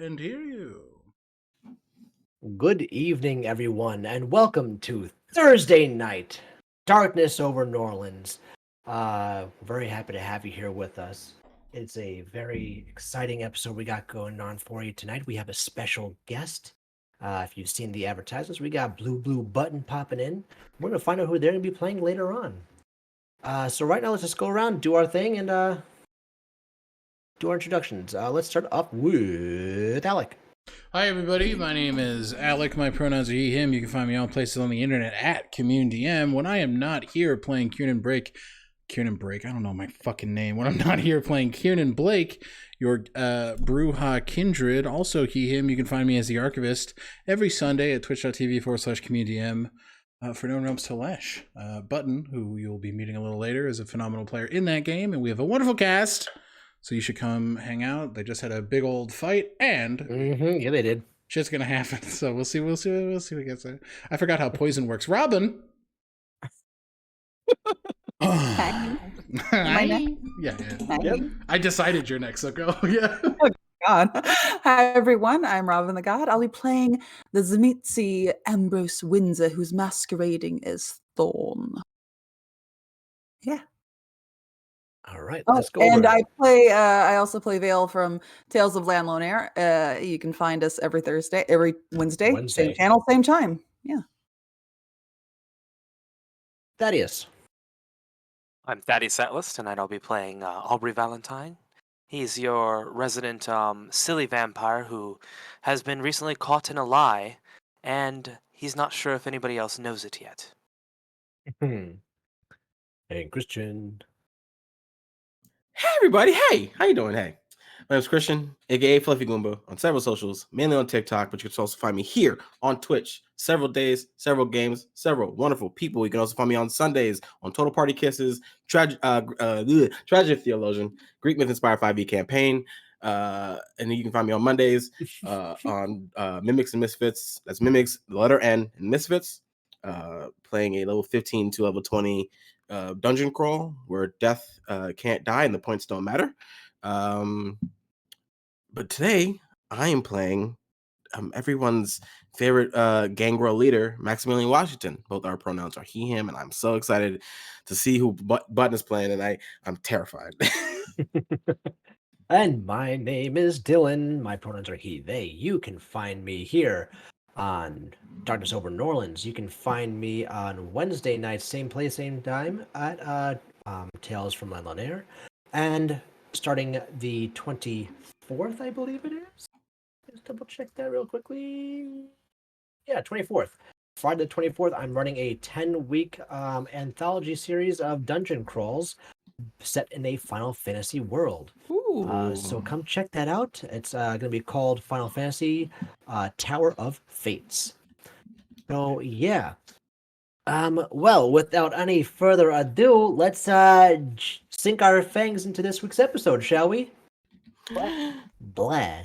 and hear you. Good evening, everyone, and welcome to Thursday night, Darkness over New Orleans. Very happy to have you here with us. It's a very exciting episode we got going on for you tonight. We have a special guest. If you've seen the advertisements, we got Blue Button popping in. We're gonna find out who they're gonna be playing later on. So right now, let's just go around, do our thing, and do our introductions. Let's start off with Alec. Hi, everybody. My name is Alec. My pronouns are he, him. You can find me all places on the internet at CommuneDM. When I am not here playing Kieran Blake, I don't know my fucking name. When I'm not here playing Kieran Blake, your Brujah Kindred, also he, him, you can find me as the Archivist every Sunday at twitch.tv/CommuneDM. For No Realms to Lesh. Button, who you'll be meeting a little later, is a phenomenal player in that game, and we have a wonderful cast. So you should come hang out. They just had a big old fight, and Yeah, they did. shit's gonna happen. So we'll see what gets there. I forgot how poison works. Robin. Hi. Hi. next? Yeah. Yep. I decided you're next, so go. Yeah. God. Hi, everyone. I'm Robin the God. I'll be playing the Tzimisce Ambrose Windsor, who's masquerading as Thorn. Yeah. All right, Oh, let's go and over. I also play Vale from Tales of Landlone Air. You can find us every Wednesday, same channel, same time. Yeah. Thaddeus. I'm Thaddeus Atlas. Tonight I'll be playing Aubrey Valentine. He's your resident silly vampire who has been recently caught in a lie, and he's not sure if anybody else knows it yet. And Christian. Hey everybody, hey, how you doing? Hey, my name's Christian, aka Fluffy Goomba, on several socials, mainly on TikTok, but you can also find me here on Twitch. Several days, several games, several wonderful people. You can also find me on Sundays on Total Party Kisses, Tragic Theologian, Greek Myth Inspired 5e campaign, and then you can find me on Mondays on Mimics and Misfits. That's Mimics, the letter N, and Misfits, playing a level 15 to level 20 dungeon crawl where death can't die and the points don't matter. But today I am playing everyone's favorite gangrel leader, Maximilian Washington. Both our pronouns are he, him, and I'm so excited to see who Button is playing, and I'm terrified. And my name is Dylan. My pronouns are he, they. You can find me here on Darkness Over New Orleans. You can find me on Wednesday nights, same place, same time, at Tales from Landlone Air. And starting the 24th, I believe it is. Just double check that real quickly. Yeah, 24th. Friday the 24th, I'm running a 10-week anthology series of dungeon crawls set in a Final Fantasy world. So come check that out. It's going to be called Final Fantasy Tower of Fates. So yeah. Well, without any further ado, let's sink our fangs into this week's episode, shall we? Blah.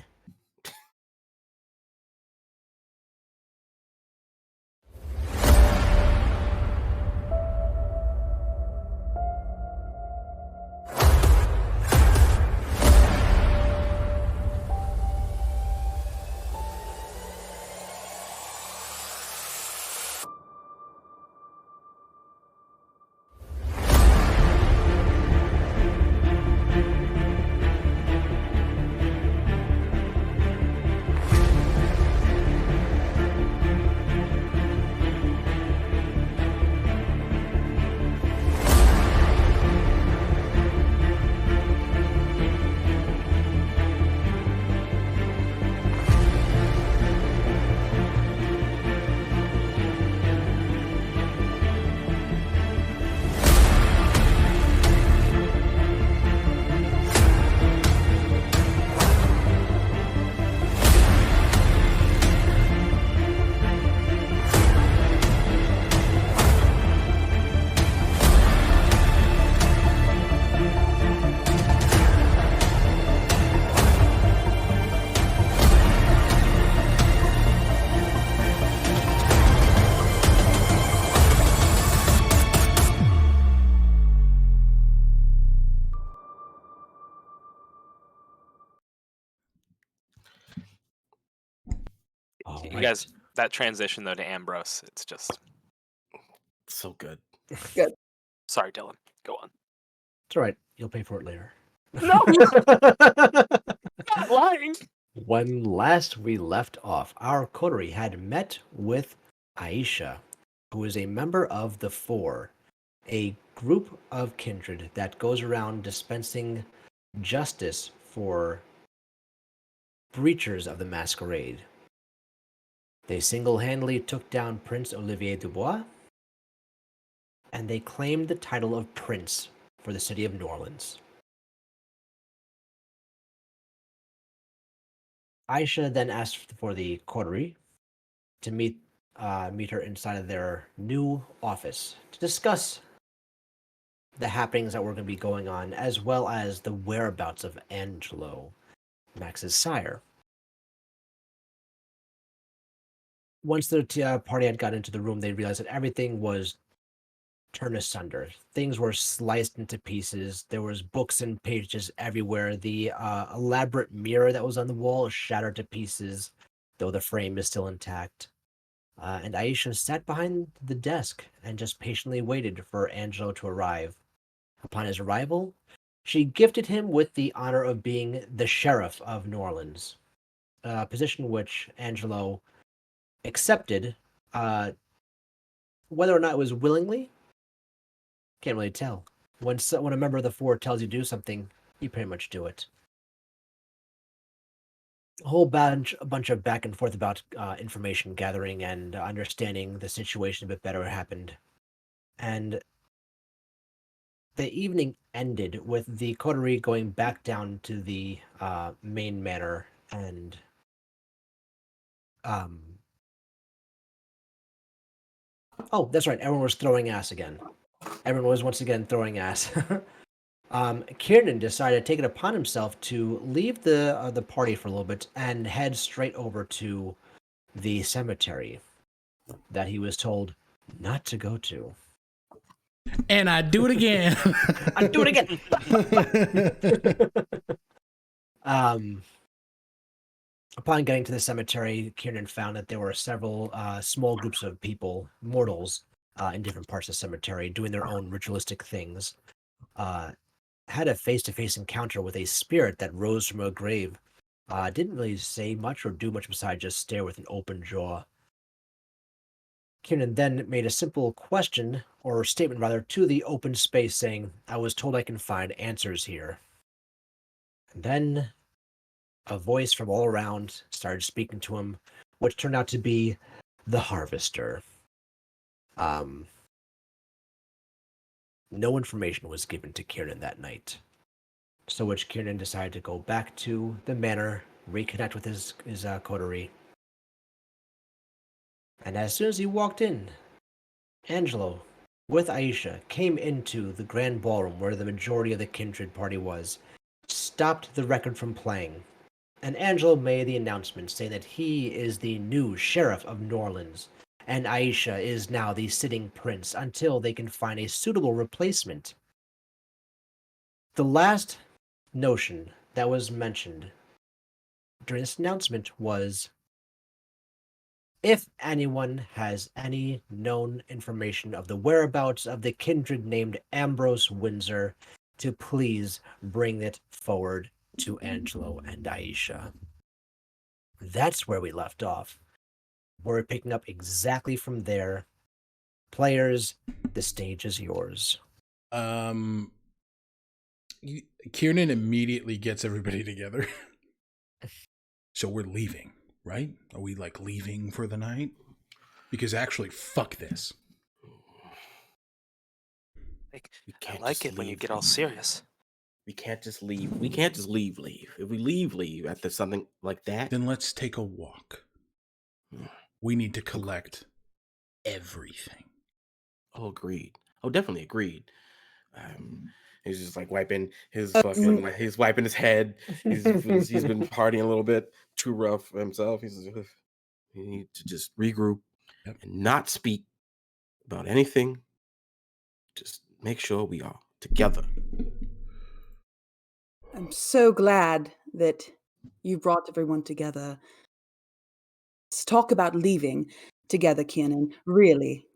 All You right. guys, that transition though to Ambrose, it's just. So good. Sorry, Dylan. Go on. It's all right. You'll pay for it later. No, not lying. When last we left off, our coterie had met with Aisha, who is a member of the Four, a group of kindred that goes around dispensing justice for breachers of the masquerade. They single-handedly took down Prince Olivier Dubois, and they claimed the title of Prince for the city of New Orleans. Aisha then asked for the coterie to meet her inside of their new office to discuss the happenings that were going to be going on, as well as the whereabouts of Angelo, Max's sire. Once the party had got into the room, they realized that everything was turned asunder. Things were sliced into pieces. There was books and pages everywhere. The elaborate mirror that was on the wall is shattered to pieces, though the frame is still intact. And Aisha sat behind the desk and just patiently waited for Angelo to arrive. Upon his arrival, she gifted him with the honor of being the sheriff of New Orleans, a position which Angelo accepted, whether or not it was willingly. Can't really tell. When a member of the Four tells you to do something, you pretty much do it. A bunch of back and forth about information gathering and understanding the situation a bit better happened, and the evening ended with the coterie going back down to the main manor and oh, that's right, everyone was throwing ass again. Everyone was once again throwing ass. Kiernan decided to take it upon himself to leave the party for a little bit and head straight over to the cemetery that he was told not to go to. And I do it again. I do it again. Upon getting to the cemetery, Kiernan found that there were several small groups of people, mortals, in different parts of the cemetery, doing their own ritualistic things. Had a face-to-face encounter with a spirit that rose from a grave. Didn't really say much or do much besides just stare with an open jaw. Kiernan then made a simple question, or statement rather, to the open space saying, "I was told I can find answers here." And then a voice from all around started speaking to him, which turned out to be the Harvester. No information was given to Kiernan that night, so which Kiernan decided to go back to the manor, reconnect with his coterie. And as soon as he walked in, Angelo, with Aisha, came into the grand ballroom where the majority of the kindred party was, stopped the record from playing, and Angelo made the announcement saying that he is the new sheriff of New Orleans, and Aisha is now the sitting prince until they can find a suitable replacement. The last notion that was mentioned during this announcement was, if anyone has any known information of the whereabouts of the kindred named Ambrose Windsor, to please bring it forward to Angelo and Aisha. That's where we left off. We're picking up exactly from there. Players, the stage is yours. Kiernan immediately gets everybody together. So we're leaving, right? Are we like leaving for the night? Because actually, fuck this. I like it when you get all serious. We can't just leave. We can't just leave. If we leave after something like that, Then let's take a walk. We need to collect everything. oh, agreed. Oh, definitely agreed. He's just like wiping his fucking. He's wiping his head. He's been partying a little bit too rough for himself. He's just, we need to just regroup and not speak about anything. Just make sure we are together. I'm so glad that you brought everyone together. Let's talk about leaving together, Kiernan. Really.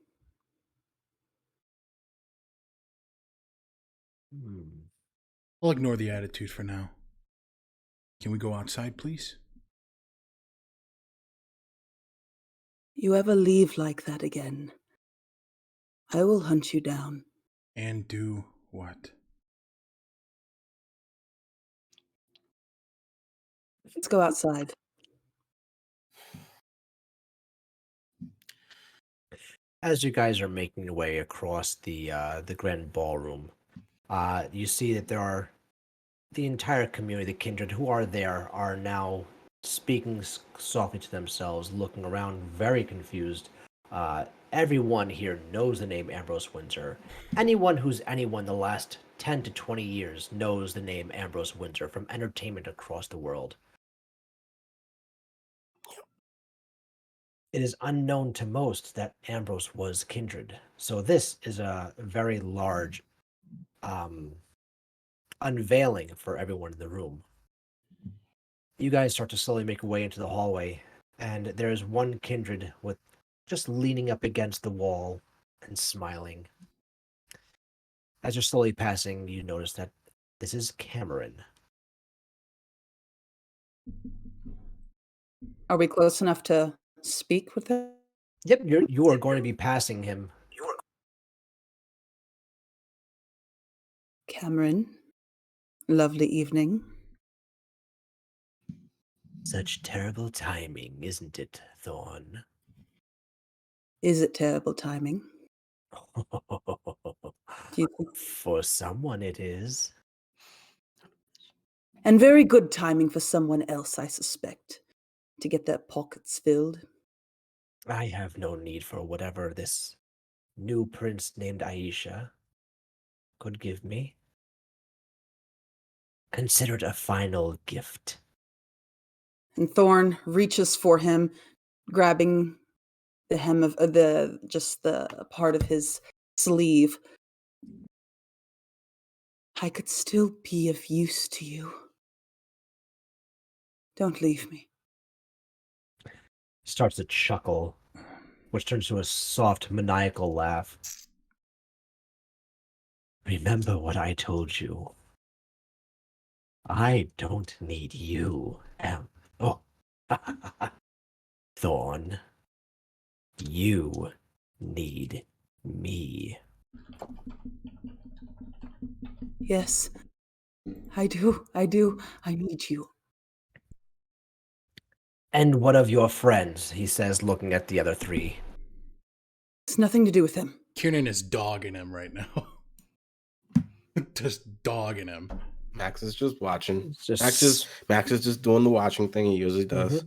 Hmm. I'll ignore the attitude for now. Can we go outside, please? You ever leave like that again, I will hunt you down. And do what? Let's go outside. As you guys are making your way across the grand ballroom, you see that there are the entire community, the kindred who are there, are now speaking softly to themselves, looking around, very confused. Everyone here knows the name Ambrose Windsor. Anyone who's anyone the last 10 to 20 years knows the name Ambrose Windsor from entertainment across the world. It is unknown to most that Ambrose was kindred. So this is a very large unveiling for everyone in the room. You guys start to slowly make your way into the hallway, and there's one kindred with just leaning up against the wall and smiling. As you're slowly passing, you notice that this is Cameron. Are we close enough to speak with him? Yep, you are going to be passing him. Cameron, lovely evening. Such terrible timing, isn't it, Thorn? Is it terrible timing? Do you think? For someone it is. And very good timing for someone else, I suspect, to get their pockets filled. I have no need for whatever this new prince named Aisha could give me. Consider it a final gift. And Thorn reaches for him, grabbing the hem of the part of his sleeve. I could still be of use to you. Don't leave me. Starts to chuckle, which turns to a soft, maniacal laugh. Remember what I told you. I don't need you, Thorn. You need me. Yes, I do. I do. I need you. And what of your friends? He says, looking at the other three. It's nothing to do with him. Kiernan is dogging him right now. Just dogging him. Max is just watching. It's just- Max is just doing the watching thing he usually does.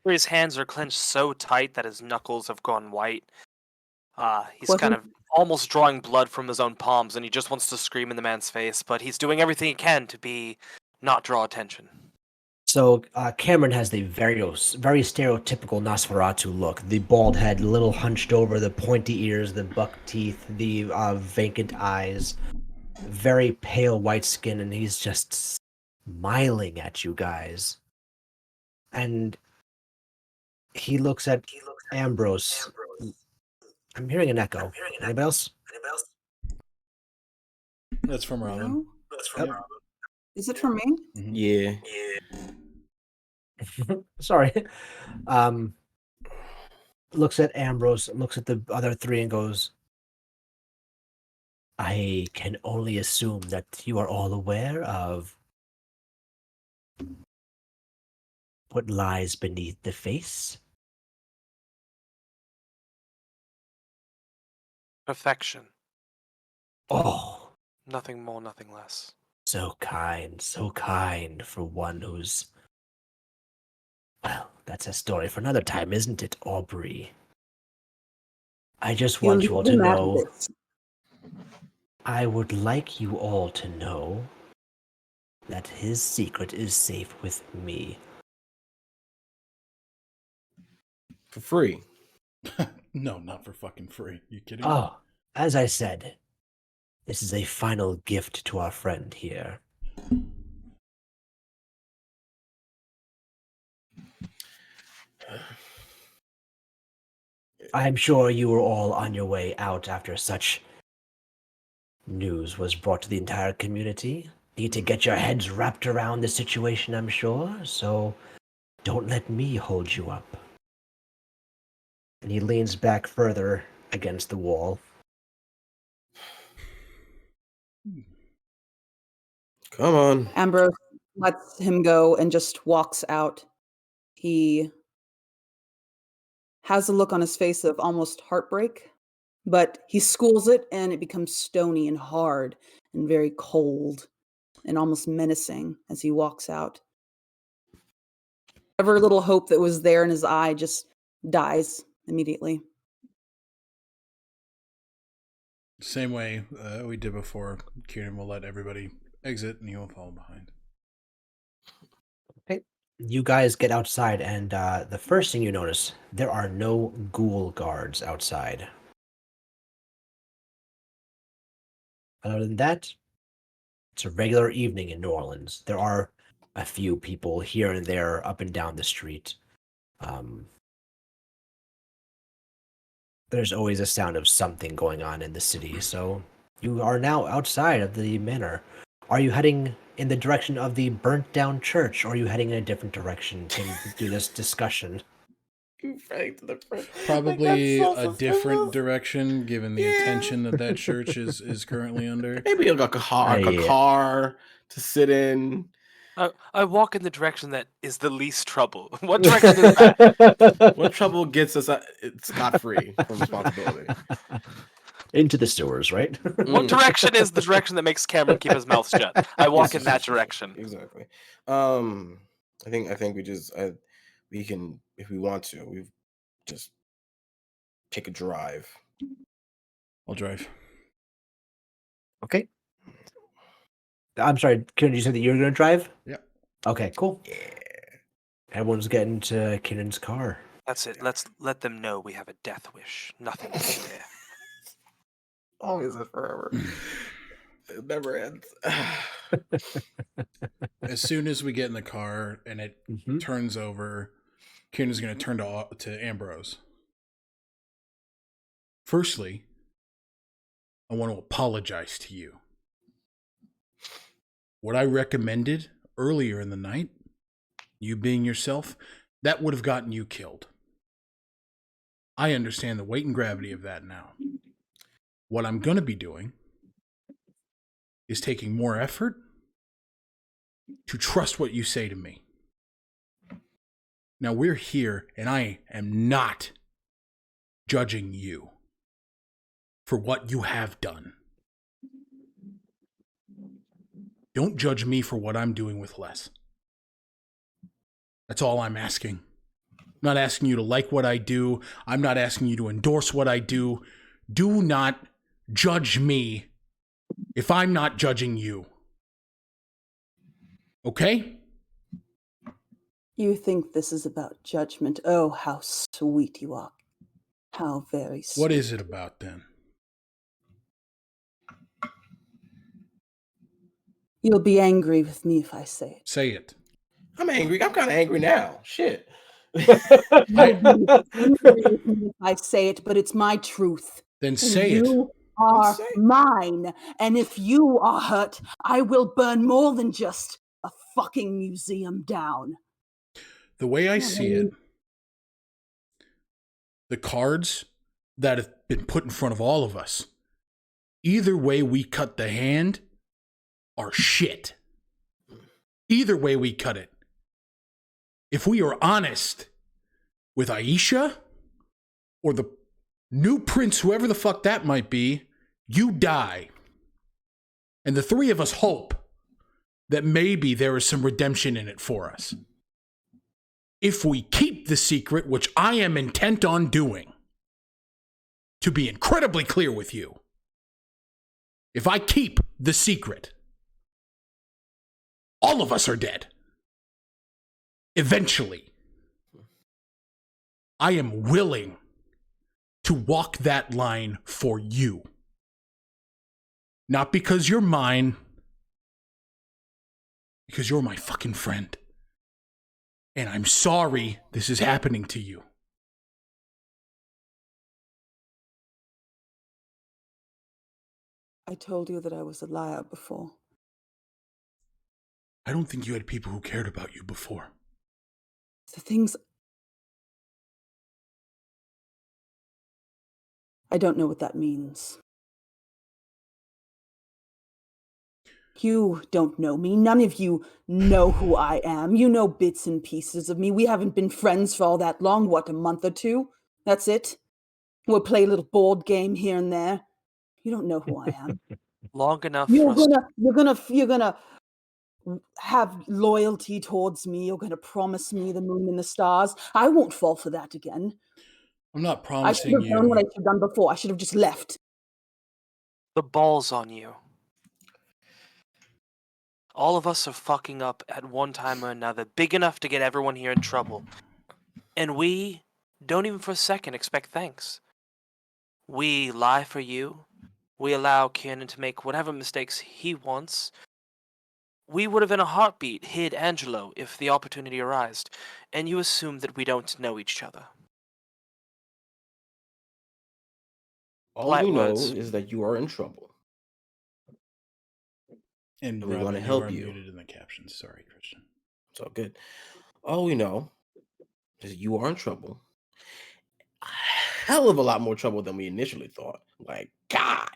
His hands are clenched so tight that his knuckles have gone white. He's Wasn't- kind of almost drawing blood from his own palms, and he just wants to scream in the man's face, but he's doing everything he can to not draw attention. So Cameron has the very stereotypical Nosferatu look. The bald head, little hunched over, the pointy ears, the buck teeth, the vacant eyes. Very pale white skin, and he's just smiling at you guys. And he looks at Ambrose. I'm hearing an echo. Anybody else? That's from Robin. No? Is it from me? Yeah. Sorry. Looks at Ambrose, looks at the other three, and goes, I can only assume that you are all aware of what lies beneath the face. Perfection. Oh, Nothing more, nothing less. so kind for one who's... Well, that's a story for another time, isn't it, Aubrey? I just want you all to know... I would like you all to know that his secret is safe with me. For free. No, not for fucking free. You kidding? Oh, as I said, this is a final gift to our friend here. I'm sure you were all on your way out after such news was brought to the entire community. Need to get your heads wrapped around the situation, I'm sure, so don't let me hold you up. And he leans back further against the wall. Come on. Ambrose lets him go and just walks out. He has a look on his face of almost heartbreak, but he schools it and it becomes stony and hard and very cold and almost menacing as he walks out. Every little hope that was there in his eye just dies immediately. Same way we did before. Kieran will let everybody exit and he will follow behind. Okay. You guys get outside, and the first thing you notice, there are no ghoul guards outside. Other than that, it's a regular evening in New Orleans. There are a few people here and there up and down the street. There's always a sound of something going on in the city, so you are now outside of the manor. Are you heading in the direction of the burnt down church, or are you heading in a different direction to do this discussion? Probably a different direction, given the attention that church is currently under. Maybe like a car to sit in. I walk in the direction that is the least trouble. What direction is that? What trouble gets us scot-free from responsibility? Into the sewers, right? What direction is the direction that makes Cameron keep his mouth shut? I walk in that direction. Exactly. I think we can, if we want to, we just take a drive. I'll drive. Okay. I'm sorry, Kieran, you said that you're going to drive? Yep. Okay, cool. Yeah. Everyone's getting to Kiernan's car. That's it. Let's let them know we have a death wish. Nothing to do there. Always and forever. It never ends. As soon as we get in the car and it turns over, Kieran's going to turn to Ambrose. Firstly, I want to apologize to you. What I recommended earlier in the night, you being yourself, that would have gotten you killed. I understand the weight and gravity of that now. What I'm going to be doing is taking more effort to trust what you say to me. Now we're here, and I am not judging you for what you have done. Don't judge me for what I'm doing with Les. That's all I'm asking. I'm not asking you to like what I do. I'm not asking you to endorse what I do. Do not judge me if I'm not judging you. Okay? You think this is about judgment. Oh, how sweet you are. How very sweet. What is it about then? You'll be angry with me if I say it. Say it. I'm angry. I'm kind of angry now. Shit. You'll be angry with me if I say it, but it's my truth. Then And say it. you are Say it. mine. And if you are hurt, I will burn more than just a fucking museum down. The way I see it, the cards that have been put in front of all of us, either way we cut the hand, are shit. Either way we cut it. If we are honest with Aisha or the new prince, whoever the fuck that might be, you die. And the three of us hope that maybe there is some redemption in it for us. If we keep the secret, which I am intent on doing, to be incredibly clear with you, if I keep the secret, all of us are dead. Eventually. I am willing to walk that line for you. Not because you're mine, because you're my fucking friend. And I'm sorry this is happening to you. I told you that I was a liar before. I don't think you had people who cared about you before. The things... I don't know what that means. You don't know me. None of you know who I am. You know bits and pieces of me. We haven't been friends for all that long. What, a month or two? That's it? We'll play a little board game here and there. You don't know who I am. Long enough for us. You're gonna have loyalty towards me. You're gonna promise me the moon and the stars. I won't fall for that again. I'm not I should promising have done what I you. should have done before. I should have just left. The ball's on you. All of us are fucking up at one time or another, big enough to get everyone here in trouble. And we don't even for a second expect thanks. We lie for you. We allow Kiernan to make whatever mistakes he wants. We would have in a heartbeat hid Angelo if the opportunity arose, and you assume that we don't know each other. All Polite we know words. is that you are in trouble. And we Robin, wanna you help are you. muted in the captions. Sorry, Christian. It's all good. All we know is that you are in trouble. A hell of a lot more trouble than we initially thought. Like, God.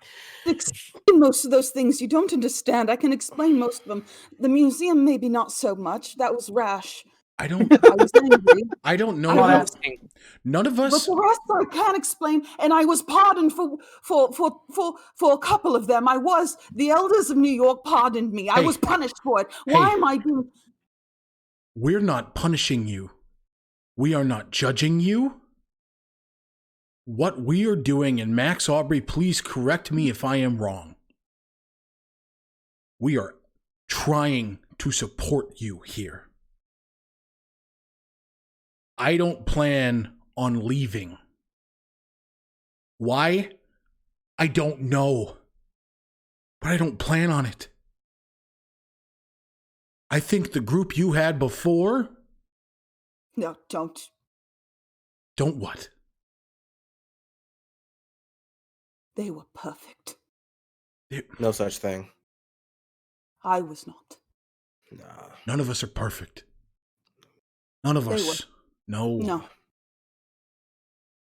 Explain most of those things you don't understand. I can explain most of them. The museum, maybe not so much. That was rash. I don't. I was angry. I don't know. I'm not I- asking. None of But us. the rest I can't explain, and I was pardoned for a couple of them. The elders of New York pardoned me. I Hey. was punished for it. Why Hey. am I being... We're not punishing you. We are not judging you. What we are doing, and Max Aubrey, please correct me if I am wrong. We are trying to support you here. I don't plan on leaving. Why? I don't know. But I don't plan on it. I think the group you had before... No, don't. Don't what? They were perfect. No such thing. I was not. Nah. None of us are perfect. None of They us. No. No.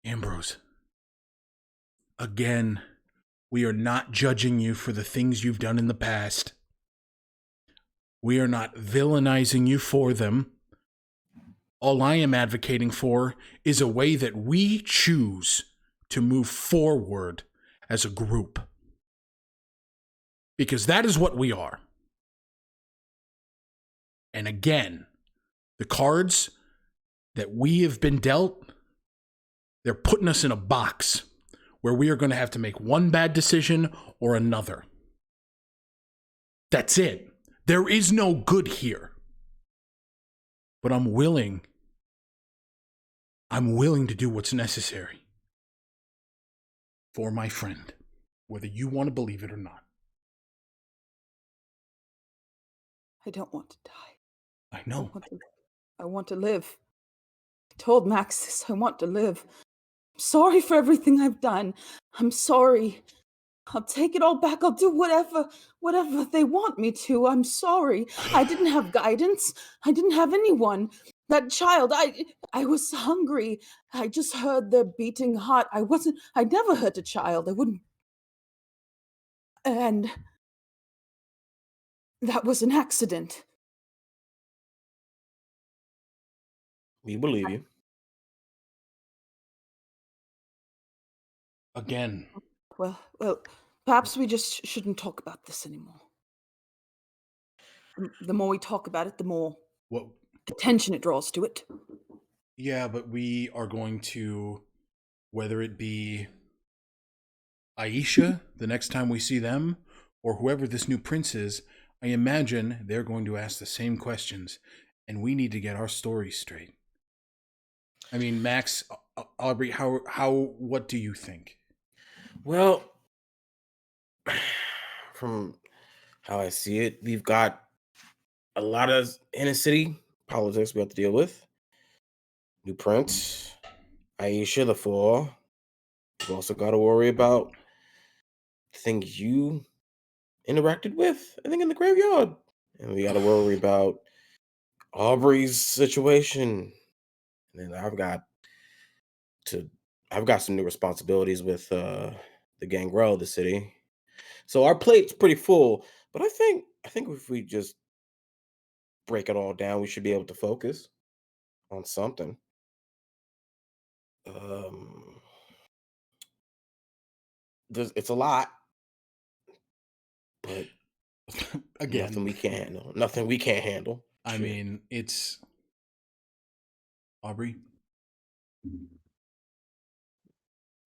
Ambrose. Again, we are not judging you for the things you've done in the past. We are not villainizing you for them. All I am advocating for is a way that we choose to move forward as a group. Because that is what we are. And again, the cards that we have been dealt, they're putting us in a box where we are going to have to make one bad decision or another. That's it. There is no good here. But I'm willing to do what's necessary for my friend, whether you want to believe it or not. I don't want to die. I know. I want to live. I told Max this. I want to live. I'm sorry for everything I've done. I'm sorry. I'll take it all back. I'll do whatever they want me to. I'm sorry. I didn't have guidance. I didn't have anyone. That child, I was hungry. I just heard their beating heart. I never hurt a child. I wouldn't. And that was an accident. We believe you. Again, Well, perhaps we just shouldn't talk about this anymore. The more we talk about it, the more what? attention it draws to it. Yeah, but we are going to, whether it be Aisha the next time we see them, or whoever this new prince is, I imagine they're going to ask the same questions, and we need to get our story straight. I mean, Max, Aubrey, what do you think? Well, from how I see it, we've got a lot of inner city politics we have to deal with. New Prince, Aisha, the Four. We've also got to worry about things you interacted with, I think, in the graveyard. And we got to worry about Aubrey's situation. And then to I've got some new responsibilities with the Gangrel of the city. So our plate's pretty full, but I think if we just break it all down, we should be able to focus on something. Um it's a lot, but Again, nothing we can't handle. Nothing we can't handle. I Shit. mean, it's Aubrey.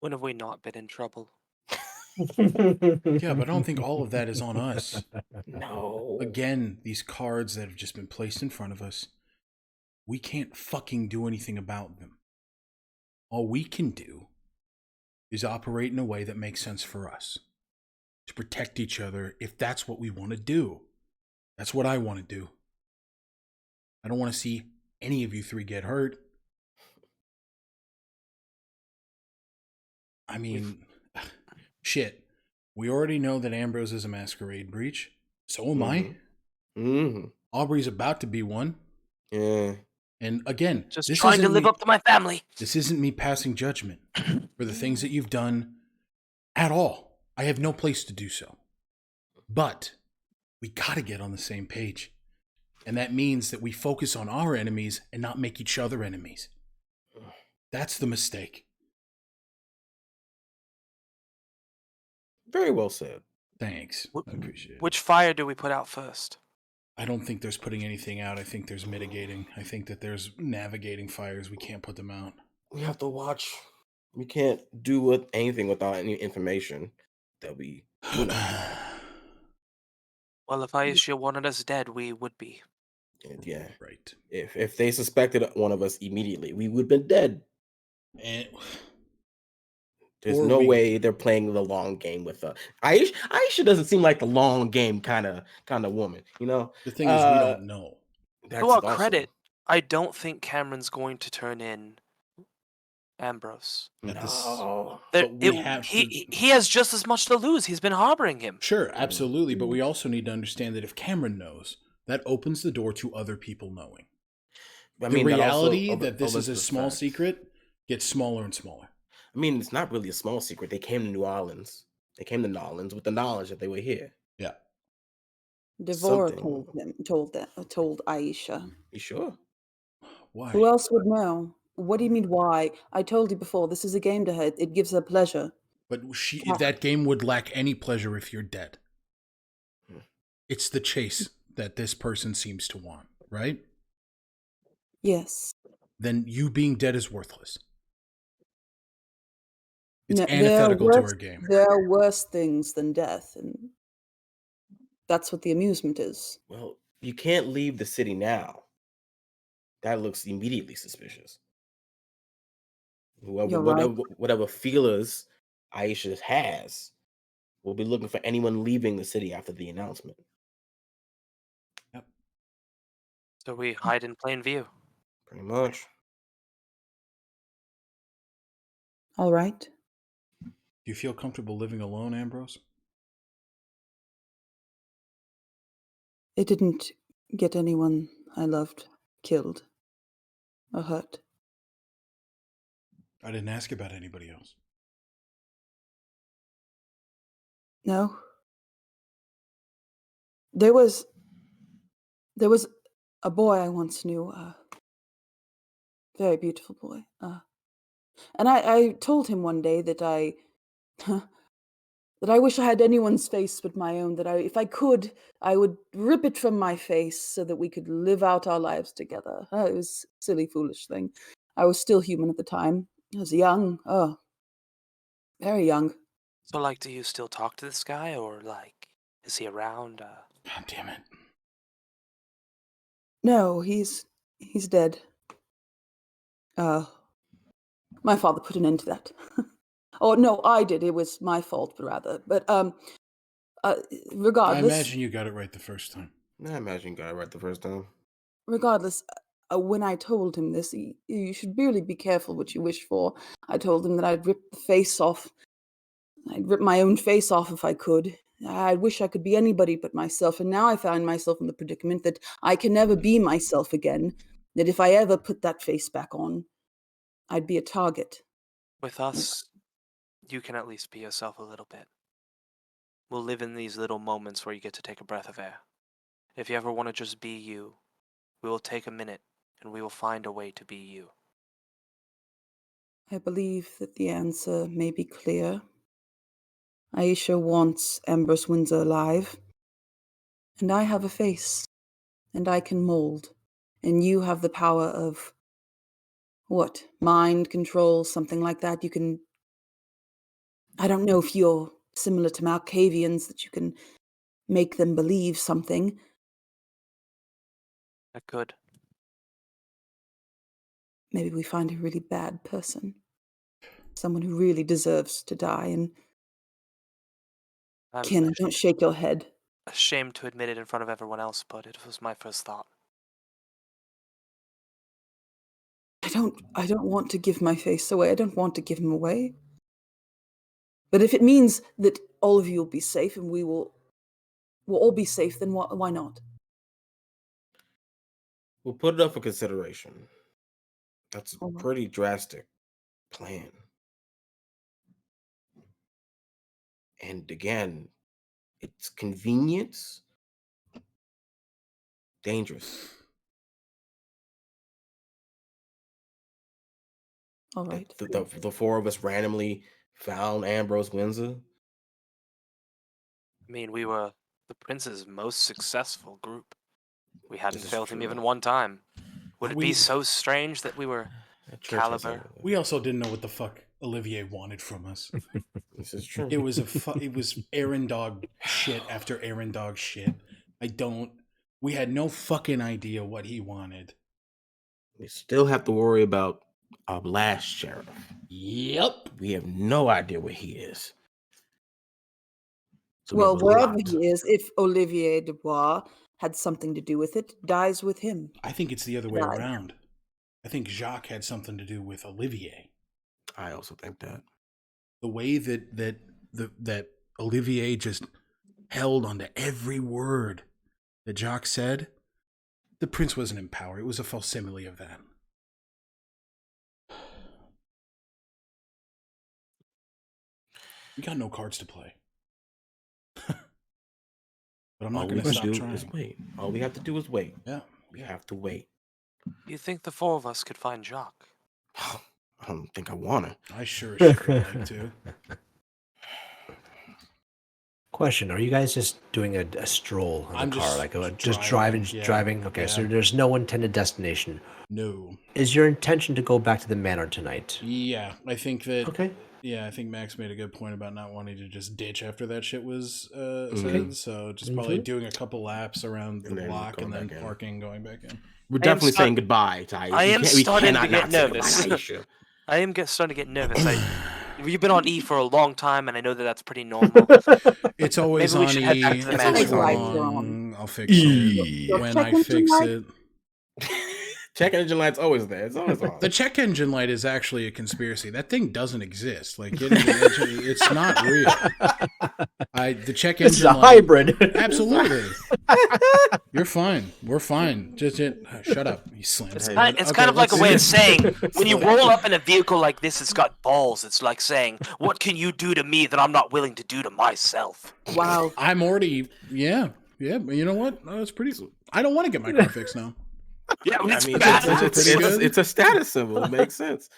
When have we not been in trouble? Yeah, but I don't think all of that is on us. No. Again, these cards that have just been placed in front of us, we can't fucking do anything about them. All we can do is operate in a way that makes sense for us to protect each other if that's what we want to do. That's what I want to do. I don't want to see any of you three get hurt. I mean, shit. We already know that Ambrose is a masquerade breach. So am I. Mm-hmm. Aubrey's about to be one. Yeah. And again, Just this trying to isn't live me- up to my family. This isn't me passing judgment for the things that you've done at all. I have no place to do so. But we got to get on the same page. And that means that we focus on our enemies and not make each other enemies. That's the mistake. Very well said. Thanks. I appreciate it. Which fire do we put out first? I don't think there's putting anything out. I think there's mitigating. I think that there's navigating fires. We can't put them out. We have to watch. We can't do anything without any information that we. Well, if Aisha wanted us dead, we would be. Yeah. Right. If they suspected one of us immediately, we would have been dead. And There's Or no we- way they're playing the long game with us. Aisha doesn't seem like the long game kind of woman, you know. the thing is, we don't know. That's To our also- credit, I don't think Cameron's going to turn in Ambrose. At this- No. There- But we it- have he to- he has just as much to lose. He's been harboring him. Sure, absolutely. But we also need to understand that if Cameron knows, that opens the door to other people knowing. I The mean, reality also that this is a elicits small facts. secret gets smaller and smaller. I mean, it's not really a small secret. They came to New Orleans. They came to New Orleans with the knowledge that they were here. Yeah. Devora Something. told Aisha. You sure? Why? Who else would know? What do you mean why? I told you before, this is a game to her. It gives her pleasure. But that game would lack any pleasure if you're dead. Hmm. It's the chase that this person seems to want, right? Yes. Then you being dead is worthless. It's No, antithetical to our game. There are worse things than death, and that's what the amusement is. Well, you can't leave the city now. That looks immediately suspicious. You're right. Whatever feelers Aisha has, we'll be looking for anyone leaving the city after the announcement. So we hide in plain view. Pretty much. All right. Do you feel comfortable living alone, Ambrose? It didn't get anyone I loved killed or hurt. I didn't ask about anybody else. No. There was a boy I once knew, very beautiful boy. And I told him one day that I that I wish I had anyone's face but my own, that if I could, I would rip it from my face so that we could live out our lives together. It was a silly, foolish thing. I was still human at the time. I was young. Oh, very young. So, like, do you still talk to this guy, or like, is he around? God damn it. No, he's dead. My father put an end to that. Oh no, I did. It was my fault, rather. But I regardless, imagine you got it right the first time. I imagine you got it right the first time. regardless, when I told him this, you should really be careful what you wish for. I told him that I'd rip the face off I'd rip my own face off if I could. I wish I could be anybody but myself, and now I find myself in the predicament that I can never be myself again, that if I ever put that face back on, I'd be a target. With us, you can at least be yourself a little bit. We'll live in these little moments where you get to take a breath of air. If you ever want to just be you, we will take a minute and we will find a way to be you. I believe that the answer may be clear. Aisha wants Ambrose Windsor alive, and I have a face, and I can mold, and you have the power of, what, mind control, something like that. You can, I don't know if you're similar to Malkavians, that you can make them believe something. I could. Maybe we find a really bad person, someone who really deserves to die, and I'm Ken, don't shake your head. ashamed to admit it in front of everyone else, but it was my first thought. I don't want to give my face away. I don't want to give him away. But if it means that all of you will be safe and we'll all be safe, then why not? We'll put it up for consideration. That's a All right. pretty drastic plan. And again, it's convenience, dangerous. All right. The four of us randomly found Ambrose Windsor. I mean, we were the prince's most successful group. We hadn't This is failed him true. even one time. Would it We- be so strange that we were That church has Caliber? everything. We also didn't know what the fuck Olivier wanted from us. This is true. It was it was Aaron Dog shit after Aaron Dog shit. We had no fucking idea what he wanted. We still have to worry about our last sheriff. Yep. We have no idea where he is. So we Well, have a wherever lot. he is, if Olivier Dubois had something to do with it, dies with him. I think it's the other way Right. around. I think Jacques had something to do with Olivier. I also think that. The way that Olivier just held onto every word that Jacques said, the prince wasn't in power. It was a facsimile of that. We got no cards to play. But I'm All not we going to can stop do trying. is wait. All we have to do is wait. Yeah. We have to wait. You think the four of us could find Jacques? I don't think I want to. I sure should like to. Question: Are you guys just doing a stroll in I'm the car, just like just driving, driving, yeah, driving? Okay, so yeah. there's no intended destination. No. Is your intention to go back to the manor tonight? Yeah, I think that. Okay. Yeah, I think Max made a good point about not wanting to just ditch after that shit was Okay. said. So just probably Mhm. doing a couple laps around the And then block and going then back in. parking, going back in. We're I am definitely start- saying goodbye to Aisha. I am We starting to cannot get not say goodbye nervous. to Aisha. I am starting to get nervous. You've been on E for a long time, and I know that that's pretty normal. It's always Maybe we on should head E. back to the It's mansion. always Right, on. I'll fix it E. when Check I engine fix light? it. Check engine light's always there. It's always on. The check engine light is actually a conspiracy. That thing doesn't exist. Like getting the engine, it's not real. The check This is engine a light. hybrid. Absolutely. You're fine. We're fine. Just shut up. You slammed It's it. kind, it's Okay, kind of like a let's- way of saying when you roll up in a vehicle like this, it's got balls. It's like saying, "What can you do to me that I'm not willing to do to myself?" Wow. I'm already. Yeah. But you know what? No, it's pretty. I don't want to get my car fixed now. Yeah, I it's mean, bad. pretty good. it's a status symbol. It makes sense.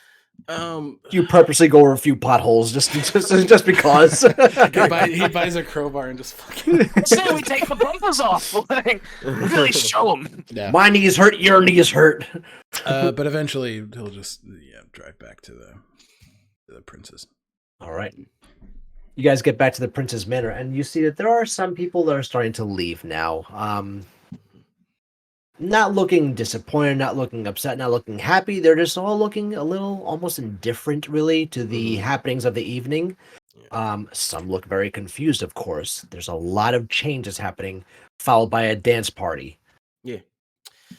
You purposely go over a few potholes just because. He buys a crowbar and just fucking. Say we take the bumpers off. Like, really show them. Yeah. My knees hurt. Your knees hurt. But eventually he'll just drive back to the princess. All right. You guys get back to the Prince's Manor, and you see that there are some people that are starting to leave now. Not looking disappointed, not looking upset, not looking happy. They're just all looking a little almost indifferent, really, to the happenings of the evening. Some look very confused, of course. There's a lot of changes happening, followed by a dance party. Yeah.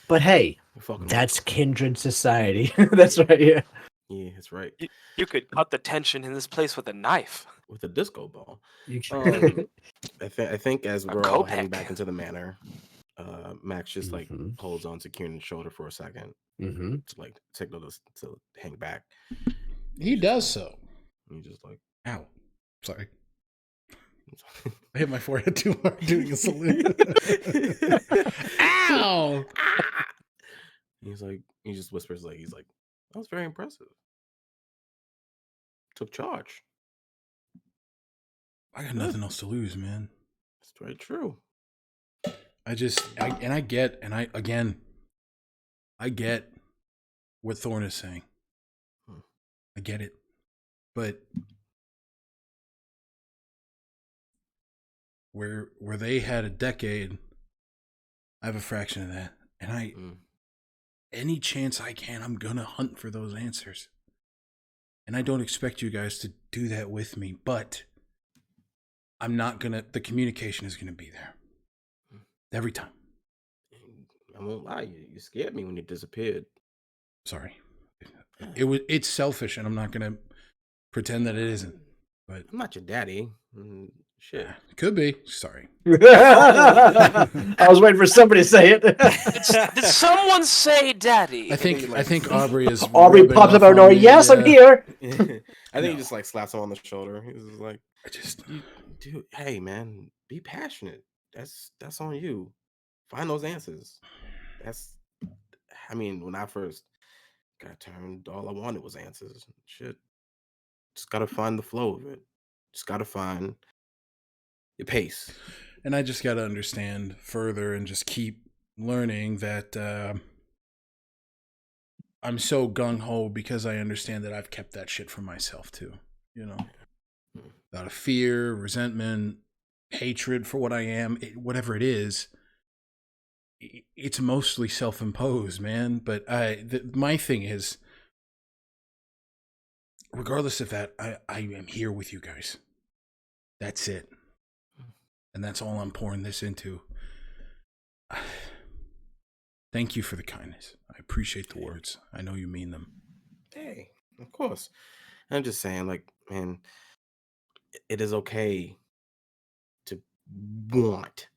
But hey, Fucking that's kindred society. That's right. Yeah. yeah, that's right. You could cut the tension in this place with a knife. with a disco ball. You Um, I think as A we're all heading Kopek. back into the manor, Max just like Mhm. holds on to Kiernan's shoulder for a second Mm-hmm. to like signal us to hang back. He does so. He just like Ow. Sorry. I hit my forehead too hard doing a salute. Ow! he's like he just whispers like he's like that was very impressive. Took charge. I got nothing else to lose, man. That's very true. I get what Thorn is saying. I get it. But where they had a decade, I have a fraction of that. And any chance I can, I'm gonna hunt for those answers. And I don't expect you guys to do that with me, but the communication is gonna be there. Every time. I won't lie, you scared me when you disappeared. Sorry. It's selfish, and I'm not gonna pretend that it isn't. But I'm not your daddy. Shit. Could be. Sorry. I was waiting for somebody to say it. Did someone say daddy? I think Aubrey is. Aubrey rubbing pops up off out of on nowhere. me, Yes, I'm yeah. here. I think he just like slaps him on the shoulder. He's just like, I just dude, hey man, be passionate. That's on you. Find those answers. I mean, when I first got turned, all I wanted was answers. Shit. Just gotta find the flow of it. Just gotta find your pace. And I just got to understand further and just keep learning that I'm so gung ho because I understand that I've kept that shit for myself too. You know, out of fear, resentment, hatred for what I am, whatever it is. It's mostly self-imposed, man. But my thing is, regardless of that, I am here with you guys. That's it. And that's all I'm pouring this into. Thank you for the kindness. I appreciate the words. I know you mean them. Hey, of course. I'm just saying, like, man, it is okay to want.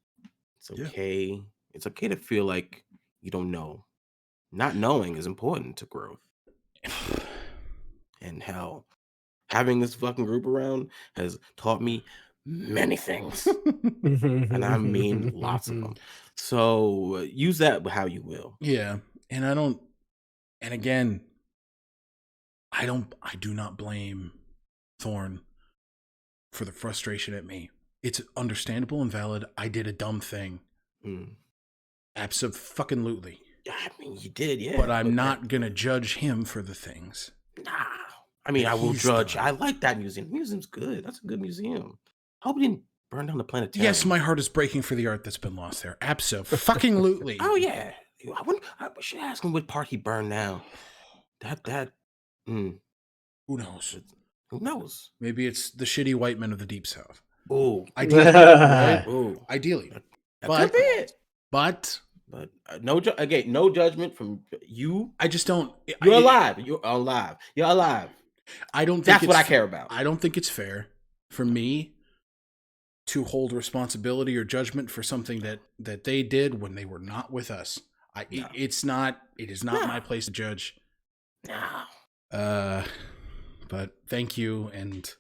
It's Yeah. okay. It's okay to feel like you don't know. Not knowing is important to growth. And hell, having this fucking group around has taught me many things. And I mean lots of them. So use that how you will. Yeah. And again, I do not blame Thorn for the frustration at me. It's understandable and valid. I did a dumb thing. Absolutely. I mean, you did, yeah. But I'm not going to judge him for the things. Nah. I mean, that I will he's judge. done. I like that museum. The museum's good. That's a good museum. I hope it didn't burn down the planetarium. Yes, my heart is breaking for the art that's been lost there. Absolutely. Oh, yeah. I should ask him what part he burned down. Who knows? Who knows? Maybe it's the shitty white men of the Deep South. Oh, Ideally. Right? oh, Ideally. that could be it. But no judgment from you. I just don't. You're alive. You're alive. You're alive. I don't think That's what I care about. I don't think it's fair for me to hold responsibility or judgment for something that they did when they were not with us. No. It is not my place to judge. No. But thank you, and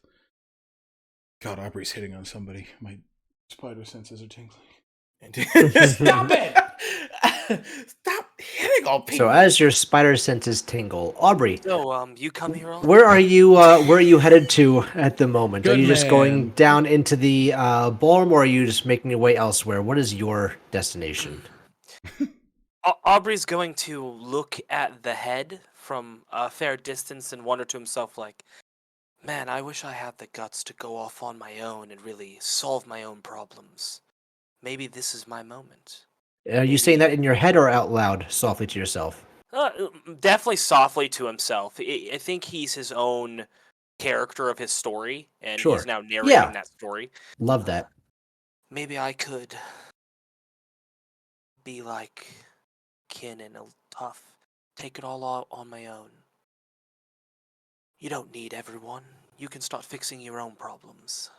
God, Aubrey's hitting on somebody. My spider senses are tingling. Stop it! Stop hitting on people. So as your spider senses tingle, Aubrey, So, you come here all where are you headed to at the moment? Good are you just going man. down into the ballroom, or are you just making your way elsewhere? What is your destination? Aubrey's going to look at the head from a fair distance and wonder to himself, like, man, I wish I had the guts to go off on my own and really solve my own problems. Maybe this is my moment. Are you saying that in your head or out loud, softly to yourself? Definitely softly to himself. I think he's his own character of his story, and Sure. he's now narrating Yeah. that story. Love that. Maybe I could be like Kin and tough, take it all out on my own. You don't need everyone. you can start fixing your own problems.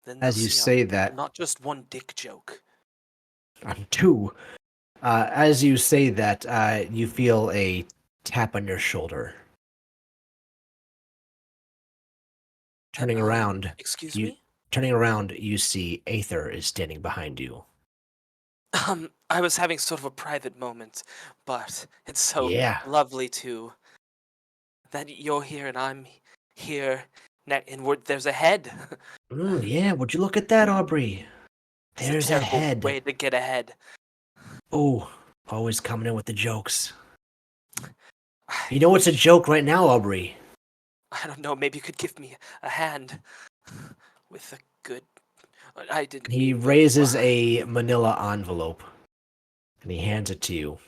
Then As they'll you see say I'm that, not just one dick joke. I'm two. As you say that, you feel a tap on your shoulder. Turning around, Excuse you me? turning around, you see Aether is standing behind you. I was having sort of a private moment, but it's so Yeah. lovely to that you're here and I'm here, and there's a head. Yeah, would you look at that, Aubrey? It's There's a a terrible head. way to get ahead. Oh, always coming in with the jokes. You know it's a joke right now, Aubrey. I don't know. Maybe you could give me a hand with a good. I didn't. He mean, but- raises a manila envelope and he hands it to you.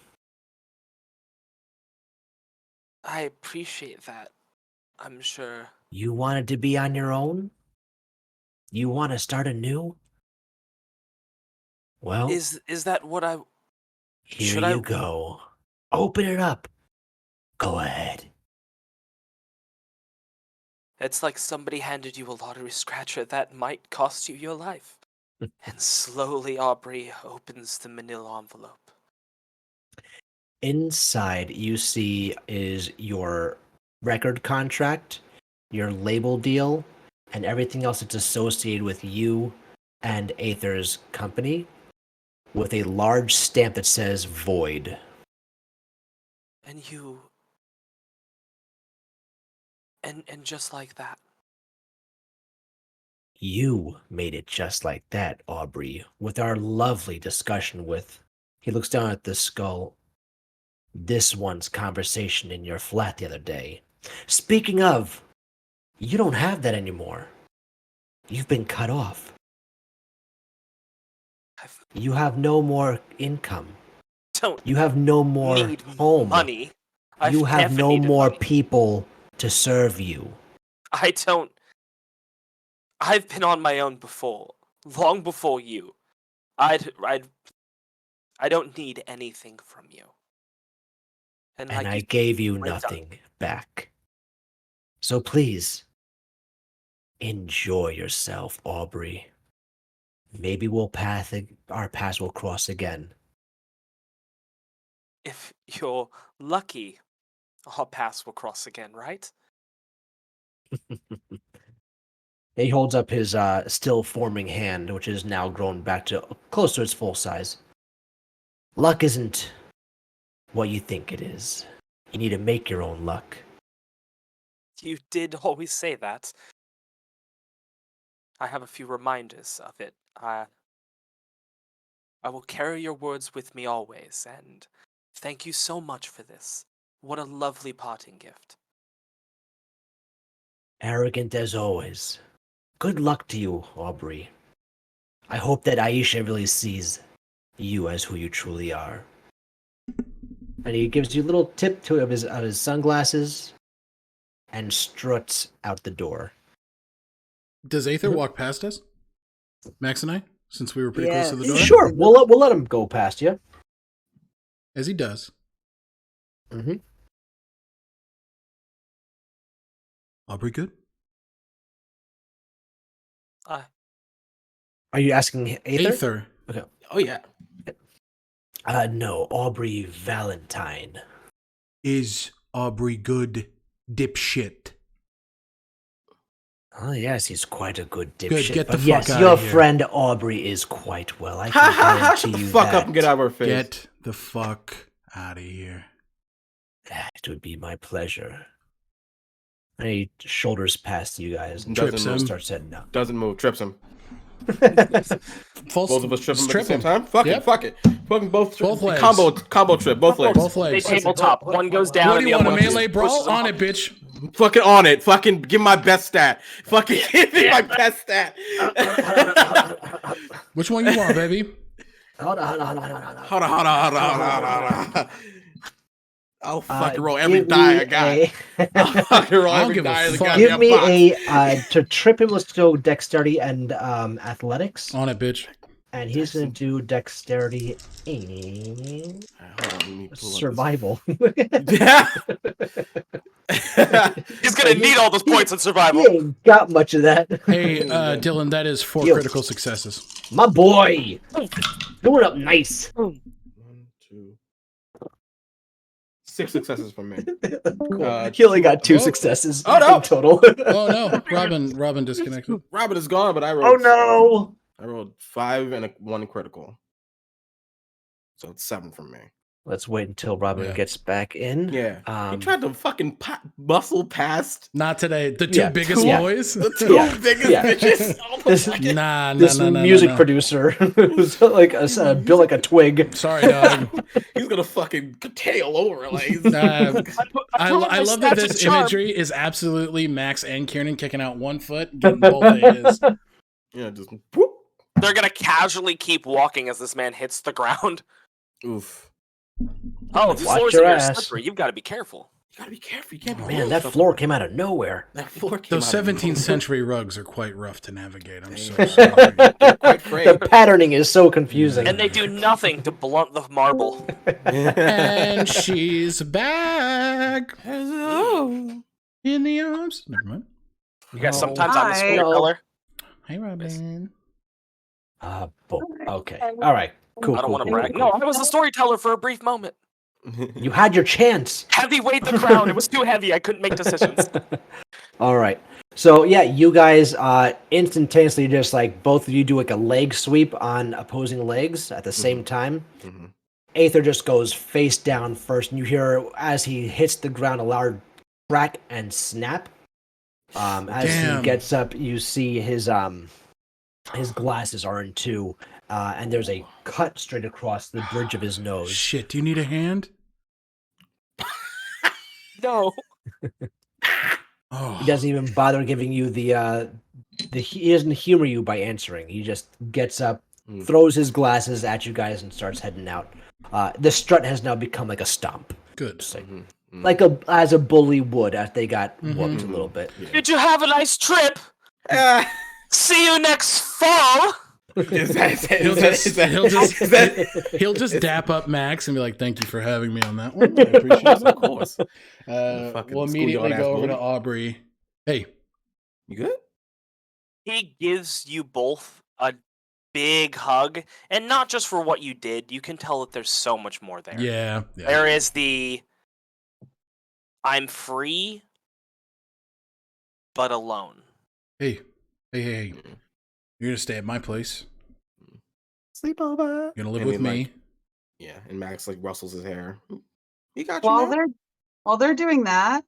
I appreciate that. I'm sure. You wanted to be on your own? You want to start anew? Well, Is that what I? here should you I- go. Open it up. Go ahead. It's like somebody handed you a lottery scratcher that might cost you your life. And slowly, Aubrey opens the manila envelope. Inside, you see is your record contract, your label deal, and everything else that's associated with you and Aether's company, with a large stamp that says void. And you. And just like that. You made it just like that, Aubrey, with our lovely discussion with. He looks down at the skull. This one's conversation in your flat the other day. Speaking of, you don't have that anymore. You've been cut off. I've You have no more income. don't You have no more need home. money. I've You have never no needed more money. people to serve you. I don't. I've been on my own before, long before you. I don't need anything from you. And And like I you, gave you we're done. nothing back. So please, enjoy yourself, Aubrey. Maybe our paths will cross again. if you're lucky, our paths will cross again, right? He holds up his still forming hand, which is now grown back to close to its full size. Luck isn't what you think it is. You need to make your own luck. You did always say that. I have a few reminders of it. I will carry your words with me always, and thank you so much for this. What a lovely parting gift. Arrogant as always. Good luck to you, Aubrey. I hope that Aisha really sees you as who you truly are. And he gives you a little tip to of his sunglasses and struts out the door. Does Aether walk past us? Max and I? Since we were pretty close to the door? Sure, we'll let him go past you. As he does. Mm-hmm. Aubrey good? Are you asking Aether? Aether. Oh yeah. No, Aubrey Valentine. Is Aubrey good dipshit? Oh yes, he's quite a good dipshit. Good, get the but fuck yes, outta your here. friend Aubrey is quite well. I Ha can ha ha! guarantee Shut the you fuck that. up and get out of our face. Get the fuck out of here. It would be my pleasure. And he shoulders past you guys and Trips him. starts heading out. Doesn't move. Trips him. False, Both of us trip him at strip the same him. time. Fuck Yep. it. Fuck it. Fucking both. Both legs. Combo trip. Both legs. Both They legs. tabletop. One goes down. What do you and the want, a other one melee just brawl? pushes them On up. it, bitch. Fucking on it. Fucking give my best stat. Fucking give me my best stat. Which one you want, baby? Hold on. Hold on. I'll fucking roll every Give die me I got. I'll fucking roll I don't every give a die in the fuck. goddamn Give me box. to trip him. Let's go dexterity and athletics, On it, bitch. and he's gonna do dexterity and Hold on, let me pull up this- survival. Yeah. He's gonna need all those points in survival. He ain't got much of that. Hey, Dylan, that is 4 Yo. critical successes. My boy, doing up nice. 1, 2, 6 successes from me. Cool. He only got 2 oh. successes Oh, no. in total. Oh no, Robin disconnected. Robin is gone, but I Oh rolled. no! I rolled 5 and 1 critical. So it's 7 from me. Let's wait until Robin Yeah. gets back in. Yeah. He Um, tried to fucking muscle past Not today. The 2 Yeah, biggest yeah. boys. the 2 Yeah. biggest Yeah. bitches. This- Nah, this music nah. producer who's like built like a twig. Sorry, dog. He's gonna fucking tail over. Like, he's- I love that this imagery is absolutely Max and Kieran kicking out 1 foot, getting both A's. yeah, just whoop. They're gonna casually keep walking as this man hits the ground. Oof. Oh, the Watch floor's your in here ass. slippery. You've got to be careful. You gotta be careful. You can't be Man, doing that stuff. floor came out of nowhere. That floor came Those out of 17th nowhere. century rugs are quite rough to navigate. I'm so Damn. sorry. Quite frayed. The patterning is so confusing. And they do nothing to blunt the marble. And she's back Hello. in the arms. Never mind. You guys, Oh. sometimes I'm the Hi. storyteller. Hey, Robin. Okay. All right. Cool. I don't cool, want to cool, brag. cool, No, cool. I was the storyteller for a brief moment. You had your chance. Heavy weight the crown. It was too heavy. I couldn't make decisions. All right. So yeah, you guys instantaneously just like both of you do like a leg sweep on opposing legs at the same time. Mhm. Aether just goes face down first, and you hear as he hits the ground a loud crack and snap. As Damn. he gets up, you see his glasses are in 2, and there's a cut straight across the bridge of his nose. Shit, do you need a hand? No. Oh, He doesn't even bother giving you he doesn't humor you by answering. He just gets up, Mm. throws his glasses at you guys, and starts heading out. The strut has now become like a stomp, good. just like, Mhm. Mhm. like as a bully would as they got whooped a Mhm. little bit. Yeah. Did you have a nice trip? Ah, See you next fall. is that- is that- He'll is that- just- is that- he'll just- is that- He'll just dap up Max and be like, "Thank you for having me on that one. I appreciate it." Of course. Fucking We'll immediately schoolyard go ass over to bully. Aubrey. Hey, You good? He gives you both a big hug, and not just for what you did. You can tell that there's so much more there. yeah. There is the I'm free, but alone. Hey. You're gonna stay at my place. Sleepover. You're gonna live And with then, me. like, Yeah, and Max like rustles his hair. He got you. While man. they're doing that,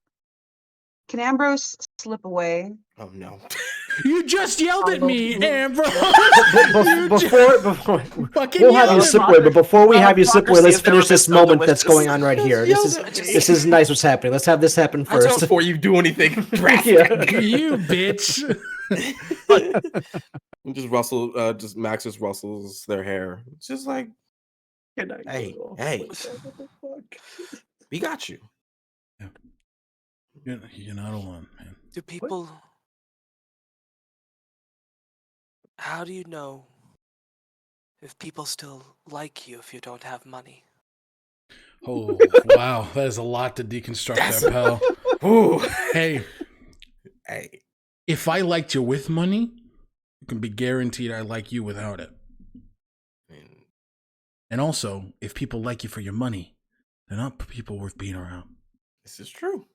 can Ambrose slip away? Oh no. You just yelled at me, Ambrose. Before Fucking we'll have you yelled. slip away, but before we have you slip away, let's Democracy of finish this Therapist moment on the that's list. going on right here. This is nice what's happening. Let's have this happen That's first. before you do anything drastic. Yeah. You bitch. And just Max just rustles their hair. It's just like, hey, we got you. You're not alone, man. Do people. How do you know if people still like you if you don't have money? Oh, wow. That is a lot to deconstruct there, pal. Ooh. Hey, Hey. if I liked you with money, you can be guaranteed I like you without it. And also, if people like you for your money, they're not people worth being around. This is true.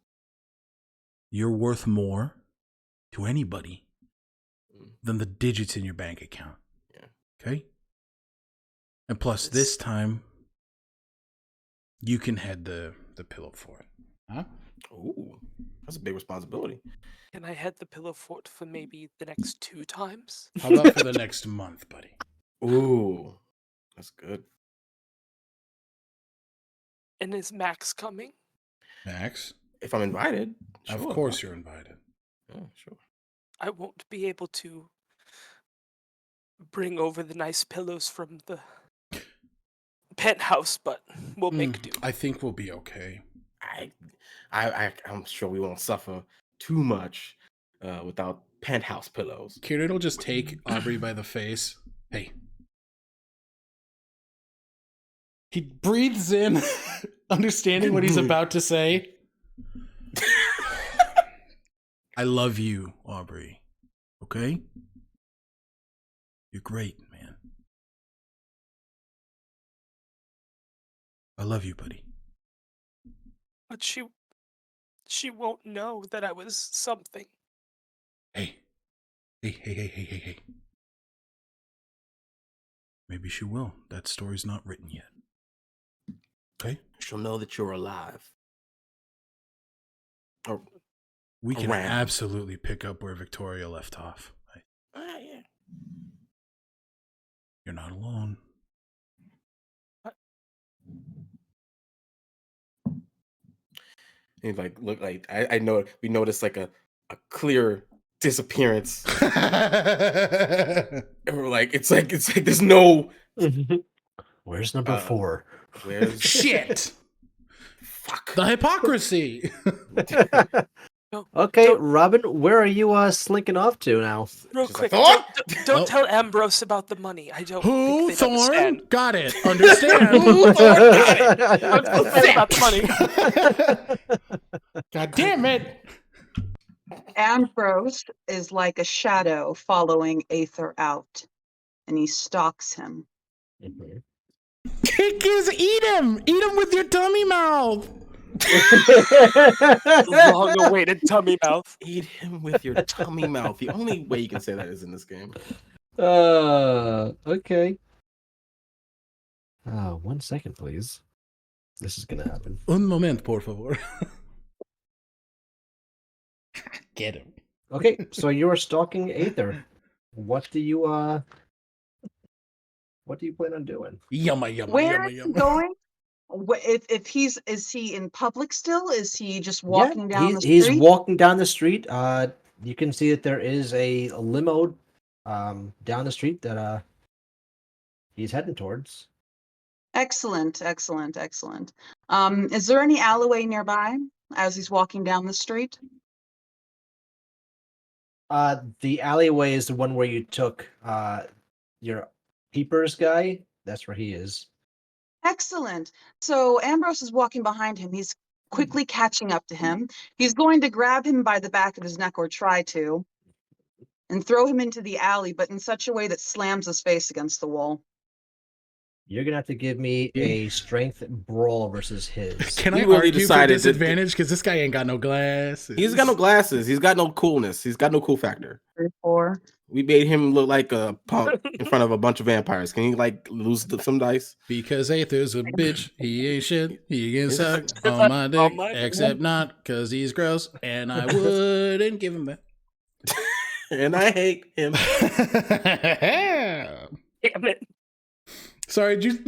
You're worth more to anybody than the digits in your bank account. Yeah. Okay? And plus, this time, you can head the pillow for it. Huh? Ooh. That's a big responsibility. Can I head the pillow fort for maybe the next 2 times? How about for the next month, buddy? Ooh. That's good. And is Max coming? Max? If I'm invited. Of sure. course you're invited. Yeah, sure. I won't be able to bring over the nice pillows from the penthouse, but we'll make do. I think we'll be okay. I'm sure we won't suffer too much without penthouse pillows. Kieran will just take Aubrey by the face. Hey. He breathes in, understanding what he's about to say. I love you, Aubrey. Okay? You're great, man. I love you, buddy. But she won't know that I was something. Hey. Hey. Maybe she will. That story's not written yet. Okay? She'll know that you're alive. Or We can around. absolutely pick up where Victoria left off. Yeah. You're not alone. And like, look, like I know we noticed like a clear disappearance. And we're like, it's like there's no Where's number 4? where's Shit! fuck. The hypocrisy! Okay, Don't- Robin, where are you slinking off to now? Real She's quick, like, "Oh!" don't Oh. tell Ambrose about the money. I don't Who? think they'd Thorn? understand. Got it. Understand. Who? Thorn? Got it. Don't tell them about the money. God damn it. Ambrose is like a shadow following Aether out, and he stalks him. Mhm. Kick his, eat him with your tummy mouth. Long-awaited tummy mouth. Eat him with your tummy mouth. The only way you can say that is in this game. Okay. 1 second, please. This is gonna happen. Un moment, por favor. Get him. Okay, so you're stalking Aether. What do you plan on doing? Yumma. Where is he going? If is he in public still? Is he just walking down the street? He's walking down the street. You can see that there is a limo down the street that he's heading towards. Excellent. Is there any alleyway nearby as he's walking down the street? The alleyway is the one where you took your peepers guy. That's where he is. Excellent. So Ambrose is walking behind him. He's quickly catching up to him. He's going to grab him by the back of his neck, or try to, and throw him into the alley, but in such a way that slams his face against the wall. You're gonna have to give me a strength brawl versus his. Can We I really argue decided for that- disadvantage? Because this guy ain't got no glasses. He's got no glasses. He's got no coolness. He's got no cool factor. 3, 4. We made him look like a punk in front of a bunch of vampires. Can he like lose some dice? Because Aether's a bitch. He ain't shit. He can suck on my dick. On my- Except not because he's gross. And I wouldn't give him that. And I hate him. Damn it. Sorry, I just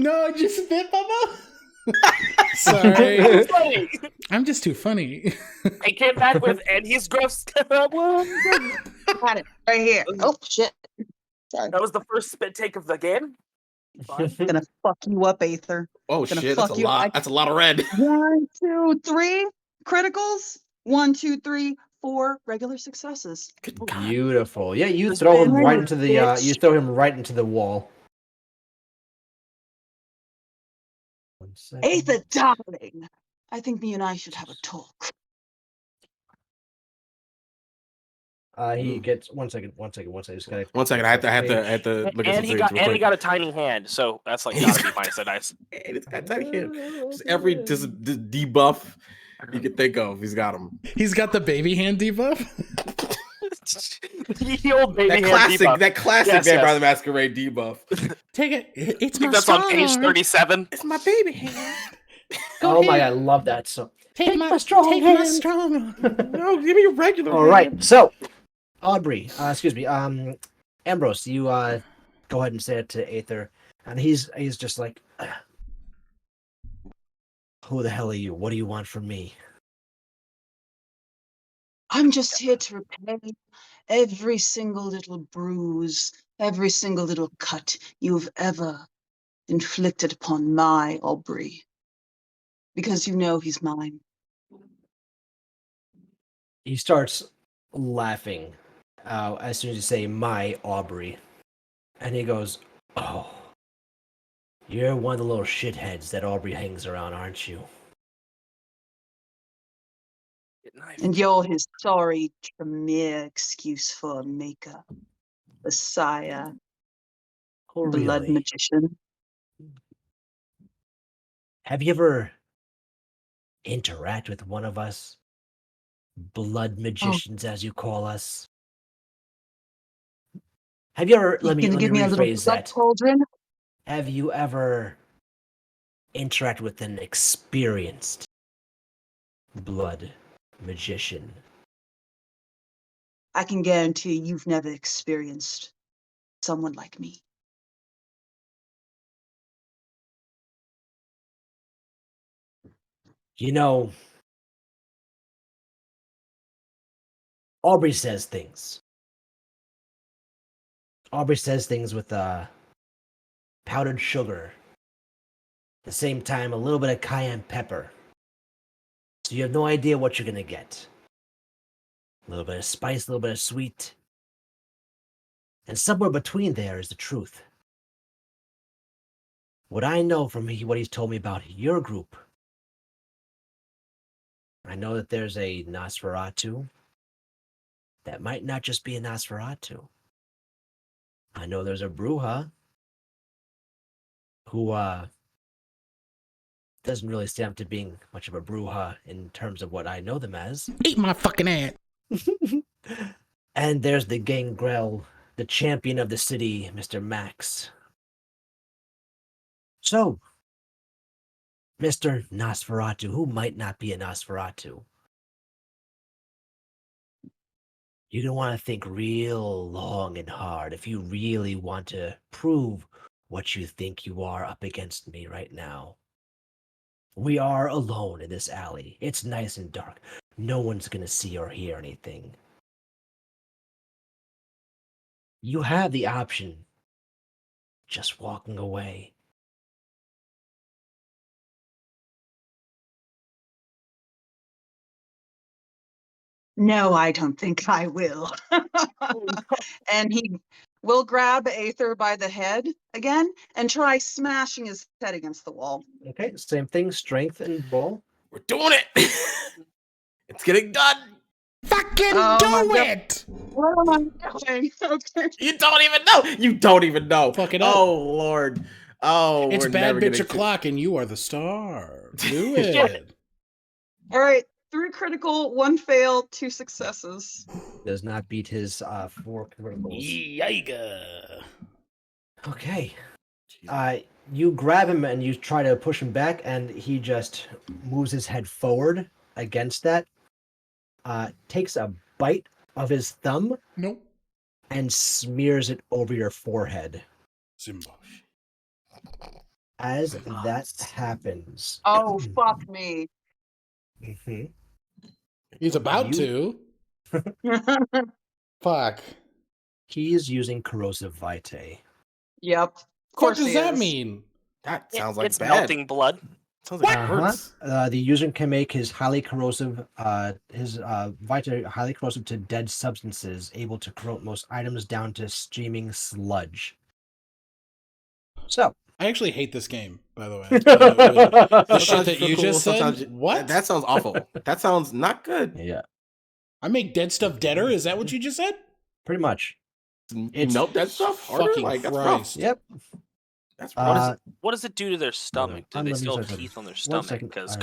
spit my mouth. Sorry. Funny. I'm just too funny. I came back with, and he's gross. That Got it right here. Oh shit! Sorry. was the first spit take of the game. Fine. Gonna fuck you up, Aether. Oh Gonna shit, that's fuck a you. lot. That's a lot of red. 1, 2, 3 criticals. 1, 2, 3, 4 regular successes. Good God. Beautiful. Yeah, you This throw him man right is into the bitch. you throw him right into the wall. 1 second. Aether, darling. I think me and I should have a talk. He gets 1 second. Just gotta 1 second. I have to look at And some he things real quick. got a tiny hand, so that's like He's gotta be got- minus a dice. And it's got tiny hand. Just every debuff you can think of, he's got him. He's got the baby hand debuff. The old baby That hand classic, debuff. that classic Yes, Vampire yes. the Masquerade debuff. Take it. It's I think that's on page 37. It's my baby hand. Oh my god, I love that song. Take my strong hand. strong. No, give me a regular. All right, so Aubrey, excuse me, Ambrose, you go ahead and say it to Aether, and he's just like, who the hell are you? What do you want from me? I'm just here to repair every single little bruise, every single little cut you've ever inflicted upon my Aubrey. Because you know he's mine. He starts laughing as soon as you say my Aubrey, and he goes, "Oh, you're one of the little shitheads that Aubrey hangs around, aren't you?" Knife. And you're his sorry Tremere excuse for makeup. Messiah, Oh, blood really? magician. Have you ever interact with one of us? Blood magicians, as you call us. Have you ever, You let me gonna give me a little rephrase blood that. cauldron? Have you ever interacted with an experienced blood magician? I can guarantee you've never experienced someone like me. You know, Aubrey says things. Aubrey says things with powdered sugar. At the same time, a little bit of cayenne pepper. So you have no idea what you're gonna get. A little bit of spice, a little bit of sweet. And somewhere between there is the truth. What I know from what he's told me about your group, I know that there's a Nosferatu that might not just be a Nosferatu. I know there's a Bruja who doesn't really stand up to being much of a Bruja in terms of what I know them as. Eat my fucking ass. And there's the Gangrel, the champion of the city, Mr. Max. So, Mr. Nosferatu, who might not be a Nosferatu, you're going to want to think real long and hard if you really want to prove what you think you are up against me right now. We are alone in this alley. It's nice and dark. No one's going to see or hear anything. You have the option just walking away. No, I don't think I will. And he will grab Aether by the head again and try smashing his head against the wall. Okay, same thing, strength and roll. We're doing it. It's getting done. Fucking Oh my do God. it! What am I doing? Okay. You don't even know. You don't even know. Fuck it up. Oh Lord. Oh, It's we're bad never bitch getting o'clock, and you are the star. Do Yeah. it. All right. 3 critical, 1 fail, 2 successes. Does not beat his 4 criticals. Yiga. Okay. You grab him and you try to push him back, and he just moves his head forward against that, takes a bite of his thumb, Nope. and smears it over your forehead. Simba. As that happens, Oh, fuck me. Mhm. He's about to. Fuck. He is using corrosive vitae. Yep. Of What course does he that is. mean? That sounds like It's bad. melting blood. Sounds like it Uh-huh. hurts. The user can make his highly corrosive, vitae highly corrosive to dead substances, able to corrode most items down to steaming sludge. So, I actually hate this game, by the way. The the shit that you just said. What? That sounds awful. That sounds not good. Yeah, I make dead stuff deader? Is that what you just said? pretty much. It's- Nope, that stuff harder. Fucking Like that's rough. Christ. Yep. That's rough. What does it do to their stomach? Do I'm they gonna still use have that teeth on their 1 stomach? second. Because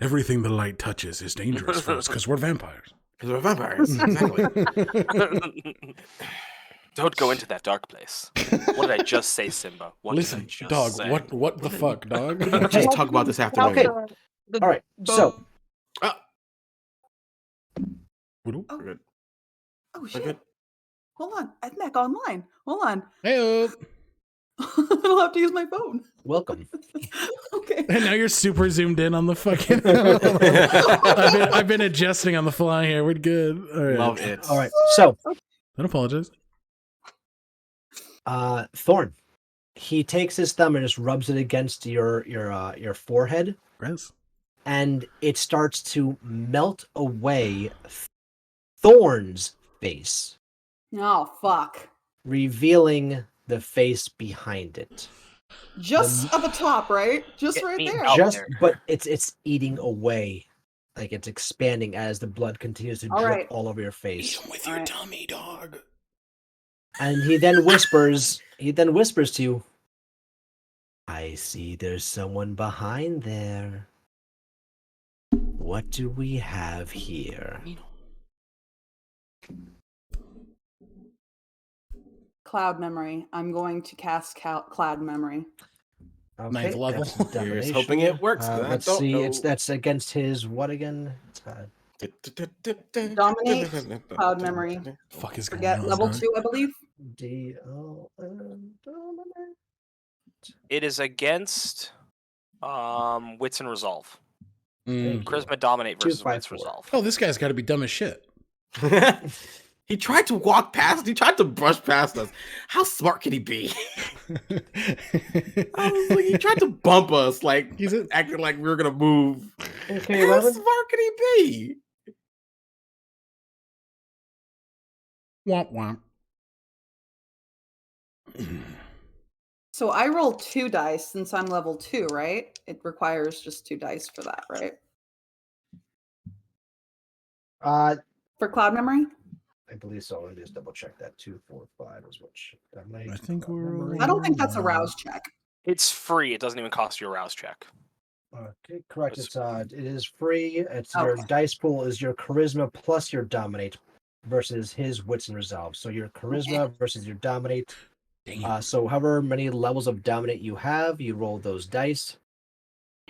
Everything the light touches is dangerous for us because we're vampires. Because we're vampires. Exactly. don't go into that dark place. What did I just say, Simba? What did I Listen, just dog, say? what the fuck, dog? Just talk about this afternoon. Okay. The All right. So, We're Oh, good. oh We're shit. good. Hold on. I'm back online. Hold on. Hey, I'll have to use my phone. welcome. Okay. and now you're super zoomed in on the fucking. I've been adjusting on the fly here. We're good. All right. Love it. All right. So, Don't apologize. Thorn, he takes his thumb and just rubs it against your forehead, Gross. and it starts to melt away Thorn's face, Oh fuck. revealing the face behind it. Just at the top, right? Just Get right me there. out. Just, there. but it's eating away like it's expanding as the blood continues to All drip right. all over your Eat face. 'em with your Alright. tummy, dog. And he then whispers to you, I see there's someone behind there. What do we have here? Cloud memory. I'm going to cast cloud memory. Ninth level. that's Here's domination. hoping it works, 'cause I Let's don't see. know. That's against his what again? Dominate, cloud memory. Fuck is going Forget on? level dog? 2, I believe. Dominate. It is against wits and resolve. Mm. Charisma dominate Two, versus five, wits four. resolve. Oh, this guy's got to be dumb as shit. He tried to walk past. He tried to brush past us. How smart can he be? I was like, he tried to bump us, like He's a- acting like we were gonna move. Okay, How Robin. smart can he be? Womp womp. So I roll 2 dice since I'm level 2, right? It requires just 2 dice for that, right? For cloud memory? I believe so. Let me just double check that. 2, 4, 5 is what I think we're I don't think that's a rouse check. It's free. It doesn't even cost you a rouse check. Okay, correct. It's- It is free. It's your Okay. dice pool is your charisma plus your dominate versus his wits and resolve. So your charisma versus your dominate. Damn. So however many levels of dominate you have, you roll those dice.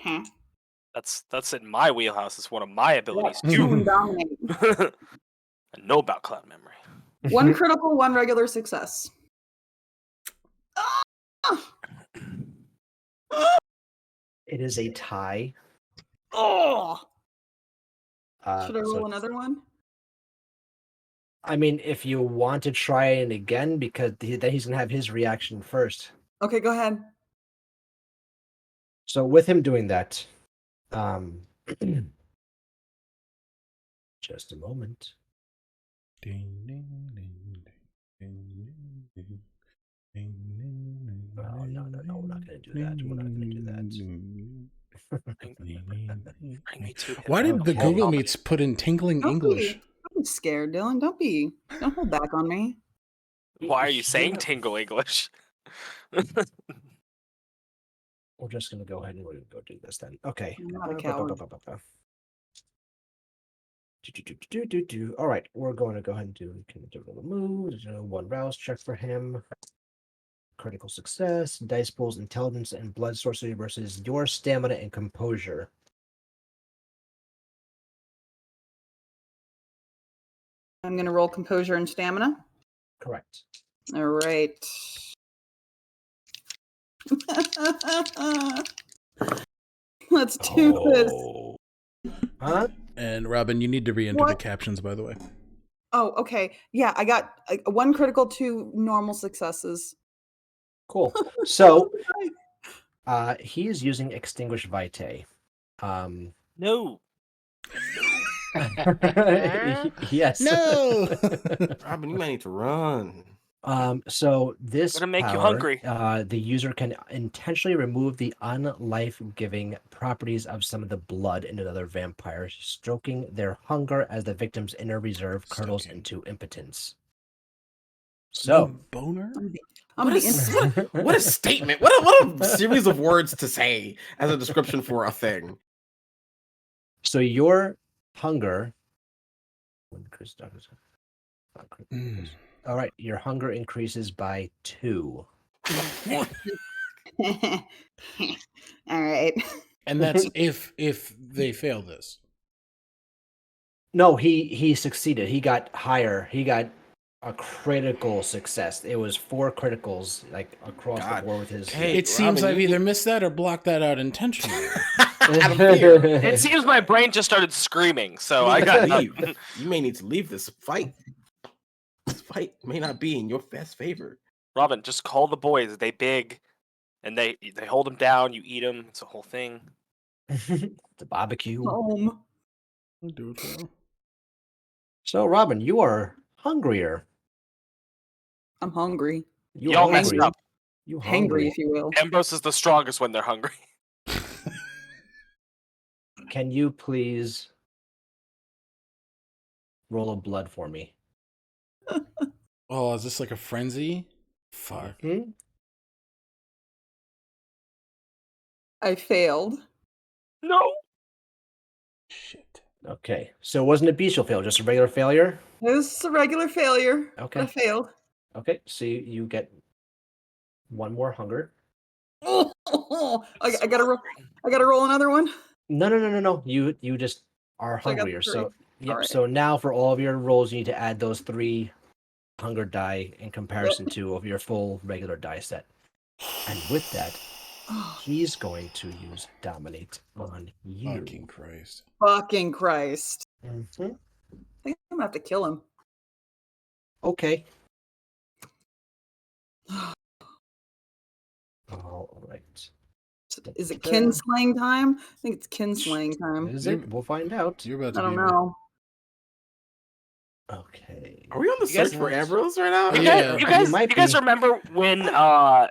Huh. That's in my wheelhouse. It's one of my abilities Yeah, too. 2 and dominate. I know about cloud memory. 1 critical, 1 regular success. Ah! It is a tie. Oh! Should I So roll another one? I mean, if you want to try it again, because then he's gonna have his reaction first. Okay, go ahead. So with him doing that, just a moment. Oh, no, we're not gonna do that. We're not gonna do Bring me to him. Why did the Okay. Google Meets put in tingling Don't English? Don't be scared, Dylan. Don't hold back on me. Why are you saying Yeah. tingle English? We're just gonna go ahead and we're gonna go do this then. Okay. I'm not a coward. All right, we're going to go ahead and do a little move. There's 1 rouse check for him. Critical success, dice pools, intelligence, and blood sorcery versus your stamina and composure. I'm going to roll composure and stamina. Correct. All right. Let's do this. Huh? And Robin, you need to re-enter the What? captions, by the way. Oh, okay. Yeah, I got 1 critical, 2 normal successes. Cool. So, he is using Extinguish Vitae. No. Yes. No. Robin, you might need to run. So this Gonna make you power, hungry. The user can intentionally remove the unlife-giving properties of some of the blood in another vampire, stroking their hunger as the victim's inner reserve curdles Sucking. into impotence. So So, boner. I'm What gonna be a, what a statement. What a series of words to say as a description for a thing. so your hunger. All right, your hunger increases by 2. All right. And that's if they fail this. No, he succeeded. He got higher. He got a critical success. It was 4 criticals like across God. the board with his. Hey, It seems Robin, I've you either missed that or blocked that out intentionally. Out of fear. It seems my brain just started screaming, so You I may got need to leave. You may need to leave this fight. This fight may not be in your best favor. Robin, just call the boys. They big, and they hold them down. You eat them. It's a whole thing. The barbecue. Home. I'll do it for you. So, Robin, you are hungrier. I'm hungry. You Y'all messed hungry. up. You Hangry, hungry. if you will. Ambrose is the strongest when they're hungry. Can you please roll of blood for me. Oh, is this like a frenzy? Fuck. Hmm? I failed. No. Shit. Okay, so it wasn't a bestial fail, just a regular failure. It was a regular failure. but Okay. I failed. Okay, so you get one more hunger. Oh, I gotta roll another one. No. You just are So I got hungrier. So three. yep. Alright. So now for all of your rolls, you need to add those 3 hunger die in comparison to of your full regular die set. And with that, he's going to use dominate on you. Fucking Christ. Fucking Christ. Mhm. I think I'm gonna have to kill him. Okay. All right. Is it kinslaying time? I think it's kinslaying time. Is it? We'll find out. You're about to I don't be know. Okay. Are we on the You guys- search for Ambrose right now? Yeah. might You guys be. remember when It,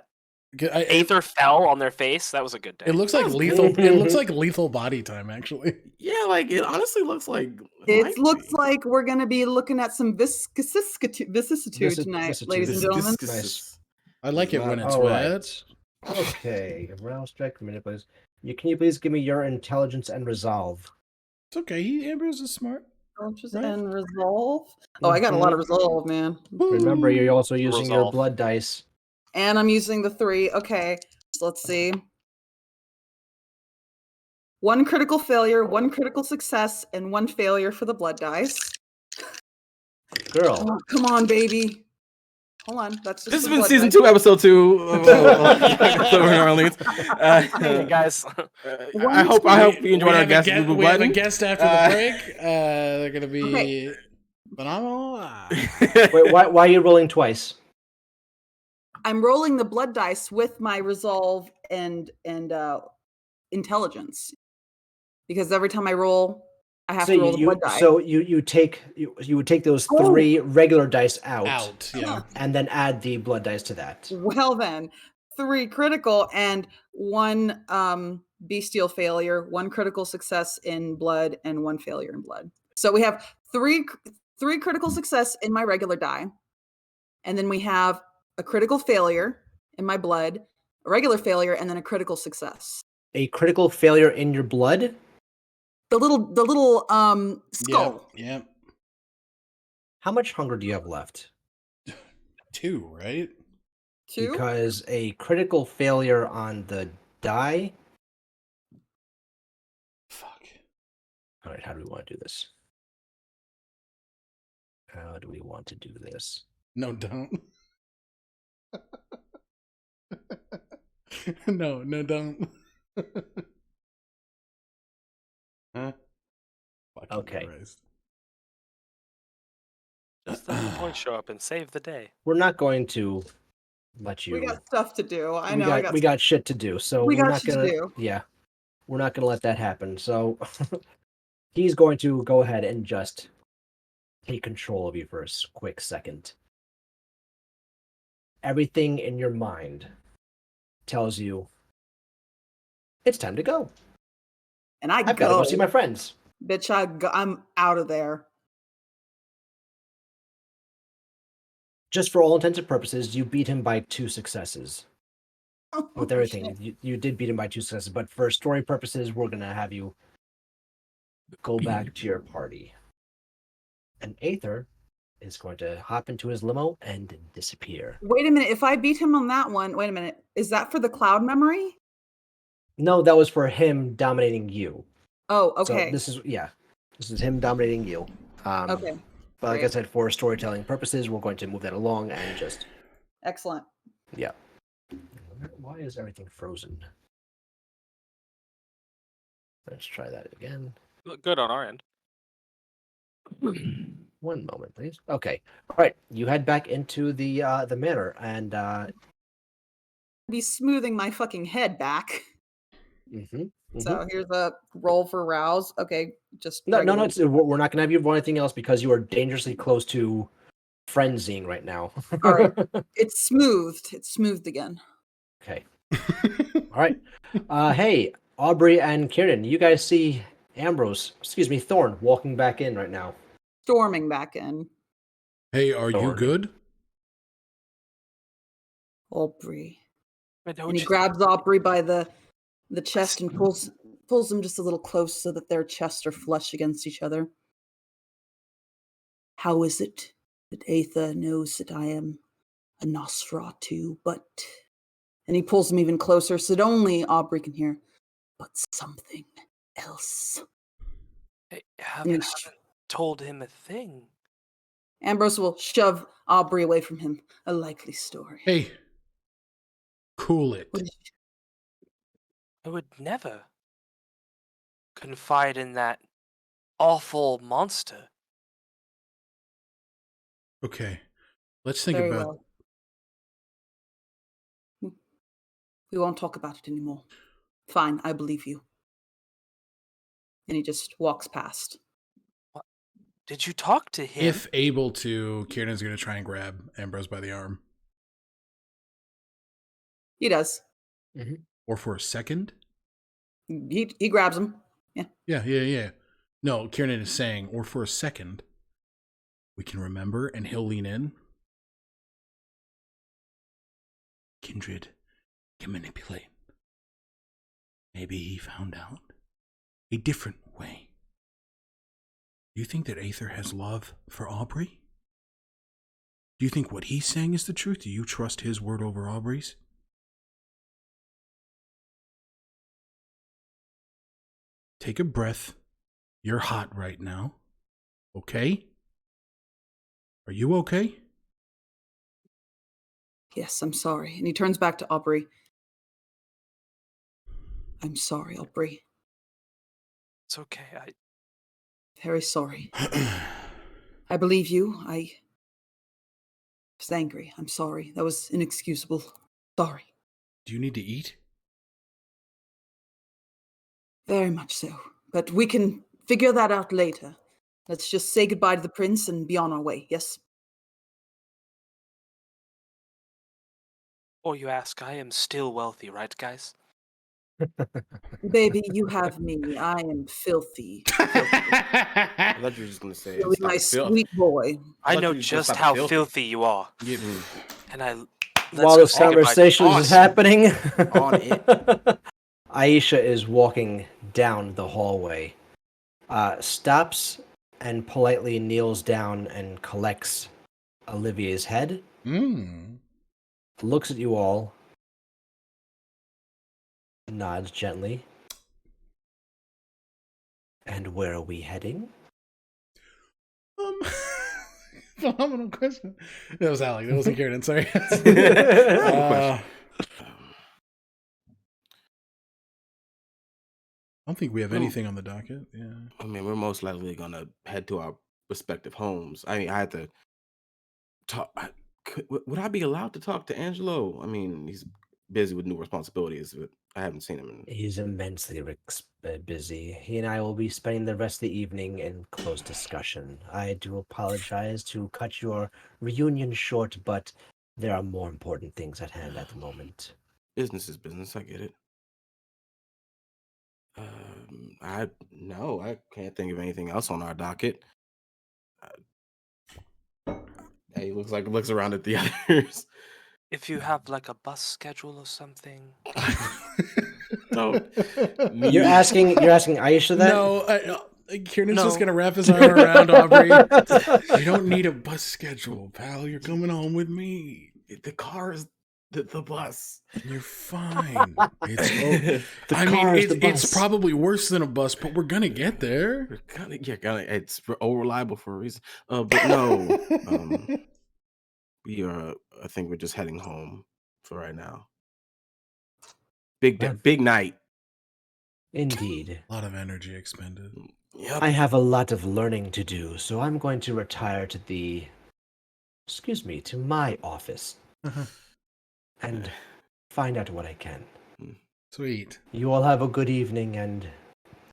Aether fell on their face? That was a good day. it looks like lethal. It looks like lethal body time, actually. Yeah, like it honestly looks like. It looks like we're gonna be looking at some vicissitude tonight, ladies and gentlemen. Nice. I like it when it's All right. wet. Okay. Rouse check. Minute, please. Can you please give me your intelligence and resolve? It's okay. Ambrose is smart. Conscious Right. and resolve. Oh, I got a lot of resolve, man. Remember, you're also using your Resolve. blood dice. And I'm using the 3. Okay, so let's see. 1 critical failure, 1 critical success, and 1 failure for the blood dice. Girl. Oh, come on, baby. Hold on. That's just This has the been blood season dice. 2, episode 2 of Silver New Orleans. Hey, guys. I hope you enjoyed our guest. We have a guest after the break. They're gonna be Okay. phenomenal. Wait, why are you rolling twice? I'm rolling the blood dice with my resolve and intelligence. Because every time I roll, I have to roll the blood die. So you would take those 3 regular dice out, Yeah. and then add the blood dice to that. Well then, 3 critical and 1 bestial failure, 1 critical success in blood, and 1 failure in blood. So we have 3 critical success in my regular die, and then we have a critical failure in my blood, a regular failure, and then a critical success. A critical failure in your blood? The little skull. Yep. How much hunger do you have left? 2, right? 2. Because a critical failure on the die. Fuck. All right, how do we want to do this? How do we want to do this? No, don't. No, don't. Huh? Fucking Okay. Christ. Just the points show up and save the day. We're not going to let you. We got stuff to do. I we know. got, we got shit to do. So We we're got not shit to gonna. do. Yeah, we're not gonna let that happen. So he's going to go ahead and just take control of you for a quick second. Everything in your mind tells you it's time to go. And I I've got to go see my friends. Bitch, I'm out of there. Just for all intents and purposes, you beat him by 2 successes. With Oh, everything, you did beat him by 2 successes, but for story purposes, we're gonna have you go back to your party. And Aether is going to hop into his limo and disappear. Wait a minute. If I beat him on that one, wait a minute. Is that for the cloud memory? No, that was for him dominating you. Oh, So okay. this is him dominating you. Okay. But like I great. said, for storytelling purposes, we're going to move that along and just Excellent. Why is everything frozen? Let's try that again. Look good on our end. 1 moment, please. Okay. All right. You head back into the manor, and Be smoothing my fucking head back. mhm. So here's a roll for rouse. Okay, just No, regular. we're not gonna have you roll anything else because you are dangerously close to frenzying right now. All right. It's smoothed. It's smoothed again. Okay. All right. Hey, Aubrey and Kieran, you guys see Thorn walking back in right now. storming back in. Hey, are you Storming. good? Aubrey. But don't And he you- grabs Aubrey by the chest and pulls him just a little close so that their chests are flush against each other. How is it that Aether knows that I am a Nosferatu, but... And he pulls him even closer so that only Aubrey can hear, but something else. I And he haven't told him a thing. Ambrose will shove Aubrey away from him. A likely story. Hey, cool it. What is I would never confide in that awful monster. Okay, let's think Very about. well. We won't talk about it anymore. Fine, I believe you. And he just walks past. Did you talk to him? If able to, Kieran's going to try and grab Ambrose by the arm. He does. Or for a second? He grabs him. Yeah. No, Kieran is saying, or for a second, we can remember, and he'll lean in. Kindred can manipulate. Maybe he found out a different way. Do you think that Aether has love for Aubrey? Do you think what he's saying is the truth? Do you trust his word over Aubrey's? Take a breath. You're hot right now. Okay? Are you okay? Yes, I'm sorry. And he turns back to Aubrey. I'm sorry, Aubrey. It's okay. Very sorry. I believe you. I was angry. I'm sorry. That was inexcusable. Sorry. Do you need to eat? Very much so. But we can figure that out later. Let's just say goodbye to the prince and be on our way, yes? Or you ask, I am still wealthy, right, guys? Baby, you have me. I am filthy. I thought you were just gonna say You're stop my the filth. sweet boy. I thought know you were just just about how filthy. filthy you are. Yeah. And let's While go this say goodbye to- conversation is Awesome. happening, On it. Aisha is walking down the hallway, stops and politely kneels down and collects Olivier's head, looks at you all, nods gently. And where are we heading? Phenomenal question. That was Alec. That wasn't Kieran. Sorry. Question. I don't think we have anything on the docket. Yeah. I mean, we're most likely gonna head to our respective homes. I mean, I had to talk. Would I be allowed to talk to Angelo? I mean, he's busy with new responsibilities, but I haven't seen him. He's immensely busy. He and I will be spending the rest of the evening in close discussion. I do apologize to cut your reunion short, but there are more important things at hand at the moment. Business is business. I get it. I can't think of anything else on our docket. He looks around at the others. If you have like a bus schedule or something. Don't. You're asking Aisha that? No, Kieran's just No. gonna wrap his arm around Aubrey. You don't need a bus schedule, pal. You're coming home with me. The car is the bus. You're fine. It's The I car mean, is the it's bus. probably worse than a bus, but we're gonna get there. We're it's reliable for a reason. But no, we are. I think we're just heading home for right now. Big night. Indeed. A lot of energy expended. Yep. I have a lot of learning to do, so I'm going to retire to to my office and find out what I can. Sweet. You all have a good evening, and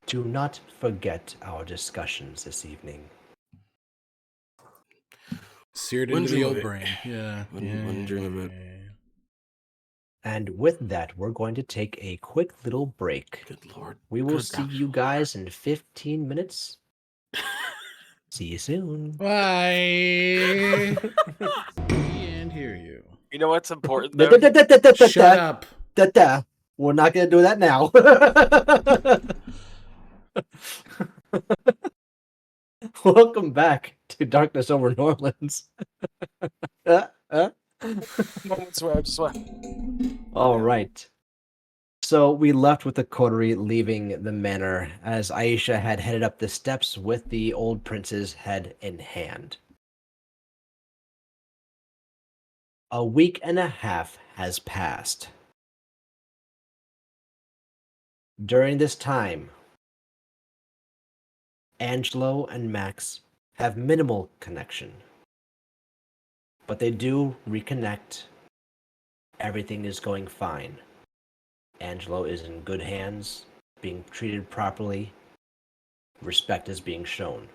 do not forget our discussions this evening. Seared Wouldn't into the dream old of it. brain. Yeah. Wouldn't dream of it. And with that, we're going to take a quick little break. Good lord. We will Good see gosh. you guys in 15 minutes. See you soon. Bye. And hear you. You know what's important Da- though? da- da- da- da- da- Shut da- up. da- da. We're not gonna do that now. Welcome back to Darkness Over New Orleans. Moments where I just went. All right. So we left with the coterie leaving the manor as Aisha had headed up the steps with the old prince's head in hand. A week and a half has passed. During this time, Angelo and Max have minimal connection, but they do reconnect. Everything is going fine. Angelo is in good hands, being treated properly. Respect is being shown.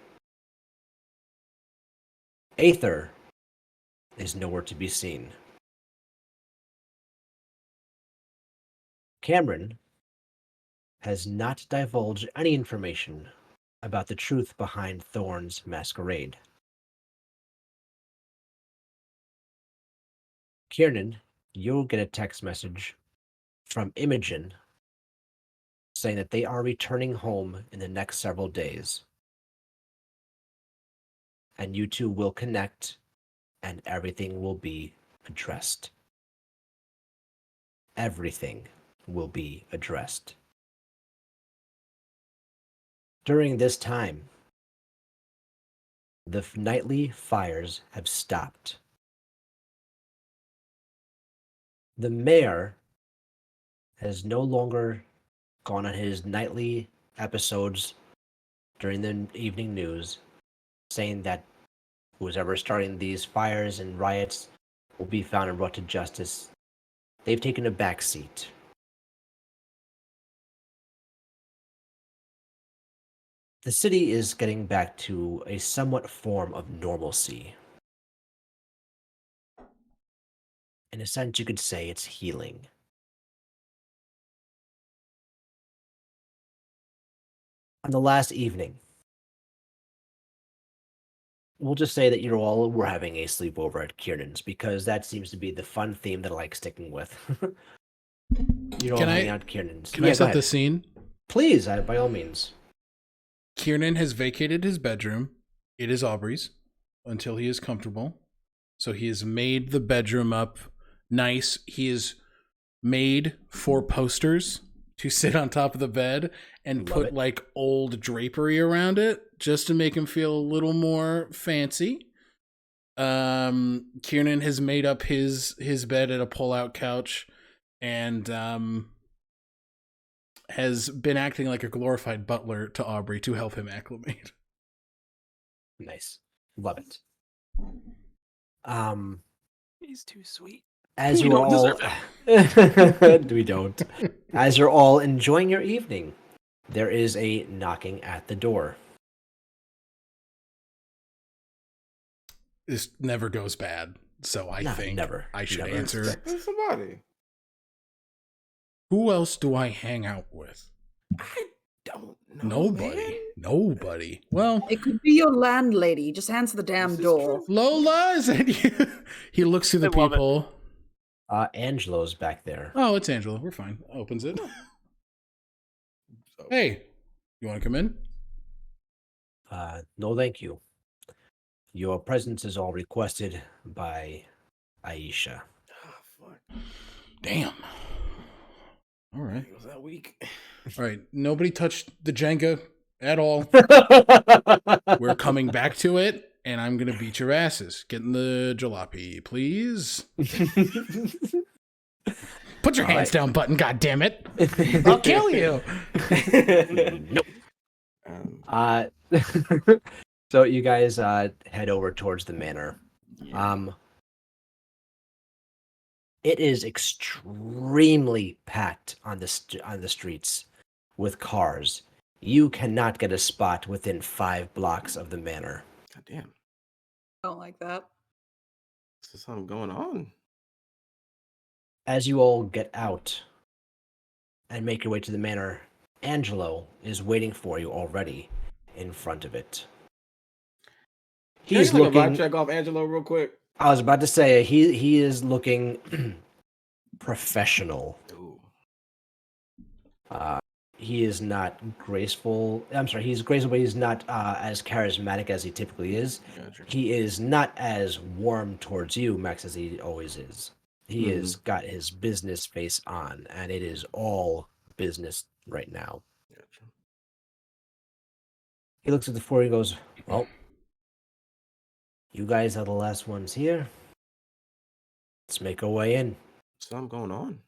Aether is nowhere to be seen. Cameron has not divulged any information about the truth behind Thorn's masquerade. Kiernan, you'll get a text message from Imogen saying that they are returning home in the next several days. And you two will connect and everything will be addressed. Everything will be addressed. During this time, the nightly fires have stopped. The mayor has no longer gone on his nightly episodes during the evening news, saying that who's ever starting these fires and riots will be found and brought to justice. They've taken a back seat. The city is getting back to a somewhat form of normalcy. In a sense, you could say it's healing. On the last evening, we'll just say that you're all were having a sleepover at Kiernan's because that seems to be the fun theme that I like sticking with. You're all Can hanging I- out at Kiernan's. Can Yeah, I go set ahead. the scene? Please, by all means. Kiernan has vacated his bedroom. It is Aubrey's until he is comfortable. So he has made the bedroom up nice. He has made 4 posters to sit on top of the bed and Love put it. like old drapery around it just to make him feel a little more fancy. Kiernan has made up his bed at a pull-out couch and has been acting like a glorified butler to Aubrey to help him acclimate. Nice. Love it. He's too sweet. As We you don't all deserve we don't. As you're all enjoying your evening, there is a knocking at the door. This never goes bad, so I No, think never. I should Never. answer. There's somebody. Who else do I hang out with? I don't know. Nobody. man. Nobody. Well, It could be your landlady. Just answer the damn This is door. true. Lola, is that you? He looks through the I love it. people. Angelo's back there. Oh, it's Angela. We're fine. Opens it. So, Hey, you want to come in? No, thank you. Your presence is all requested by Aisha. ah, fuck. Damn. All right. It was that week. All right. Nobody touched the Jenga at all. We're coming back to it, and I'm going to beat your asses. Get in the jalopy, please. Put your All hands right. down, button, goddammit. I'll kill you. Nope. Um, So you guys head over towards the manor. yeah. It is extremely packed on the streets with cars. You cannot get a spot within 5 blocks of the manor. God damn. Don't like that. There's something going on. As you all get out and make your way to the manor, Angelo is waiting for you already in front of it. Can I He's get, like, a vibe looking. check off Angelo real quick? I was about to say he is looking professional. Ooh. He is not graceful. I'm sorry, he's graceful, but he's not as charismatic as he typically is. Gotcha. He is not as warm towards you, Max, as he always is. He has got his business face on, and it is all business right now. Gotcha. He looks at the four and goes, "Well, you guys are the last ones here. Let's make our way in. Something going on.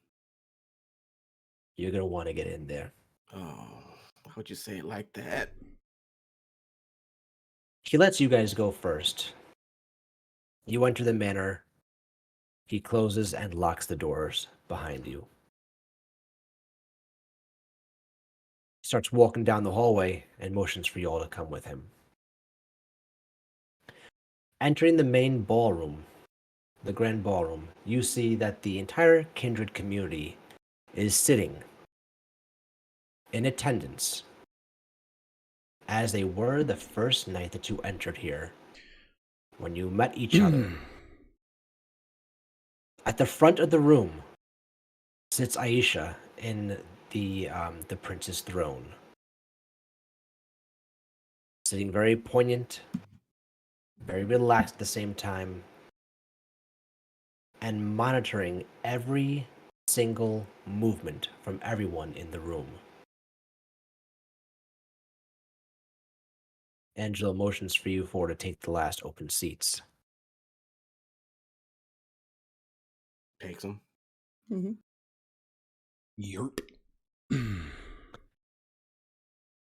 You're gonna want to get in there." Oh, how would you say it like that? He lets you guys go first. You enter the manor. He closes and locks the doors behind you. He starts walking down the hallway and motions for you all to come with him. Entering the main ballroom, the grand ballroom, you see that the entire Kindred community is sitting in attendance as they were the first night that you entered here when you met each other. At the front of the room sits Aisha in the prince's throne, sitting very poignant, very relaxed at the same time, and monitoring every single movement from everyone in the room. Angela motions for you four to take the last open seats. Takes him. Mm-hmm. Yerp.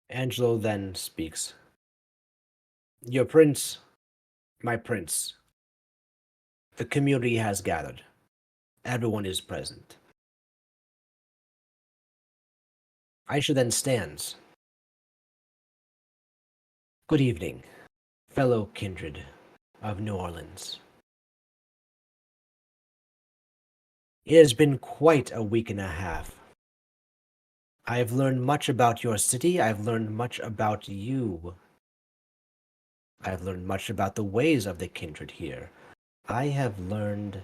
Angelo then speaks. Your prince, my prince, the community has gathered. Everyone is present. Aisha then stands. Good evening, fellow kindred of New Orleans. It has been quite a week and a half. I have learned much about your city. I've learned much about you. I've learned much about the ways of the kindred here. I have learned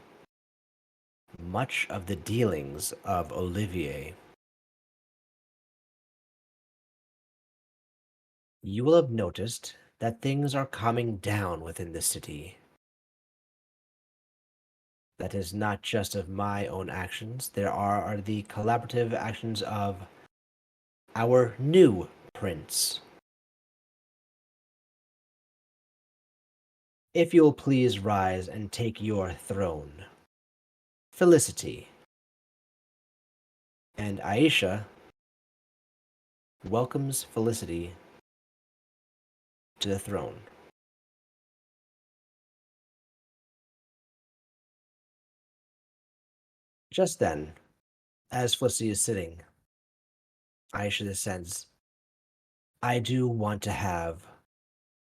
much of the dealings of Olivier. You will have noticed that things are calming down within the city. That is not just of my own actions. There are the collaborative actions of our new prince. If you'll please rise and take your throne. Felicity. And Aisha welcomes Felicity to the throne. Just then, as Felicity is sitting, Aisha says, I do want to have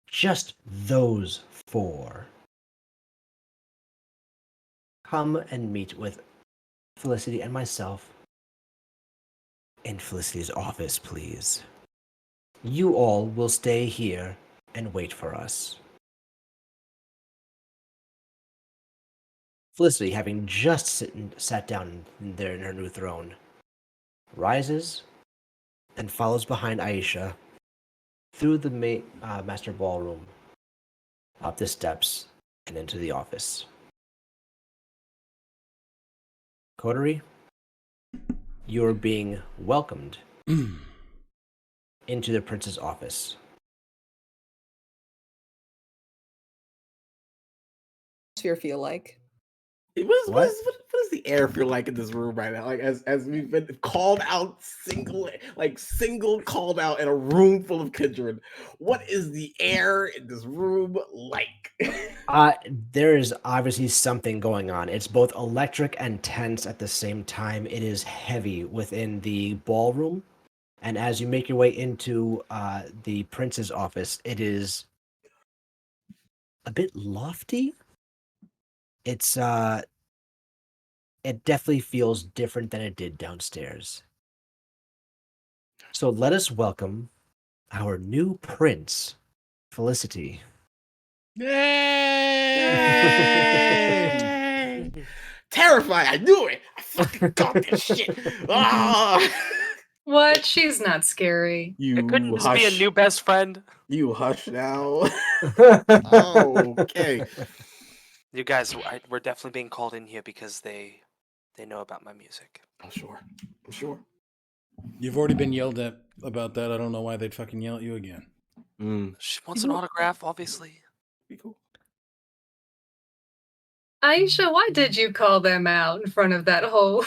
just those four come and meet with Felicity and myself in Felicity's office, please. You all will stay here and wait for us. Felicity, having just sat down there in her new throne, rises and follows behind Aisha through the master ballroom, up the steps, and into the office. Coterie, you're being welcomed into the prince's office. Atmosphere feel like? What does the air feel like in this room right now? Like as we've been called out single called out in a room full of kindred. What is the air in this room like? There is obviously something going on. It's both electric and tense at the same time. It is heavy within the ballroom. And as you make your way into the prince's office, it is a bit lofty. It's it definitely feels different than it did downstairs. So let us welcome our new prince, Felicity. Yay! Terrified. I knew it. I fucking got this shit. Ah! What? She's not scary. It couldn't You just be a hush. new best friend. You hush now. Oh, okay. You guys, we're definitely being called in here because they know about my music. I'm sure. I'm sure. You've already been yelled at about that. I don't know why they'd fucking yell at you again. She wants an autograph, obviously. Be cool. Aisha, why did you call them out in front of that whole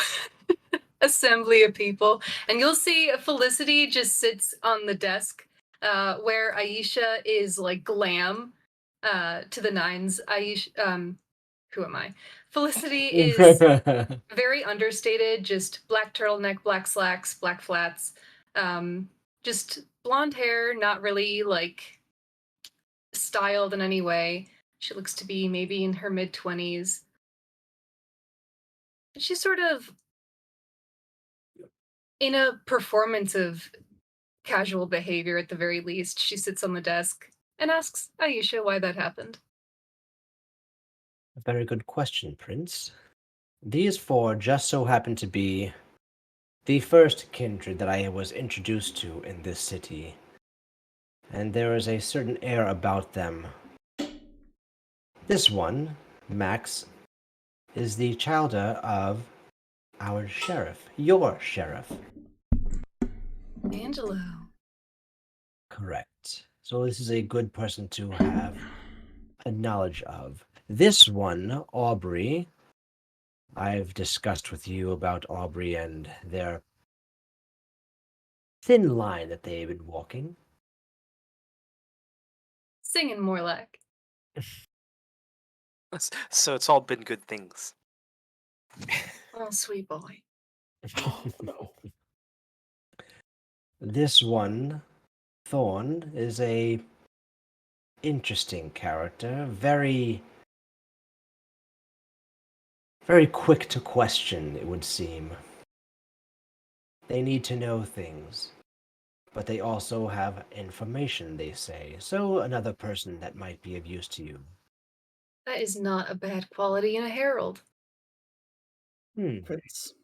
assembly of people? And you'll see Felicity just sits on the desk where Aisha is like glam to the nines. Aisha, who am I? Felicity is very understated, just black turtleneck, black slacks, black flats, just blonde hair, not really like styled in any way. She looks to be maybe in her mid-20s. She's sort of in a performance of casual behavior at the very least. She sits on the desk and asks Aisha why that happened. A very good question, Prince. These four just so happen to be the first kindred that I was introduced to in this city, and there is a certain air about them. This one, Max, is the child of our sheriff, your sheriff. Angelo. Correct. So this is a good person to have a knowledge of. This one, Aubrey, I've discussed with you about Aubrey and their thin line that they've been walking. Singing more like. So it's all been good things. Oh, sweet boy. Oh, no. This one, Thorn, is a interesting character, very quick to question, it would seem. They need to know things, but they also have information, they say, so another person that might be of use to you. That is not a bad quality in a herald. Prince.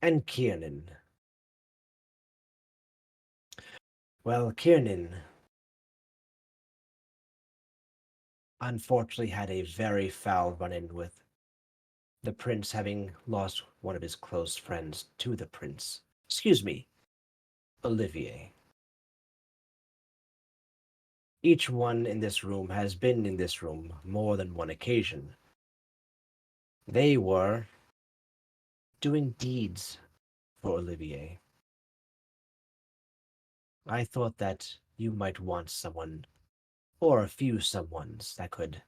And Kiernan. Well, Kiernan unfortunately had a very foul run-in with the prince, having lost one of his close friends to the prince. Excuse me, Olivier. Each one in this room has been in this room more than one occasion. They were doing deeds for Olivier. I thought that you might want someone, or a few someones, that could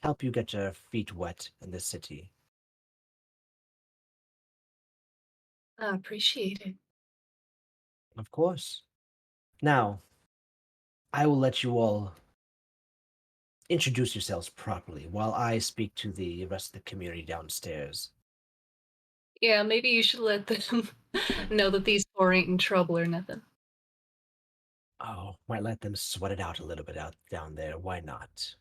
help you get your feet wet in the city. I appreciate it. Of course. Now, I will let you all introduce yourselves properly while I speak to the rest of the community downstairs. Yeah, maybe you should let them know that these four ain't in trouble or nothing. Oh, might let them sweat it out a little bit out down there. Why not?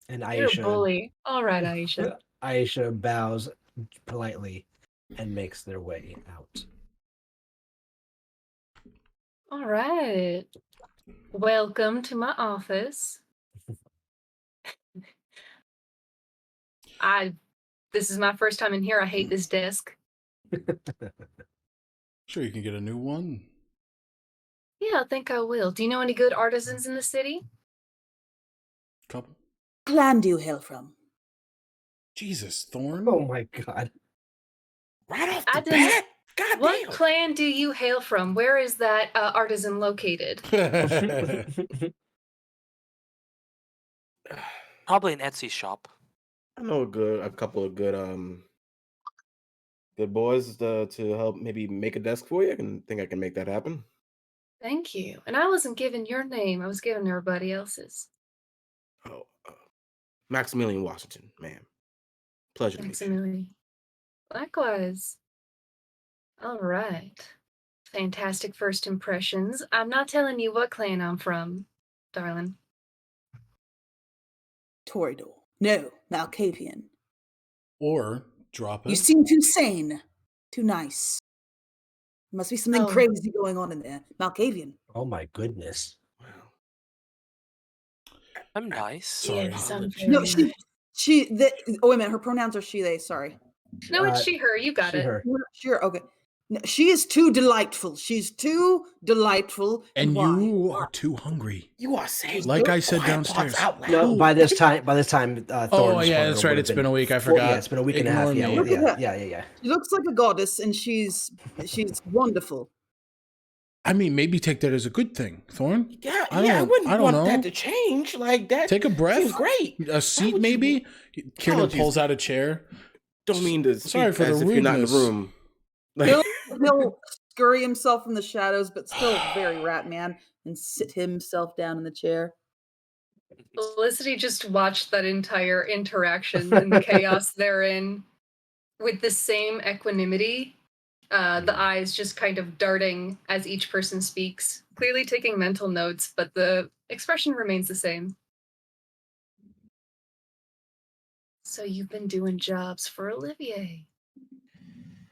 And You're a Aisha, bully. All right, Aisha. Aisha bows politely and makes their way out. All right. Welcome to my office. This is my first time in here. I hate this desk. Sure, you can get a new one. Yeah, I think I will. Do you know any good artisans in the city? Couple. Clan do you hail from? Jesus, Thorn. Oh my god. Right off I the didn't- bat? God What damn. clan do you hail from? Where is that artisan located? Probably an Etsy shop. I know a couple of good good boys to help maybe make a desk for you. I can make that happen. Thank you. And I wasn't given your name. I was given everybody else's. Oh, Maximilian Washington, ma'am. Pleasure to Thanks meet a you. million. Likewise. All right. fantastic first impressions. I'm not telling you what clan I'm from, darling. Toreador. No, Malkavian. Or drop You it. seem too sane. Too nice. Must be something Oh. crazy going on in there. Malkavian. Oh my goodness. Wow. I'm nice. Sorry. Yes, I'm Apologies. very No, nice. oh, wait a minute. Her pronouns are she, they. Sorry. No, it's Uh, she, her. You got she, it. her. You're not sure. Okay. No, she is too delightful. She's too delightful. And why? you are too hungry. You are saying Like I said quiet thoughts downstairs. out loud. No, by this time, Thorn's Oh, yeah, hunger that's right. would have It's been a week. I four- forgot. Yeah, it's been a week and a half. Ignore Yeah, me. Look at yeah. She looks like a goddess, and she's wonderful. I mean, maybe take that as a good thing, Thorn. Yeah, I I don't- wouldn't I don't want know. that to change. Like that. Take a breath. Seems great. A seat, would you- maybe. Kieran Apologies. pulls out a chair. Don't mean to. Sorry speak for the as if you're not in the rudeness. room. Like, He'll scurry himself in the shadows, but still very rat man, and sit himself down in the chair. Felicity just watched that entire interaction and the chaos therein with the same equanimity. The eyes just kind of darting as each person speaks, clearly taking mental notes, but the expression remains the same. So you've been doing jobs for Olivier.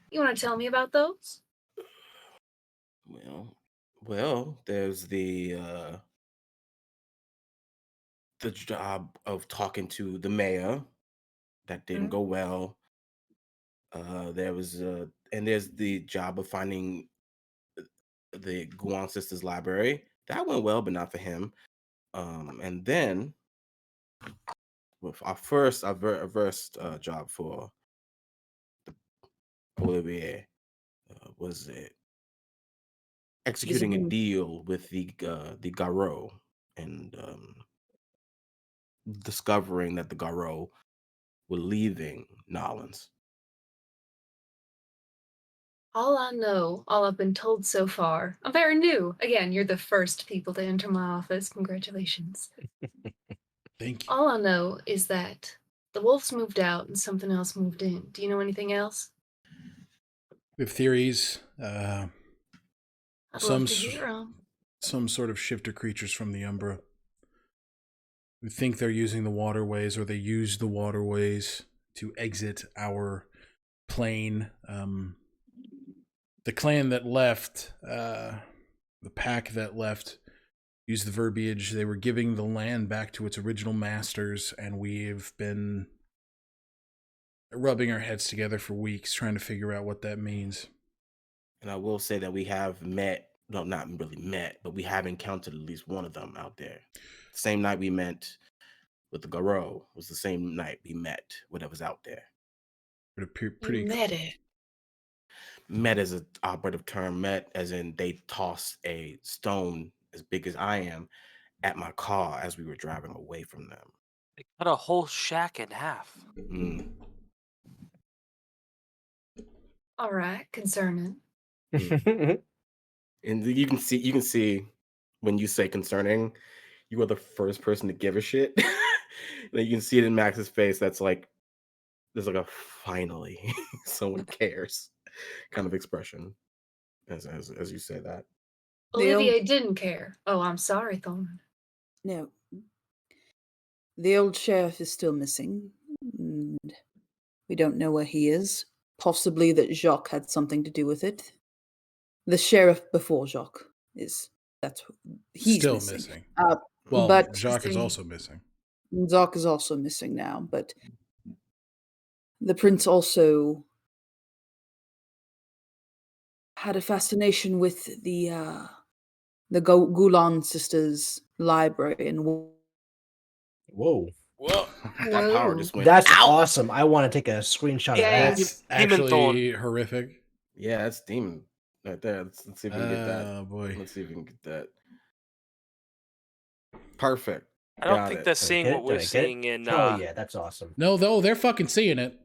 You want to tell me about those? well, there's the job of talking to the mayor. That didn't go well. There's the job of finding the Guan Sisters library. That went well, but not for him. And then with our first job for Olivier was it executing a been- deal with the Garou and discovering that the Garou were leaving Nolans. All I know, all I've been told so far, I'm very new. Again, you're the first people to enter my office. Congratulations. Thank you. All I know is that the wolves moved out and something else moved in. Do you know anything else? We have theories. I'd Some love to s- hear 'em. Some sort of shifter creatures from the Umbra. We think they're using the waterways, or they use the waterways to exit our plane. The clan that left, the pack that left, used the verbiage. They were giving the land back to its original masters, and we've been rubbing our heads together for weeks trying to figure out what that means. And I will say that we have met, no, not really met, but we have encountered at least one of them out there. Same night we met with the Garou was the same night we met whatever's out there. Pretty You met it. Met is an operative term. Met as in they tossed a stone as big as I am at my car as we were driving away from them. They cut a whole shack in half. Mm. All right, concerning. And you can see when you say concerning, you are the first person to give a shit. And you can see it in Max's face. That's like there's like a finally someone cares kind of expression as you say that. The old- Olivier didn't care. Oh, I'm sorry, Thorn. No. The old sheriff is still missing, and we don't know where he is. Possibly that Jacques had something to do with it. The sheriff before Jacques he's still missing. missing. Well, Well, but Jacques is see- also missing. Jacques is also missing now, but the prince also had a fascination with the Gulan sisters library, and Whoa. Whoa! That power Whoa. just went. That's out. awesome. I want to take a screenshot Yeah, of that. That's Demon Thorn. actually horrific. Yeah, that's demon right there. Let's see if we can get that. Oh boy. Let's see if we can get that. Perfect. I don't Got think it. they're Did I seeing get it? what we're Did I get it? seeing in. Oh yeah, that's awesome. No, though they're fucking seeing it.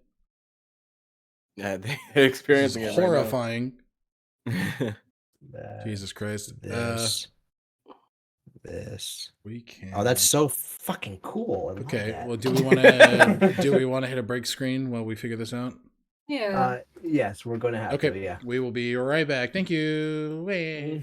Yeah, they're This experiencing is it horrifying. right now. Jesus Christ. This. We can. Oh, that's so fucking cool. I love okay. that. Well, do we want to hit a break screen while we figure this out? Yeah. Yes, we're going to have to. Okay, Yeah. we will be right back. Thank you. Wait.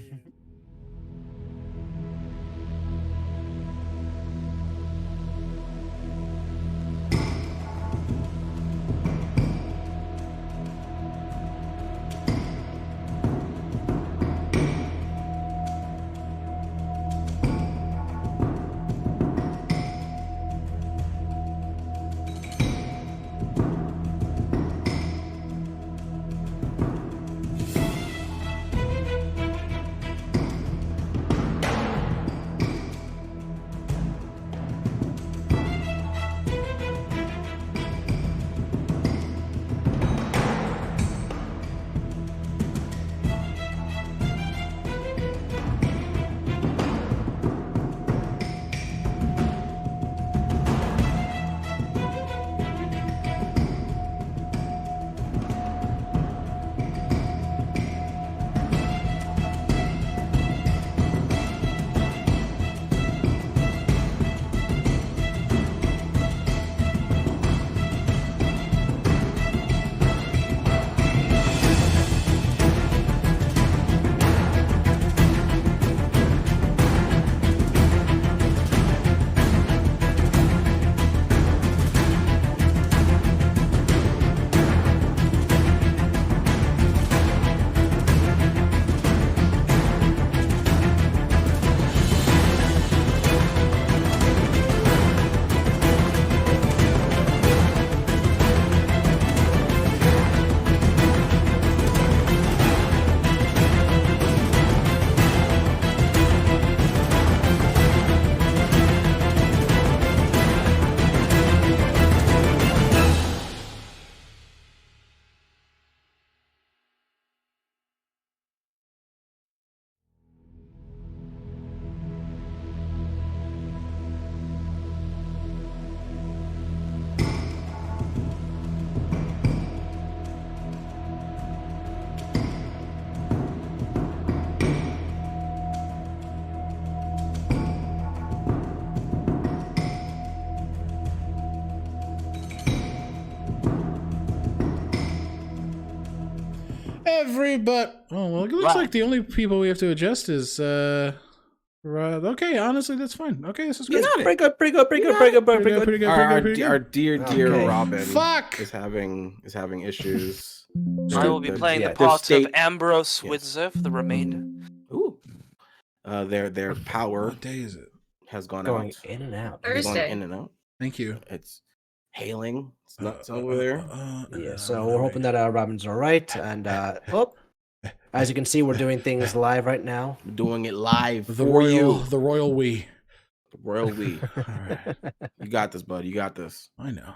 Everybody. Oh well, it looks Right. like the only people we have to adjust is okay, honestly, that's fine. Okay, this is You good. got it. Pretty good. Pretty good. Pretty good. Pretty Pretty good. Pretty good, pretty good, Our, our, pretty good, our pretty good. dear Okay. Robin Fuck! is having issues. I will be playing yeah, the the part of state- Ambrose yes. Switzer for the remainder. Ooh. Their power What day is it? has gone Going out. in and out. It's going Thursday. in and out. Thank you. It's hailing. It's nuts over there. Yeah, so we're hoping that Robin's all right. And as you can see, we're doing things live right now. We're doing it live the for royal, you. the royal we. The royal we. right. You got this, buddy. You got this. I know.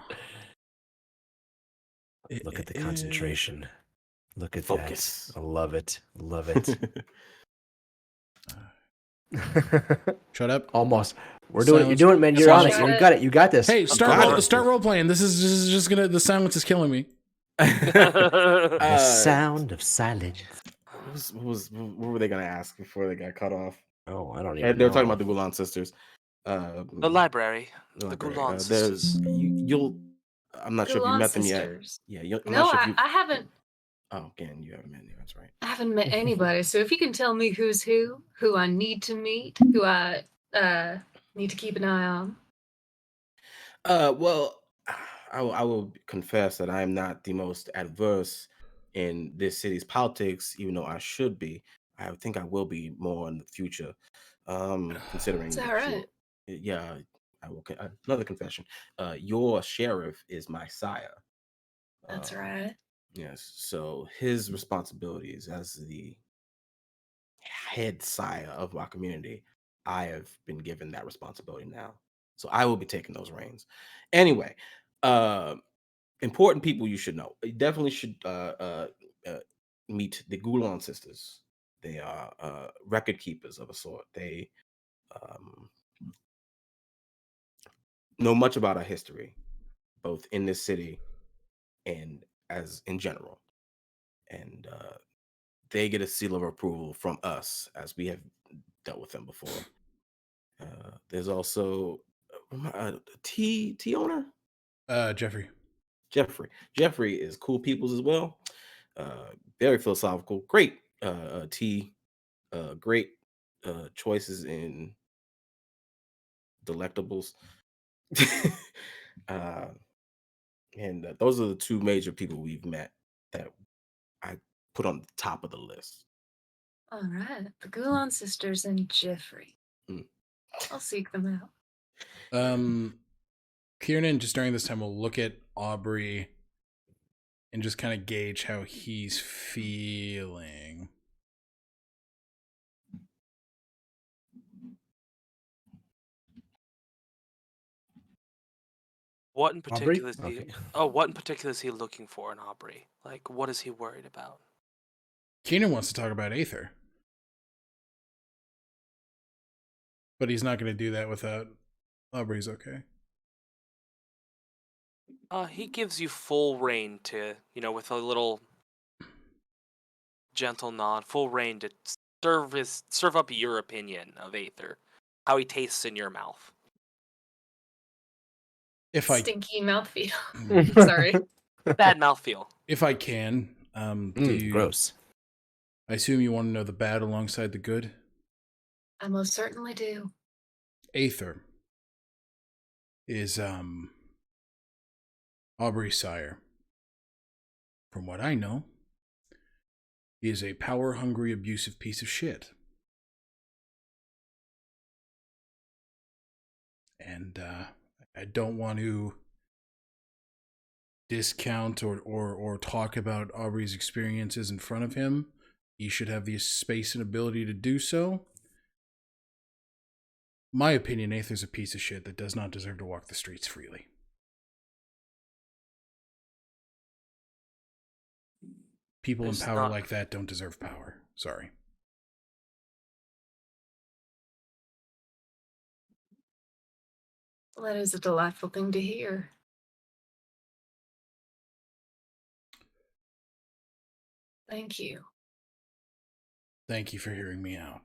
Look at the concentration. Look at Focus. that. I love it. Love it. Shut up. Almost. We're doing it. You're Silence. doing it, man. You're on it. Silence. You got it. You got this. Hey, got start it. start role playing. This is just gonna. The silence is killing me. The sound of silence. What were they gonna ask before they got cut off? Oh, I don't even know. They were talking about the Gulan sisters. The library. The library. Gulan There's sisters. you'll. I'm not sure if you Gulan met them yet. sisters. Yeah, I'm No, not sure if you. I haven't. Oh, again, you haven't met them. That's right. I haven't met anybody. So if you can tell me who's who I need to meet, who I need to keep an eye on. Well, I will confess that I am not the most adverse in this city's politics, even though I should be. I think I will be more in the future. Considering Is that that right? yeah, I will. Another confession. Your sheriff is my sire. That's Um, right. Yes. So his responsibilities as the head sire of our community, I have been given that responsibility now. So I will be taking those reins. Anyway, important people you should know. You definitely should meet the Gulan sisters. They are record keepers of a sort. They know much about our history, both in this city and as in general. And they get a seal of approval from us as we have dealt with them before. There's also T owner. Jeffrey. Jeffrey. Jeffrey is cool peoples as well. Very philosophical. Great tea. Great choices in delectables. uh, and those are the two major people we've met that I put on the top of the list. All right, the Gulan sisters and Jeffrey. Mm. I'll seek them out. Kiernan, just during this time, will look at Aubrey and just kind of gauge how he's feeling. What in Aubrey? particular is he? Okay. Oh, what in particular is he looking for in Aubrey? Like, what is he worried about? Keenan wants to talk about Aether. But he's not going to do that without Aubrey's okay. He gives you full reign to, with a little gentle nod, full reign to serve up your opinion of Aether, how he tastes in your mouth. If I Stinky mouthfeel. Sorry. Bad mouthfeel. if I can, do you, Gross. I assume you want to know the bad alongside the good? I most certainly do. Aether is Aubrey's sire. From what I know, he is a power-hungry, abusive piece of shit. And I don't want to discount or talk about Aubrey's experiences in front of him. He should have the space and ability to do so. My opinion, Aether's a piece of shit that does not deserve to walk the streets freely. People in power like that don't deserve power. Sorry. Well, that is a delightful thing to hear. Thank you. Thank you for hearing me out.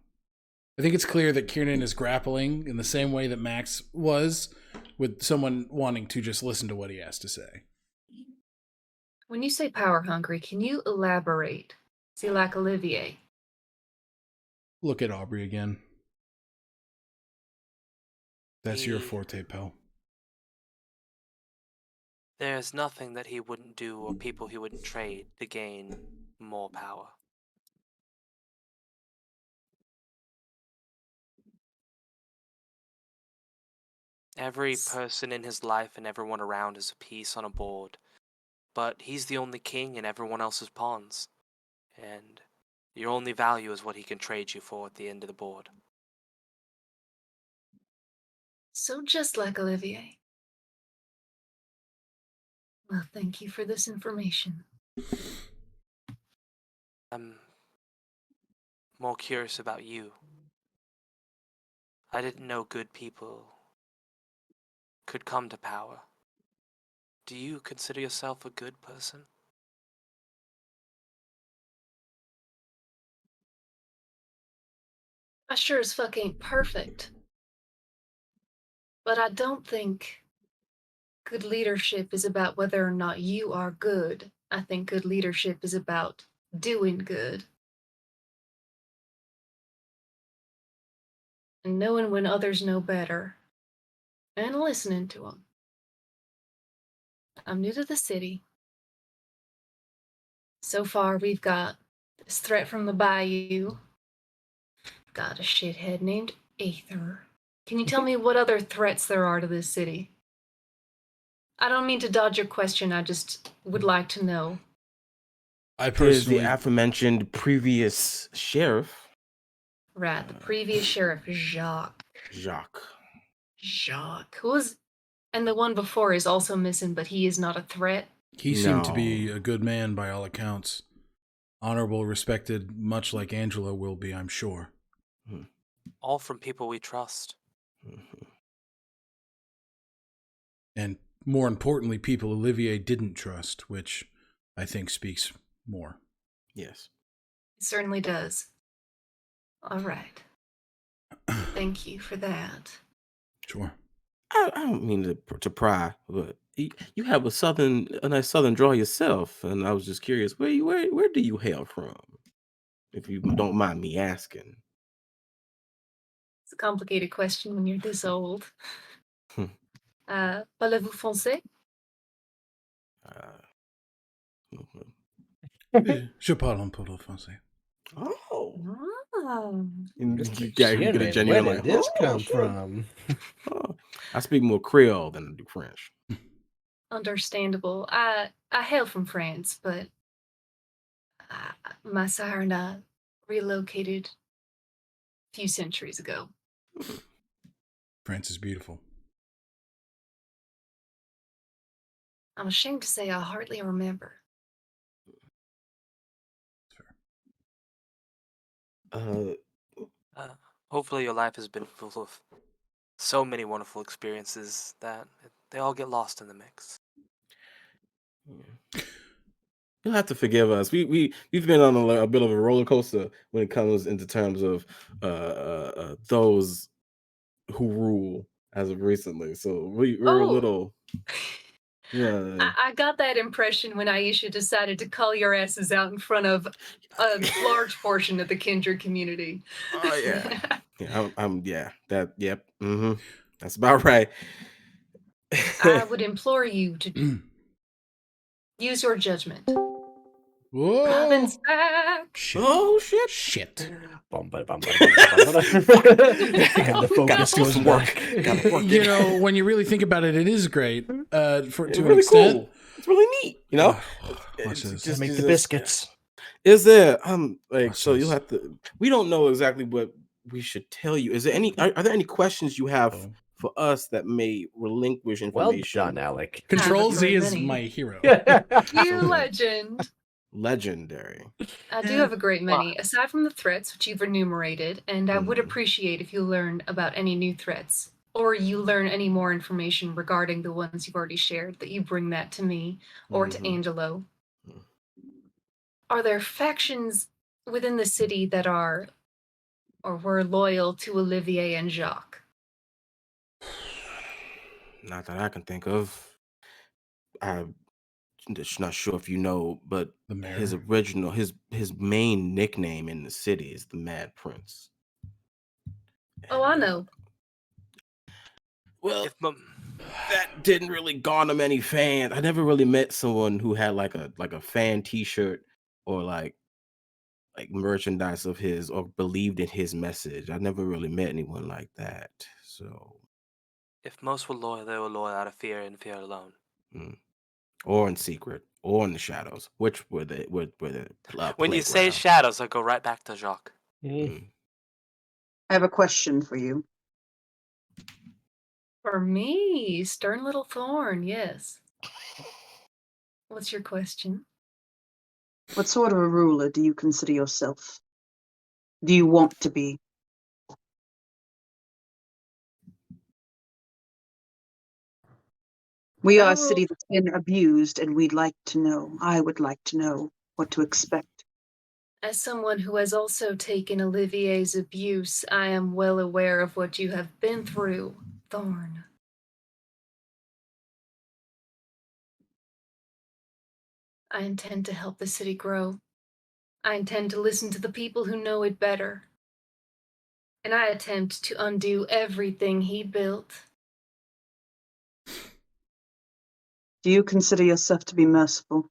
I think it's clear that Kiernan is grappling in the same way that Max was with someone wanting to just listen to what he has to say. When you say power hungry, can you elaborate? See, like Olivier. Look at Aubrey again. That's your He- forte, pal. There's nothing that he wouldn't do or people he wouldn't trade to gain more power. Every person in his life and everyone around is a piece on a board, but he's the only king and everyone else is pawns. And your only value is what he can trade you for at the end of the board. So just like Olivier. Well, thank you for this information. I'm more curious about you. I didn't know good people could come to power. Do you consider yourself a good person? I sure as fuck ain't perfect. But I don't think good leadership is about whether or not you are good. I think good leadership is about doing good. And knowing when others know better. And listening to them. I'm new to the city. So far, we've got this threat from the bayou. Got a shithead named Aether. Can you tell me what other threats there are to this city? I don't mean to dodge your question, I just would like to know. I There's the personally, aforementioned previous sheriff, Right, the previous sheriff, Jacques. Jacques. Who was... And the one before is also missing, but he is not a threat. he seemed to be No. a good man by all accounts. Honorable, respected, much like Angela will be, I'm sure. All from people we trust. Mhm. And more importantly, people Olivier didn't trust, which I think speaks more. Yes. It certainly does. All right. Thank you for that. Sure. I don't mean to pry, but you have a nice southern draw yourself, and I was just curious, where do you hail from, if you don't mind me asking? It's a complicated question when you're this old. Hmm. Parlez-vous français? Uh, mhm. Oui, je parle un peu le français. Oh, Ah. Mr. you get a Shannon, genuine where like, did this oh, come shit. from? Oh, I speak more Creole than I do French. Understandable. I hail from France, but my sire relocated a few centuries ago. France is beautiful. I'm ashamed to say I hardly remember. Uh, Hopefully, your life has been full of so many wonderful experiences that they all get lost in the mix. you'll have to forgive us. We've been on a bit of a roller coaster when it comes into terms of those who rule as of recently. So we're a Oh, little yeah. I got that impression when Aisha decided to call your asses out in front of a large portion of the Kindred community. Oh yeah. Yeah, yeah, yep. That's about right. I would implore you to use your judgment. Whoa! Robin's back. Shit. Oh shit. Shit. And the focus Gotta do goes some work. back. Gotta work You it. know, when you really think about it, it is great. It's To an really extent. cool. It's really neat, you know. Watch this. To make the biscuits. Is there like Watch so you'll this. have to we don't know exactly what we should tell you. Is there any are there any questions you have Oh. for us that may relinquish Well information? done, Alec. Control Have a Z great is many. my hero. You legend. Legendary. I do have a great many, aside from the threats which you've enumerated, and I would appreciate if you learn about any new threats, or you learn any more information regarding the ones you've already shared, that you bring that to me or to Angelo. Are there factions within the city that are or were loyal to Olivier and Jacques? Not that I can think of. I'm just not sure if you know, but The mayor. his original his main nickname in the city is the Mad Prince. Oh, I And, know. Well, If m- that didn't really garner many fans. I never really met someone who had like a fan T-shirt or like merchandise of his or believed in his message. I never really met anyone like that. So, if most were loyal, they were loyal out of fear and fear alone. or in secret, or in the shadows, which were the When you say playground. shadows, I go right back to Jacques. Mm. I have a question for you. For me, stern little thorn, yes. What's your question? What sort of a ruler do you consider yourself? Do you want to be? We I are a will- city that's been abused, and we'd like to know, I would like to know what to expect. As someone who has also taken Olivier's abuse, I am well aware of what you have been through, Thorn. I intend to help the city grow. I intend to listen to the people who know it better. And I attempt to undo everything he built. Do you consider yourself to be merciful?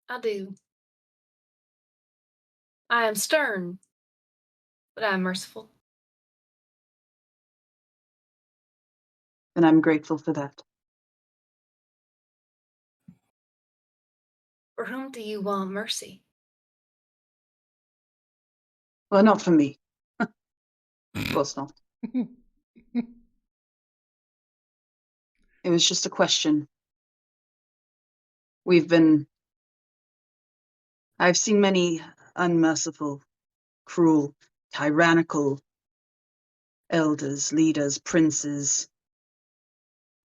I do. I am stern, but I am merciful. And I'm grateful for that. For whom do you want mercy? Well, not for me. Of course not. It was just a question. I've seen many unmerciful, cruel, tyrannical elders, leaders, princes.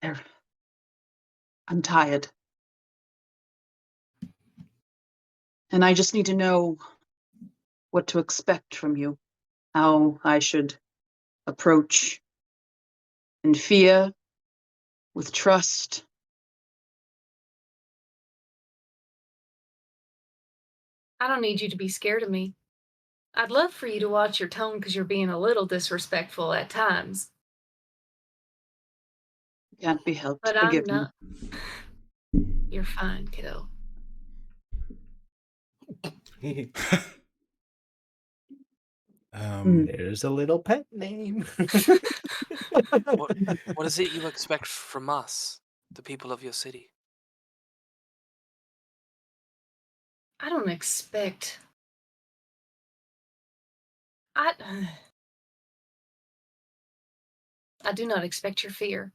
I'm tired. And I just need to know what to expect from you, how I should approach in fear with trust. I don't need you to be scared of me. I'd love for you to watch your tone because you're being a little disrespectful at times, Can't be helped. but I'm Forgive me. not. You're fine, kiddo. There's a little pet name. What is it you expect from us, the people of your city? I don't expect. I do not expect your fear.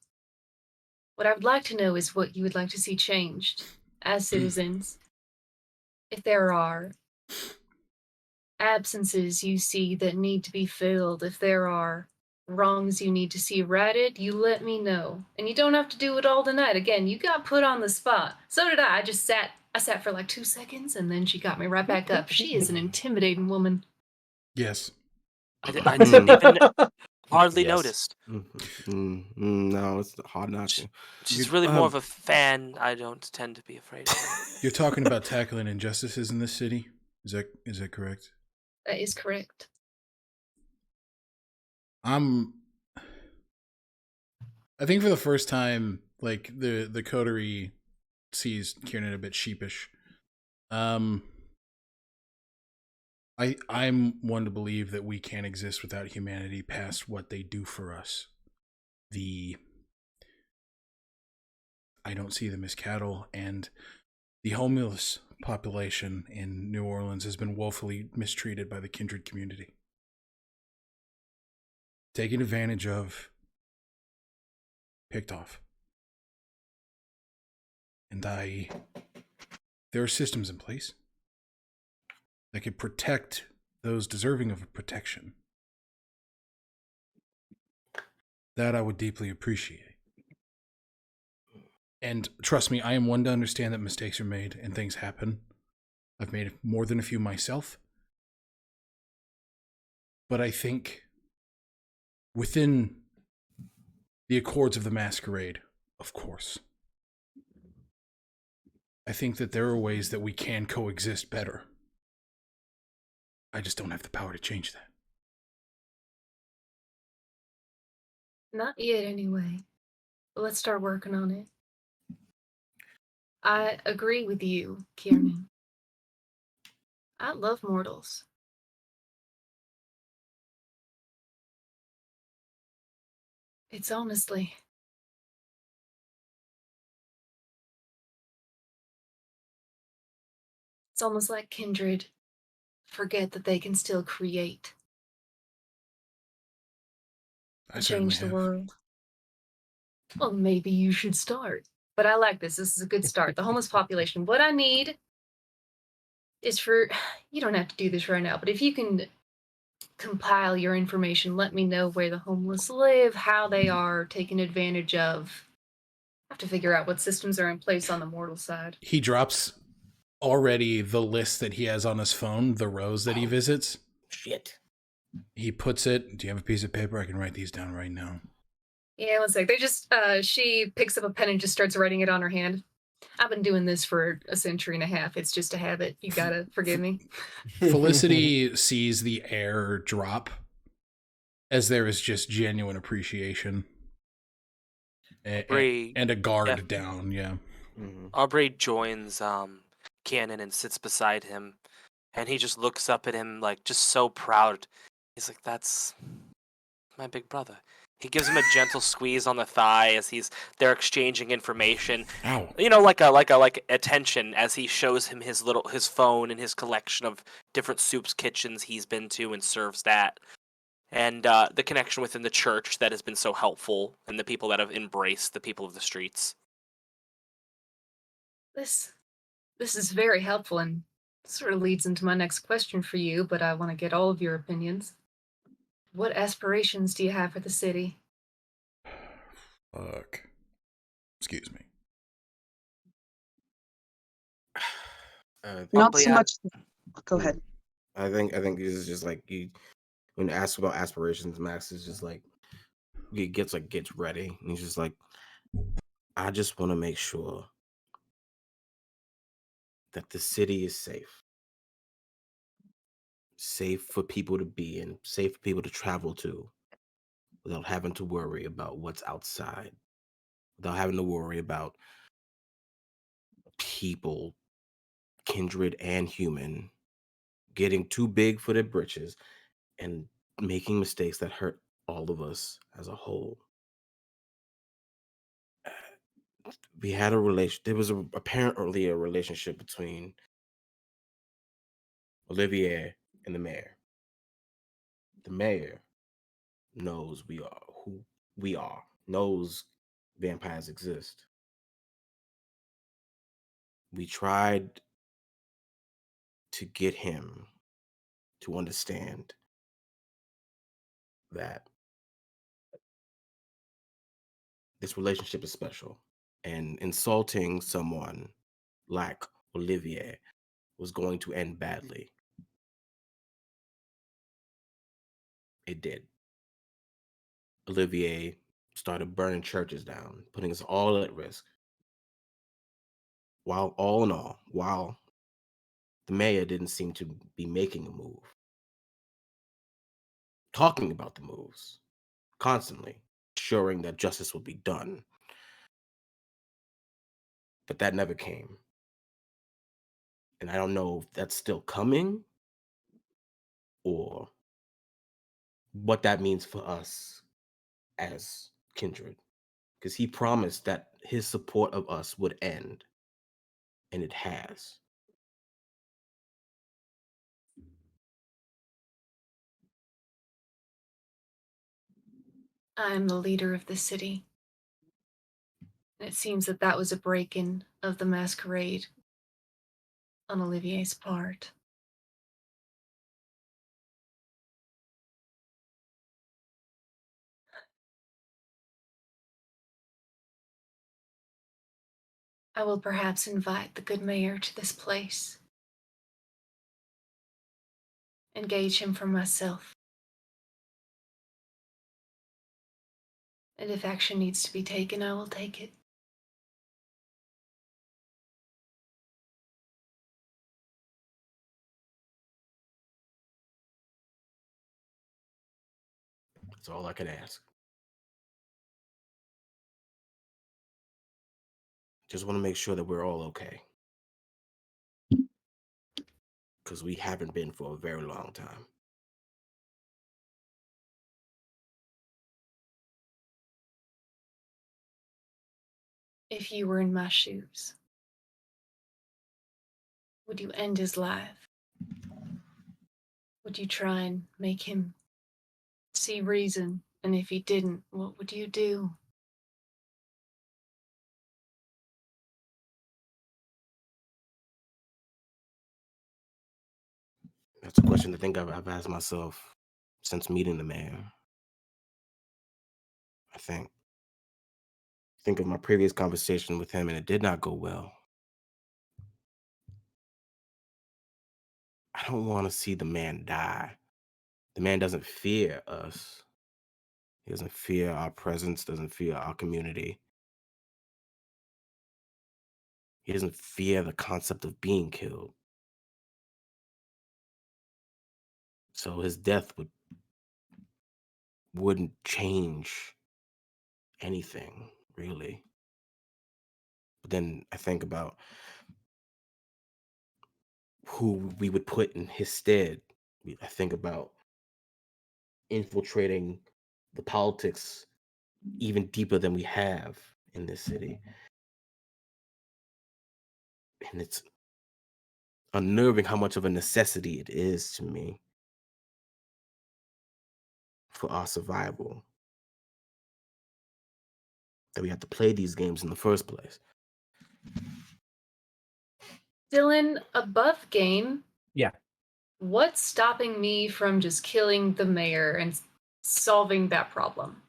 What I would like to know is what you would like to see changed as citizens. If there are absences you see that need to be filled, if there are wrongs you need to see righted, you let me know. And you don't have to do it all tonight. Again, you got put on the spot. So did I. I sat for like 2 seconds and then she got me right back up. She is an intimidating woman. Yes. I didn't even hardly Yes. noticed. No, it's hard not to. She's You- really more of a fan. I don't tend to be afraid of her. You're talking about tackling injustices in this city? Is that correct? That is correct. I think for the first time, like the coterie sees Kieran a bit sheepish. I'm one to believe that we can't exist without humanity past what they do for us. I don't see them as cattle, and the homeless population in New Orleans has been woefully mistreated by the kindred community. Taken advantage of, picked off. And there are systems in place that could protect those deserving of protection. That I would deeply appreciate. And trust me, I am one to understand that mistakes are made and things happen. I've made more than a few myself. But I think within the accords of the masquerade, of course, I think that there are ways that we can coexist better. I just don't have the power to change that. Not yet, anyway. But let's start working on it. I agree with you, Kieran. I love mortals. It's honestly. It's almost like kindred forget that they can still create I and certainly change the have. world. Well, maybe you should start. But I like this. This is a good start. The homeless population. What I need is for, you don't have to do this right now, but if you can compile your information, let me know where the homeless live, how they are taken advantage of. I have to figure out what systems are in place on the mortal side. He drops already the list that he has on his phone, the rows that he visits. Shit. He puts it, do you have a piece of paper? I can write these down right now. Yeah, one sec. They just, she picks up a pen and just starts writing it on her hand. I've been doing this for a century and a half. It's just a habit. You gotta forgive me. Felicity sees the air drop as there is just genuine appreciation. Aubrey, And a guard yeah. down, yeah. Mhm. Aubrey joins Cannon and sits beside him, and he just looks up at him like just so proud. He's like, "That's my big brother." He gives him a gentle squeeze on the thigh as they're exchanging information. Ow. You know, like attention as he shows him his phone and his collection of different soups kitchens he's been to and serves that. And the connection within the church that has been so helpful, and the people that have embraced the people of the streets. This is very helpful and sort of leads into my next question for you, but I want to get all of your opinions. What aspirations do you have for the city? Fuck. Excuse me. Not Probably so at- much. Go ahead. I think this is just like when you ask about aspirations, Max is just like gets ready. And he's just like, I just want to make sure that the city is safe. Safe for people to be in, safe for people to travel to without having to worry about what's outside, without having to worry about people, kindred and human, getting too big for their britches and making mistakes that hurt all of us as a whole. We had a relation. There was apparently a relationship between Olivier and the mayor. The mayor knows we are who we are, knows vampires exist. We tried to get him to understand that this relationship is special, and insulting someone like Olivier was going to end badly. It did. Olivier started burning churches down, putting us all at risk. While all in all, while the mayor didn't seem to be making a move, talking about the moves constantly, assuring that justice would be done. But that never came. And I don't know if that's still coming or what that means for us as kindred. Because he promised that his support of us would end, and it has. I'm the leader of the city. And it seems that that was a break-in of the masquerade on Olivier's part. I will perhaps invite the good mayor to this place. Engage him for myself. And if action needs to be taken, I will take it. That's all I can ask. Just want to make sure that we're all okay. Because we haven't been for a very long time. If you were in my shoes, would you end his life? Would you try and make him see reason? And if he didn't, what would you do? That's a question I think I've asked myself since meeting the mayor. I think of my previous conversation with him, and it did not go well. I don't want to see the man die. The man doesn't fear us. He doesn't fear our presence, doesn't fear our community. He doesn't fear the concept of being killed. So his death wouldn't change anything, really. But then I think about who we would put in his stead. I think about infiltrating the politics even deeper than we have in this city. And it's unnerving how much of a necessity it is to me for our survival that we have to play these games in the first place. Dylan, above game. Yeah. What's stopping me from just killing the mayor and solving that problem?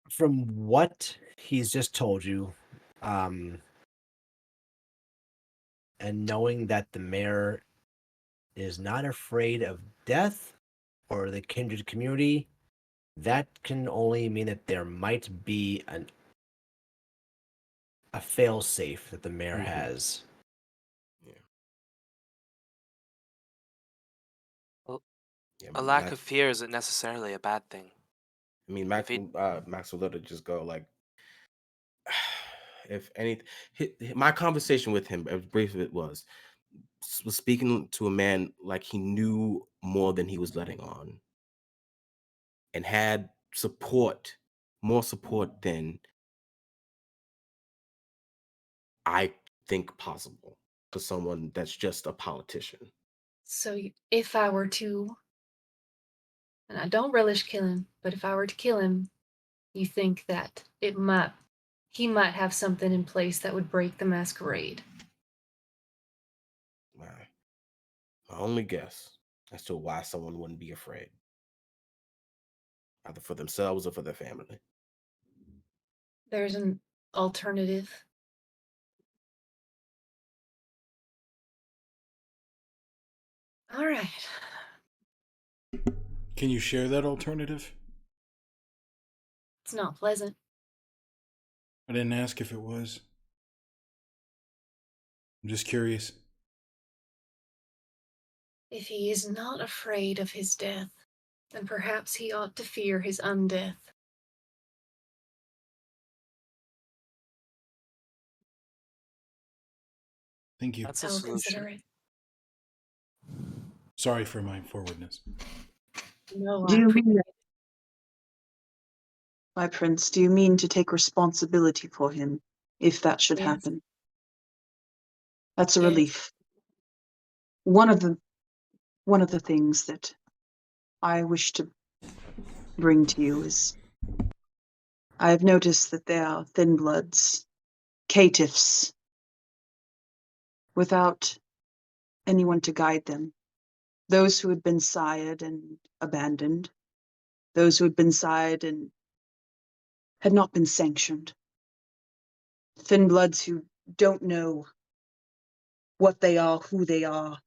From what he's just told you, and knowing that the mayor is not afraid of death or the kindred community, that can only mean that there might be a fail-safe that the mayor Mhm. has. Yeah, A lack Max, of fear isn't necessarily a bad thing. I mean, If he Max will literally just go like, if anything, my conversation with him, as brief as it was speaking to a man like he knew more than he was letting on, and had support, more support than I think possible for someone that's just a politician. So if I were to, and I don't relish killing, but if I were to kill him, you think that he might have something in place that would break the masquerade. My only guess as to why someone wouldn't be afraid, either for themselves or for their family. There's an alternative. All right. Can you share that alternative? It's not pleasant. I didn't ask if it was. I'm just curious. If he is not afraid of his death, then perhaps he ought to fear his undeath. Thank you. That's a I will solution. consider it. Sorry for my forwardness. No, Do I you appreciate mean, it. my prince, do you mean to take responsibility for him if that should Yes. happen? That's a Yes. relief. One of the things that I wish to bring to you is I've noticed that there are thin bloods, caitiffs, without anyone to guide them. Those who had been sired and abandoned, those who had been sired and had not been sanctioned. Thin bloods who don't know what they are, who they are,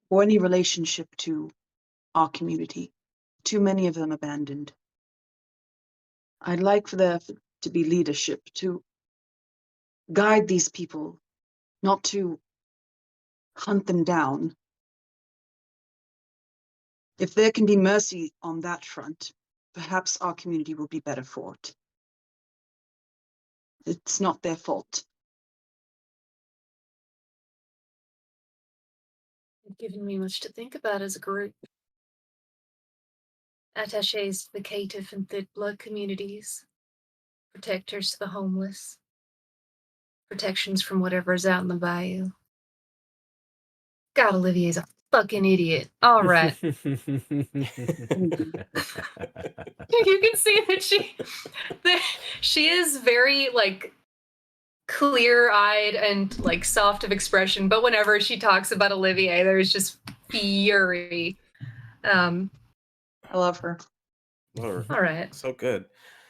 or any relationship to our community. Too many of them abandoned. I'd like for there to be leadership to guide these people, not to hunt them down. If there can be mercy on that front, perhaps our community will be better for it. It's not their fault. You've given me much to think about as a group. Attachés to the caitiff and thin blood communities, protectors to the homeless, protections from whatever's out in the bayou. God, Olivier's a fucking idiot. All right. You can see that she is very like clear-eyed and like soft of expression, but whenever she talks about Olivier, there's just fury. I love her. Lord, All right. so good.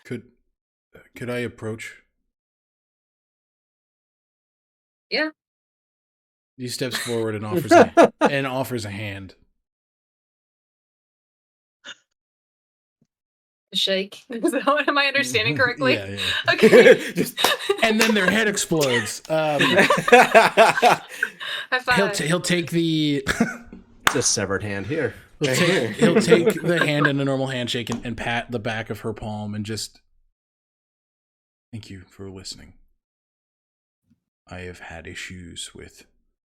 Could I approach? Yeah. He steps forward and offers a hand. A shake. Is that what am I understanding correctly? Yeah. Okay. And then their head explodes. High five. He'll take the It's a severed hand here. he'll take the hand in a normal handshake and pat the back of her palm and just thank you for listening. I have had issues with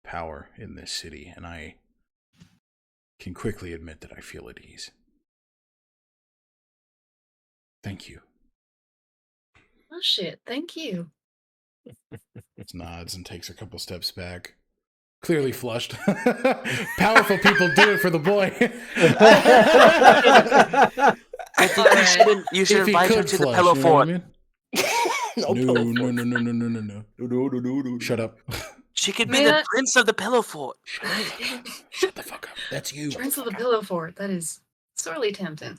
power in this city, and I can quickly admit that I feel at ease. Thank you. Oh shit, thank you. Nods and takes a couple steps back. Clearly flushed. Powerful people do it for the boy. I think you should If he invite her could to flush, the pillow you know what I fort. mean? No. Shut up. She could be Man, the that- prince of the pillow fort. Shut the fuck up. That's you. Prince of the Pillow Fort. That is sorely tempting.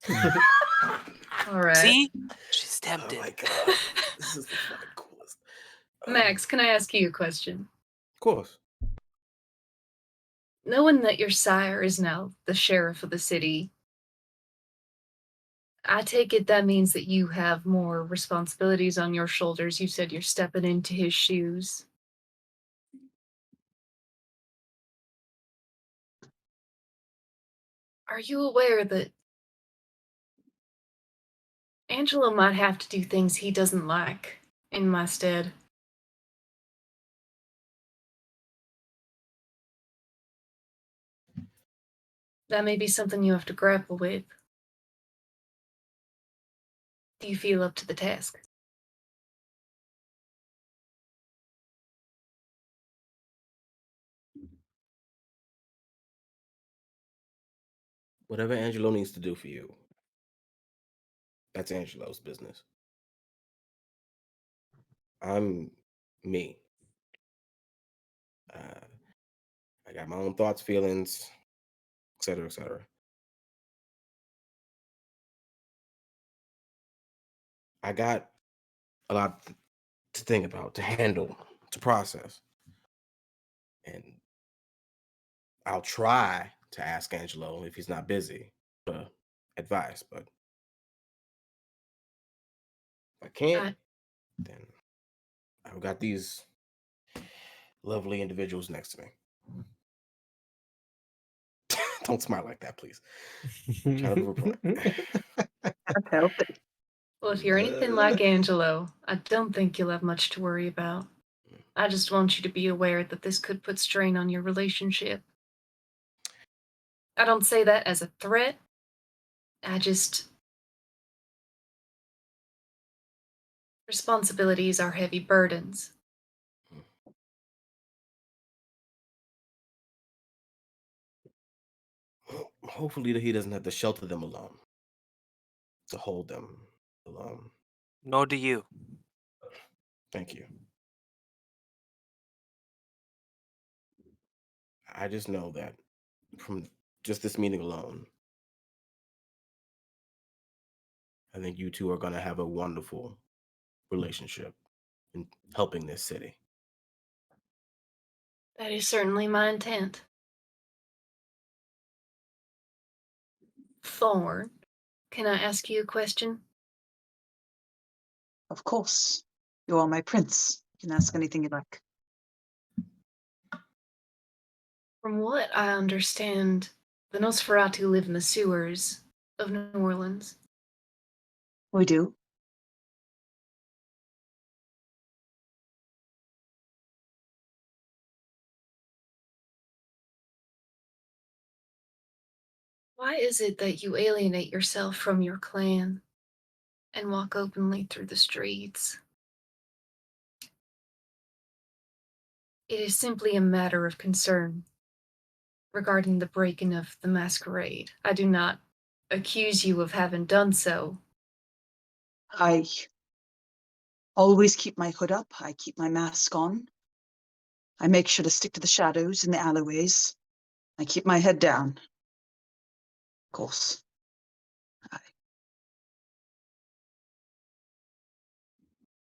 All right. See? She's Oh tempted. my god, this is the fucking coolest. Max, can I ask you a question? Of course. Knowing that your sire is now the sheriff of the city, I take it that means that you have more responsibilities on your shoulders. You said you're stepping into his shoes. Are you aware that Angelo might have to do things he doesn't like in my stead? That may be something you have to grapple with. Do you feel up to the task? Whatever Angelo needs to do for you, that's Angelo's business. I'm me. Uh, I got my own thoughts, feelings, etc., etc. I got a lot to think about, to handle, to process, and I'll try to ask Angelo if he's not busy for advice, but if I can't, I, then I've got these lovely individuals next to me. Don't smile like that, please. Try to report. Can't help it. well, if you're anything like Angelo, I don't think you'll have much to worry about. I just want you to be aware that this could put strain on your relationship. I don't say that as a threat. I just. Responsibilities are heavy burdens. Hopefully that he doesn't have to shelter them alone, to hold them alone. Nor do you. Thank you. I just know that from just this meeting alone, I think you two are going to have a wonderful relationship in helping this city. That is certainly my intent. Thorn, can I ask you a question? Of course. You are my prince. You can ask anything you like. From what I understand, the Nosferatu live in the sewers of New Orleans. We do. Why is it that you alienate yourself from your clan and walk openly through the streets? It is simply a matter of concern regarding the break-in of the masquerade. I do not accuse you of having done so. I always keep my hood up. I keep my mask on. I make sure to stick to the shadows in the alleyways. I keep my head down. Of course.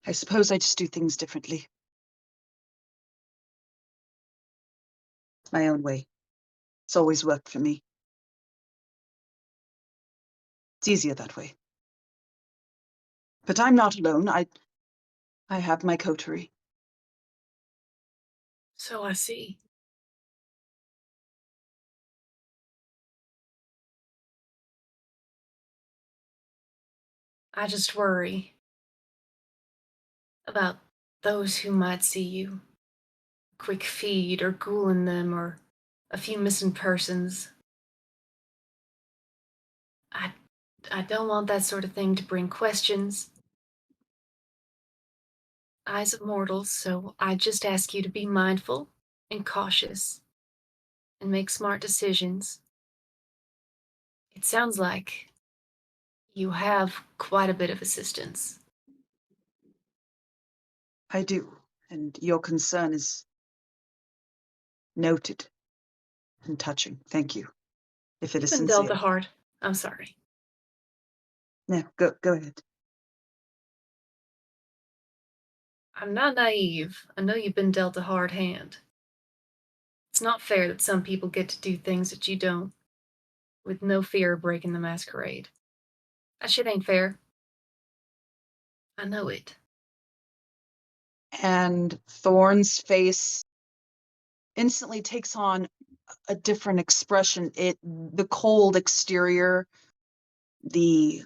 I suppose I just do things differently. My own way. It's always worked for me. It's easier that way. But I'm not alone. I have my coterie. So I see. I just worry about those who might see you. Quick feed or ghouling them or a few missing persons. I don't want that sort of thing to bring questions. Eyes of mortals, so I just ask you to be mindful and cautious and make smart decisions. It sounds like you have quite a bit of assistance. I do. And your concern is noted and touching. Thank you. If it You've is been dealt a sincere. hard. I'm sorry. No, go ahead. I'm not naive. I know you've been dealt a hard hand. It's not fair that some people get to do things that you don't, with no fear of breaking the masquerade. That shit ain't fair. I know it. And Thorn's face instantly takes on a different expression. The cold exterior, the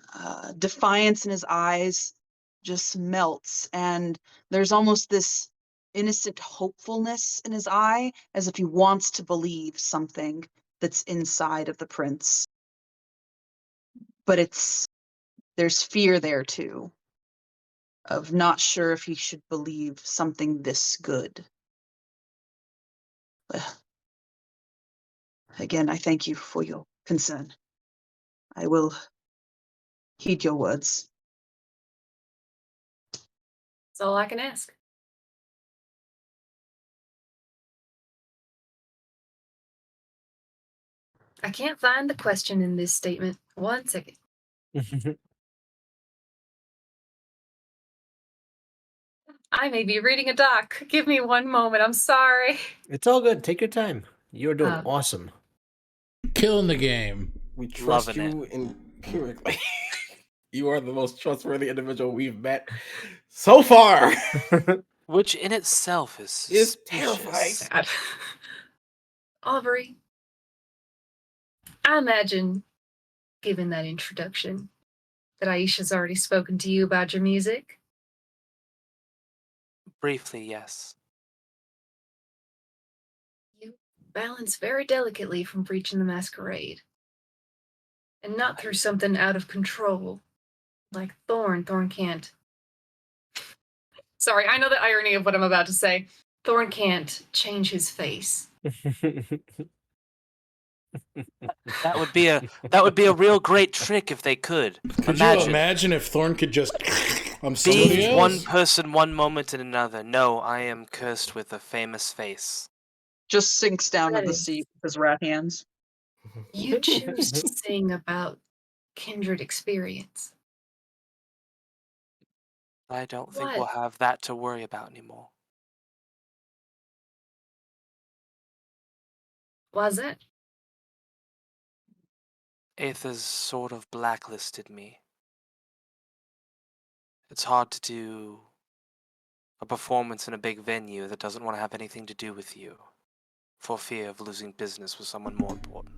defiance in his eyes just melts, and there's almost this innocent hopefulness in his eye, as if he wants to believe something that's inside of the prince. But there's fear there too, of not sure if he should believe something this good. Again, I thank you for your concern. I will heed your words. That's all I can ask. I can't find the question in this statement. 1 second. I may be reading a doc. Give me 1 moment. I'm sorry. It's all good. Take your time. You're doing Um, awesome. Killing the game. We trust Loving it. you empirically. You are the most trustworthy individual we've met so far. Which in itself is It's suspicious. terrifying. Sad. Aubrey, I imagine, given that introduction, that Aisha's already spoken to you about your music. Briefly, yes. You balance very delicately from Breaching the Masquerade. And not through something out of control. Like Thorn. Thorn can't. Sorry, I know the irony of what I'm about to say. Thorn can't change his face. That would be a real great trick if they could. Could you imagine if Thorn could just I'm somebody Being else? one person one moment and another. No, I am cursed with a famous face. Just sinks down to That the is- seat with his rat hands. You choose to sing about kindred experience. I don't think What? we'll have that to worry about anymore. Why's that? Aether's sort of blacklisted me. It's hard to do a performance in a big venue that doesn't want to have anything to do with you, for fear of losing business with someone more important.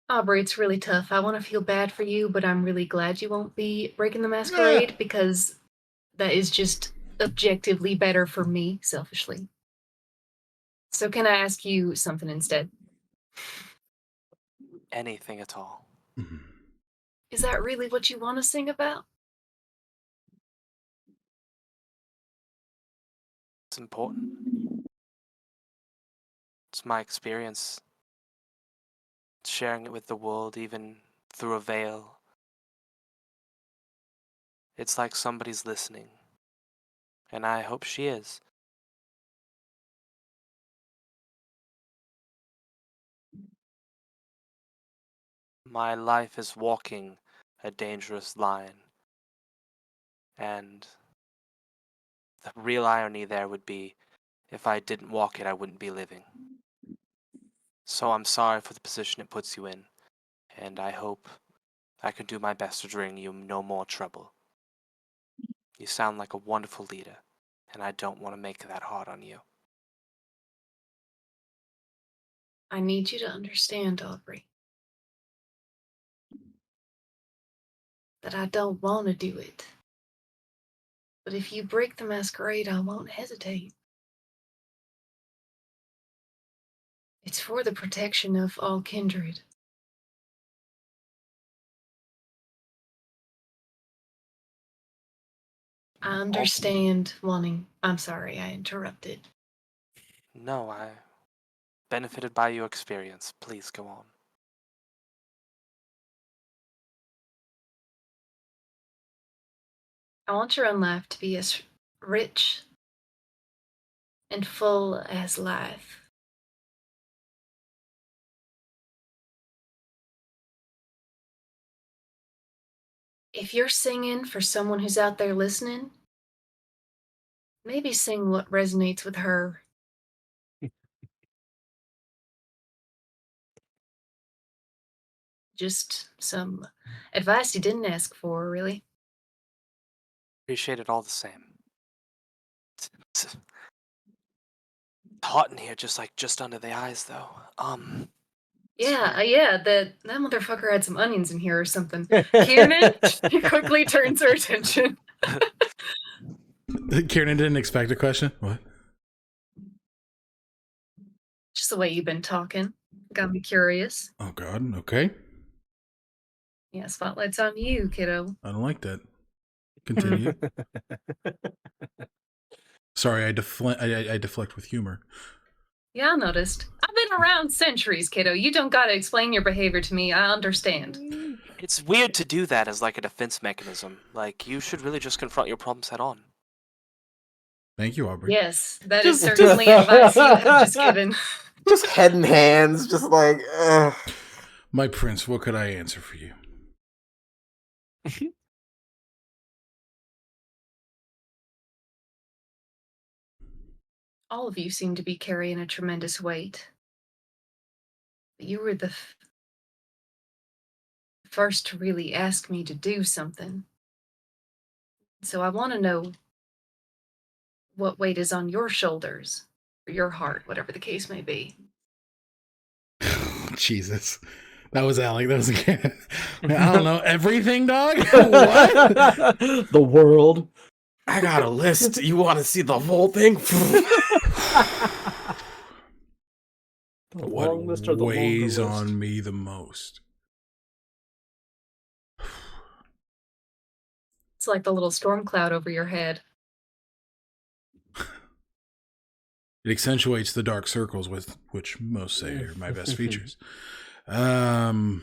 Aubrey, it's really tough. I want to feel bad for you, but I'm really glad you won't be breaking the masquerade because that is just objectively better for me, selfishly. So can I ask you something instead? Anything at all. Is that really what you want to sing about? It's important. It's my experience. Sharing it with the world, even through a veil. It's like somebody's listening. And I hope she is. My life is walking a dangerous line. And the real irony there would be, if I didn't walk it, I wouldn't be living. So I'm sorry for the position it puts you in, and I hope I can do my best to bring you no more trouble. You sound like a wonderful leader, and I don't want to make that hard on you. I need you to understand, Aubrey, that I don't want to do it. But if you break the masquerade, I won't hesitate. It's for the protection of all kindred. I understand wanting. I'm sorry, I interrupted. No, I benefited by your experience. Please go on. I want your own life to be as rich and full as life. If you're singing for someone who's out there listening, maybe sing what resonates with her. Just some advice you didn't ask for, really. Appreciate it all the same. It's hot in here, just under the eyes, though. Yeah, that motherfucker had some onions in here or something. Kiernan quickly turns her attention. Kiernan didn't expect a question. What? Just the way you've been talking. Got me curious. Oh God. Okay. Yeah, spotlight's on you, kiddo. I don't like that. Continue. Sorry, I deflect with humor. Yeah, I noticed. I've been around centuries, kiddo. You don't gotta explain your behavior to me. I understand. It's weird to do that as like a defense mechanism. Like, you should really just confront your problems head on. Thank you, Aubrey. Yes, that is certainly advice you have just given. Just head and hands, just like, My prince, what could I answer for you? All of you seem to be carrying a tremendous weight. You were the first to really ask me to do something. So I want to know what weight is on your shoulders, or your heart, whatever the case may be. Jesus. That was Alec. That was again. I don't know. Everything, dog? What? The world. I got a list. You want to see the whole thing? What weighs on me the most? It's like the little storm cloud over your head. It accentuates the dark circles, with which most say are my best features. You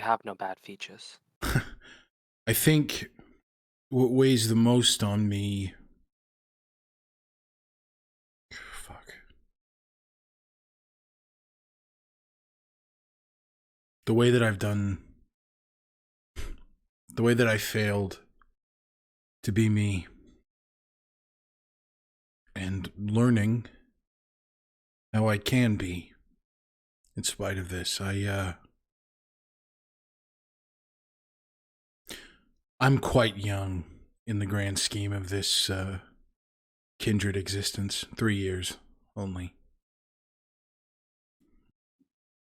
have no bad features. I think what weighs the most on me. Fuck. The way that I've done. The way that I failed to be me. And learning how I can be in spite of this. I'm quite young in the grand scheme of this kindred existence. 3 years only.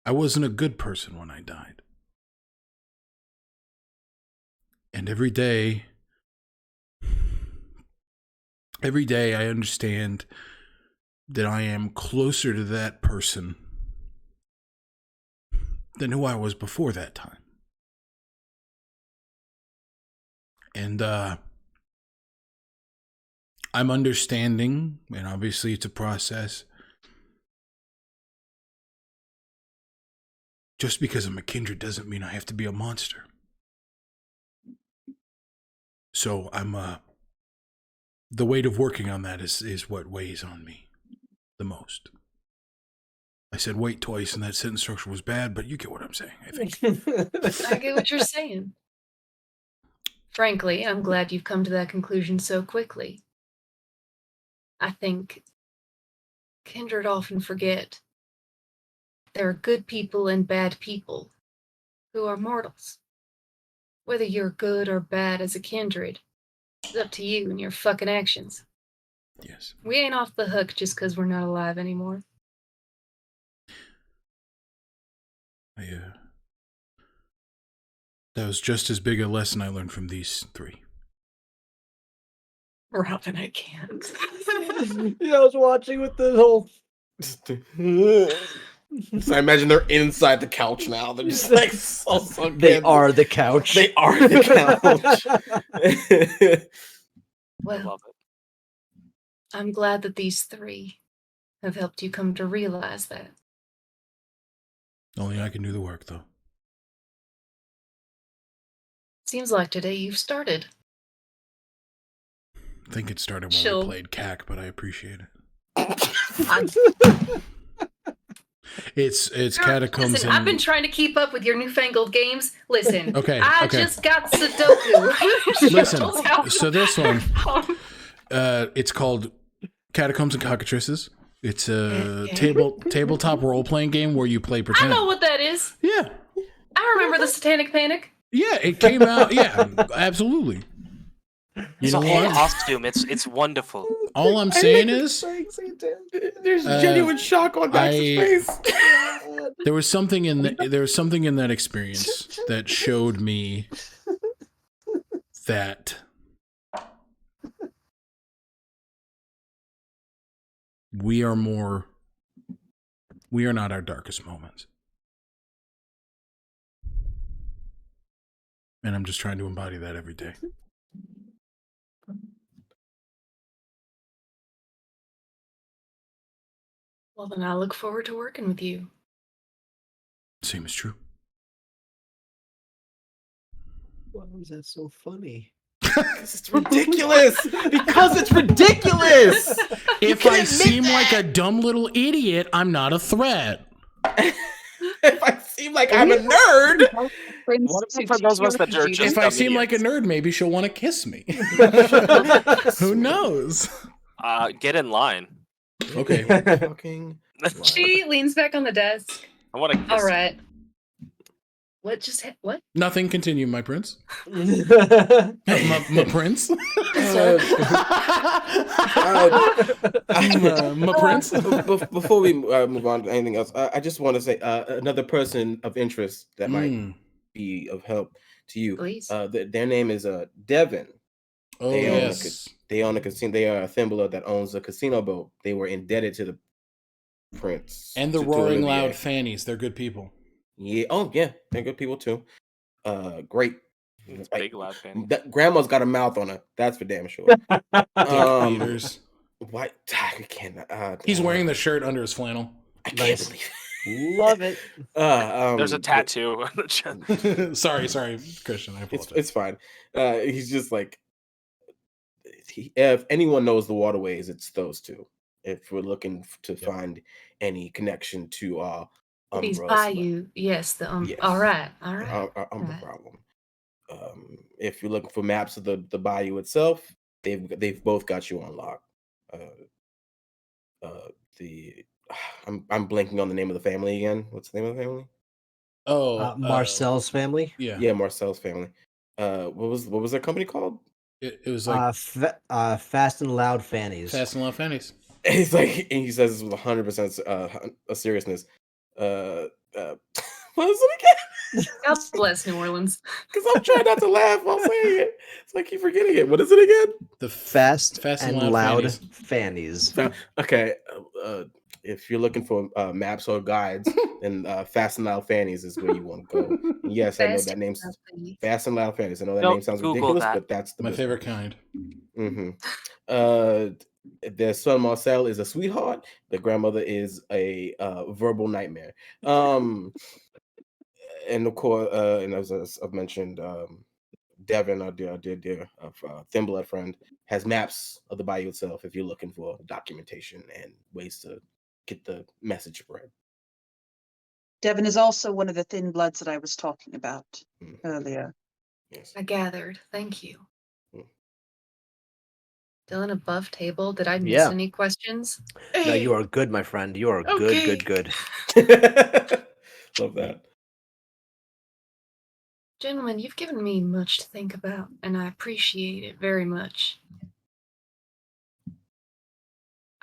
I wasn't a good person when I died. And every day I understand that I am closer to that person than who I was before that time. And I'm understanding, and obviously it's a process. Just because I'm a kindred doesn't mean I have to be a monster. So the weight of working on that is what weighs on me the most. I said wait twice and that sentence structure was bad, but you get what I'm saying, I think. I get what you're saying. Frankly, I'm glad you've come to that conclusion so quickly. I think kindred often forget there are good people and bad people who are mortals. Whether you're good or bad as a kindred, it's up to you and your fucking actions. Yes. We ain't off the hook just because we're not alive anymore. That was just as big a lesson I learned from these three. Robin, I can't. Yeah, I was watching with the whole. So I imagine they're inside the couch now. They're just like so They are the couch. They are the couch. Well, I love it. I'm glad that these three have helped you come to realize that. Only I can do the work, though. Seems like today you've started. I think it started when Chill. we played CAC, but I appreciate it. It's Catacombs. Listen, and... I've been trying to keep up with your newfangled games. Listen, Okay, I okay. just got Sudoku. Listen, so this one, it's called Catacombs and Cockatrices. It's a Okay. tabletop role playing game where you play I pretend. know what that is. Yeah, I remember the Satanic Panic. yeah, it came out. Yeah, absolutely. You It's know a whole what? costume. It's wonderful. All I'm saying is there's genuine shock on Max's face. there was something in that experience that showed me that we are not our darkest moments. And I'm just trying to embody that every day. Well, then I look forward to working with you. Same is true. Why was that so funny? It's ridiculous. Because it's ridiculous. If can I admit seem that. like a dumb little idiot, I'm not a threat. If I seem like I'm a nerd. What if for those of us that are just If I dumb seem like a idiots? nerd, maybe she'll want to kiss me. Who knows? Get in line. Okay. Fucking She leans back on the desk. I want to kiss. All right. What just what? Nothing. Continue, my prince. My My prince. My prince. Before we move on to anything else, I just want to say another person of interest that might Mm. be of help to you. Please. Their name is Devin. Oh They own a yes. They own a casino. They are a Thimble that owns a casino boat. They were indebted to the prince And the to Roaring Olivier. Loud Fannies. They're good people. Yeah. Oh yeah, they're good people too. Great. It's big loud fan. Grandma's got a mouth on her. That's for damn sure. Dick beaters. What? I can't. He's wearing the shirt under his flannel. I can't Nice. believe. Love it. There's a but tattoo. sorry, Christian. I apologize. It's fine. He's just like. If anyone knows the waterways, it's those two. If we're looking to find any connection to These Umbra, bayou. Yes, the Yes. all right. Umbra Right. problem. If you're looking for maps of the bayou itself, they've both got you on lock. I'm blanking on the name of the family again. What's the name of the family? Oh, Marcel's family. Yeah. Yeah, Marcel's family. What was that company called? It was like Fast and Loud Fannies. Fast and Loud Fannies. It's like, and he says this with 100% a seriousness. What is it again? God bless New Orleans. Because I'm trying not to laugh while saying it. It's like keep forgetting it. What is it again? The Fast Fast and and Loud Loud Fannies. Okay. If you're looking for maps or guides, then Fast and Loud Fannies is where you want to go. And yes, I know Fast that name's and Loud Fannies. Fast and Loud Fannies. I know that Nope, name sounds Google ridiculous, that. but that's the my best favorite one. kind. Their son Marcel is a sweetheart. The grandmother is a verbal nightmare. And of course, and as I've mentioned, Devin, our dear thin blood friend, has maps of the bayou itself. If you're looking for documentation and ways to get the message spread. Devin is also one of the thin bloods that I was talking about Mhm. earlier. Yes. I gathered. Thank you. Mm. Dylan, above table. Did I miss Yeah. any questions? No, you are good, my friend. You are Okay. good. Love that. Gentlemen, you've given me much to think about, and I appreciate it very much.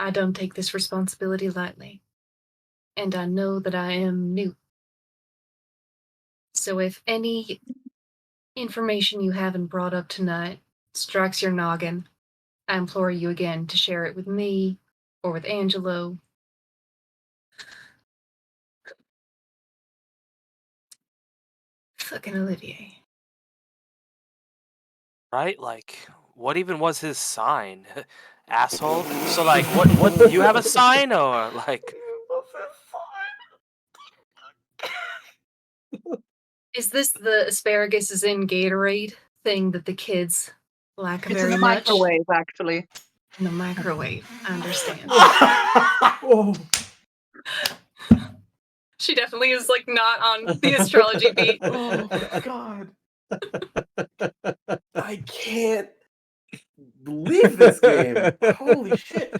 I don't take this responsibility lightly, and I know that I am new. So if any information you haven't brought up tonight strikes your noggin, I implore you again to share it with me or with Angelo. Fucking Olivier. Right? Like, what even was his sign? Asshole? So, like, what, you have a sign or, like, Is this the asparagus is in Gatorade thing that the kids like It's in very the much? microwave, actually. In the microwave. I understand. Oh, She definitely is like not on the astrology beat. oh God. I can't believe this game. Holy shit.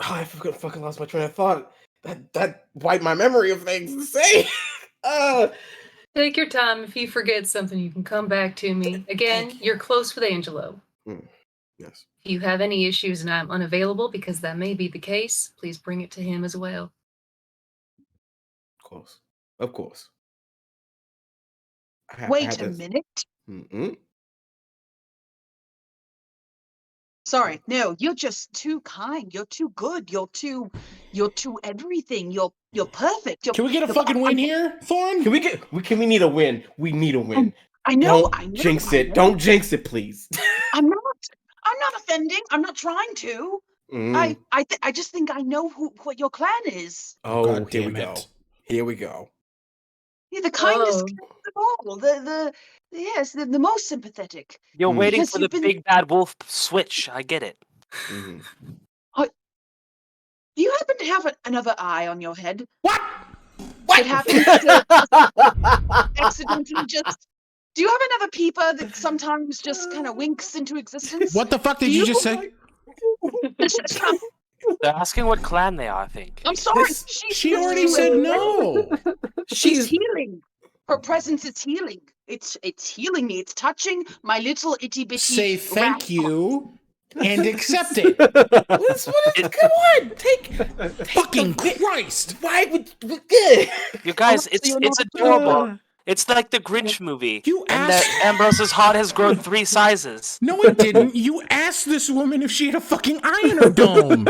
I fucking lost my train of thought. That wiped my memory of things to say. Take your time. If you forget something, you can come back to me. Again, Thank you. you're close with Angelo. Yes. If you have any issues and I'm unavailable, because that may be the case, please bring it to him as well. Of course. Wait a minute. Mm-mm. Sorry, no, you're just too kind. You're too good. You're too everything. You're perfect. Can we get a fucking win here, Thorn? Can we need a win? We need a win. I know. Don't jinx it. Don't jinx it, please. I'm not offending. I'm not trying to. Mm. I just think I know what your clan is. Oh, God here we damn go. it. Here we go. You're the kindest Oh. clan of all. The most sympathetic. You're waiting Because for you've the been- big bad wolf switch. I get it. Mhm. Do you happen to have another eye on your head? What? It happens to accidentally just. Do you have another peeper that sometimes just kind of winks into existence? What the fuck did Do you you- just say? They're asking what clan they are, I think. I'm sorry. This- She already said no. She's healing. Her presence is healing. It's healing me. It's touching my little itty bitty. Say thank rat you and accept it. Come on, take Fucking Christ. Why would You guys, Honestly, it's you're it's not- adorable. It's like the Grinch movie. You and asked- that Ambrose's heart has grown 3 sizes. No, it didn't. You asked this woman if she had a fucking eye in her dome.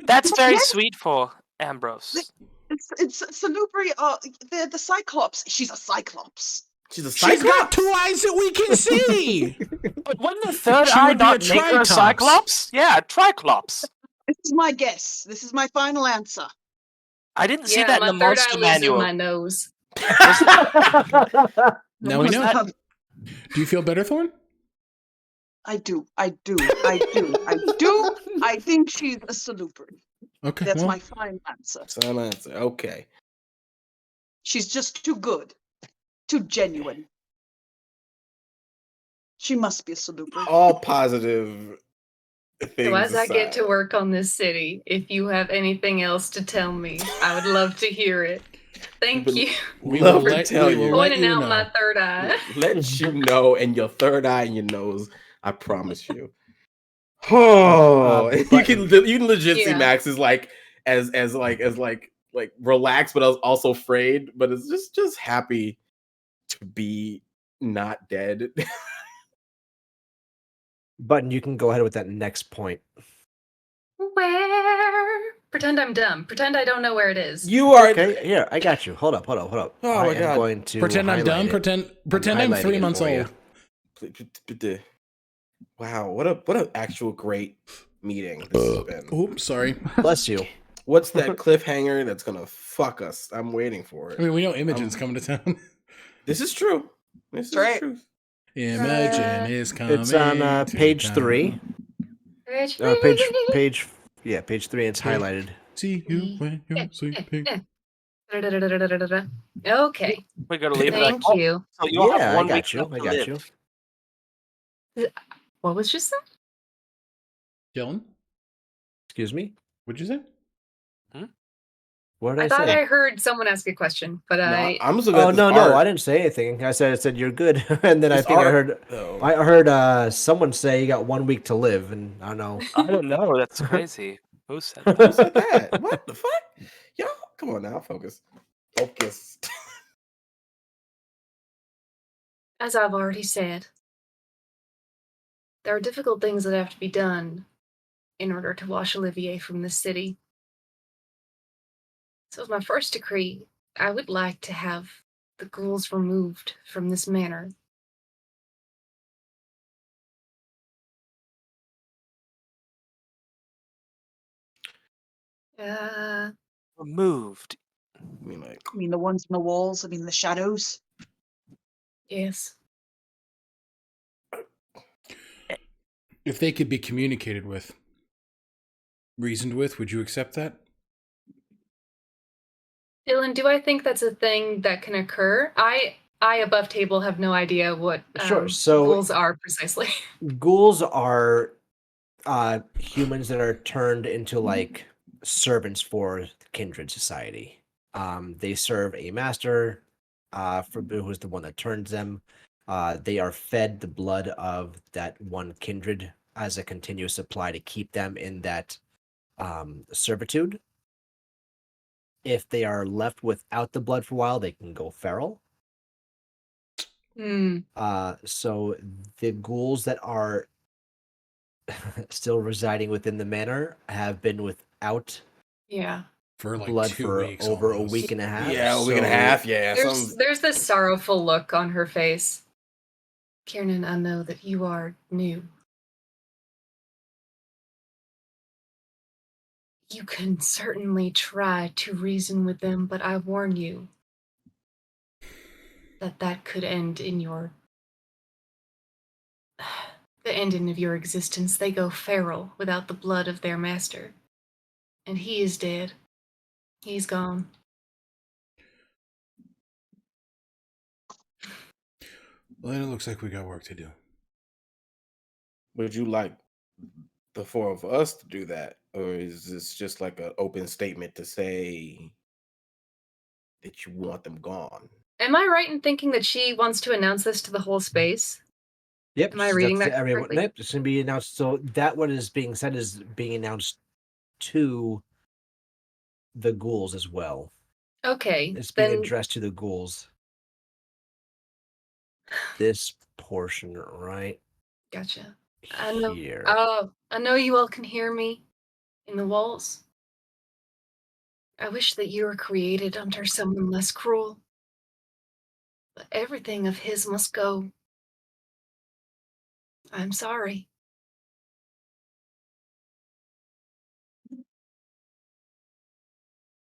That's very Yes. sweet for Ambrose. It's Salubri. The Cyclops. She's a Cyclops. She's a She's cyclops. got 2 eyes that we can see. But wouldn't the third She eye would be not a make her a Tritops. Cyclops? Yeah, Triclops. This is my guess. This is my final answer. I didn't see Yeah, that my in the third monster eye lives in manual. my nose. Now we Was know. that- Do you feel better, Thorn? I do. I think she's a Salubri. Okay. That's well, my final answer. Same answer. Okay. She's just too good. Too genuine. She must be a Salubri. All positive things. So as I get to aside. work on this city, if you have anything else to tell me, I would love to hear it. Thank But- you. we Love will to let, tell we will you. let Pointing you out know. my third eye. Let you know, and your third eye and your nose. I promise you. Oh, you can legit see Yeah. Max is like as relaxed, but also afraid. But it's just happy to be not dead. Button, you can go ahead with that next point. Where? Pretend I'm dumb. Pretend I don't know where it is. You are Okay, here, I got you. Hold up. Oh I my am God. going to Pretend I'm dumb. highlight it. Pretend I'm highlighting 3 it months for you. old. Wow, what an actual great meeting this has been. Oops, sorry. Bless you. What's that cliffhanger that's gonna fuck us? I'm waiting for I it. mean, we know Imogen's coming to town. This is true. This is right. true. Imogen is coming. It's on to page town. 3. Page Page 3. It's highlighted. See you when you're sleeping. Okay. We're gonna leave it Thank like, you. so you'll Yeah, have I 1 got week you. left I to got live. you. What was just that? Dylan, Excuse me. what'd you say? What did I I, thought say? I heard someone ask a question, but I I'm just looking Oh at this no, art. I didn't say anything. I said you're good, and then I This think I art, heard though. I heard someone say you got 1 week to live, and I don't know. I don't know. That's crazy. Who said Who that? said that? What the fuck? Y'all, come on now, focus. Focus. as I've already said, there are difficult things that have to be done in order to wash Olivier from this city. So as my first decree, I would like to have the ghouls removed from this manor. Removed. I mean, like, I mean, the ones in the walls. I mean, the shadows. Yes. If they could be communicated with, reasoned with, would you accept that? Dylan, do I think that's a thing that can occur? I above table have no idea what Sure, so- ghouls are precisely. Ghouls are humans that are turned into like servants for Kindred Society. They serve a master, who's the one that turns them. They are fed the blood of that one kindred as a continuous supply to keep them in that servitude. If they are left without the blood for a while, they can go feral. Hmm. So the ghouls that are still residing within the manor have been without Yeah. For like blood 2 for weeks. over almost. a week and a half. Yeah, a week and a so- half. Yeah, There's this sorrowful look on her face. Kiernan, I know that you are new. You can certainly try to reason with them, but I warn you that could end in your the ending of your existence. They go feral without the blood of their master. And he is dead. He's gone. Well, then it looks like we got work to do. Would you like the four of us to do that, or is this just like an open statement to say that you want them gone? Am I right in thinking that she wants to announce this to the whole space? Yep. Am I so reading that's that everyone? correctly? Nope. It's gonna be announced. So that what is being said is being announced to the ghouls as well. Okay, It's being then addressed to the ghouls. This portion right gotcha. I know. here. I know you all can hear me in the walls. I wish that you were created under someone less cruel. But everything of his must go. I'm sorry.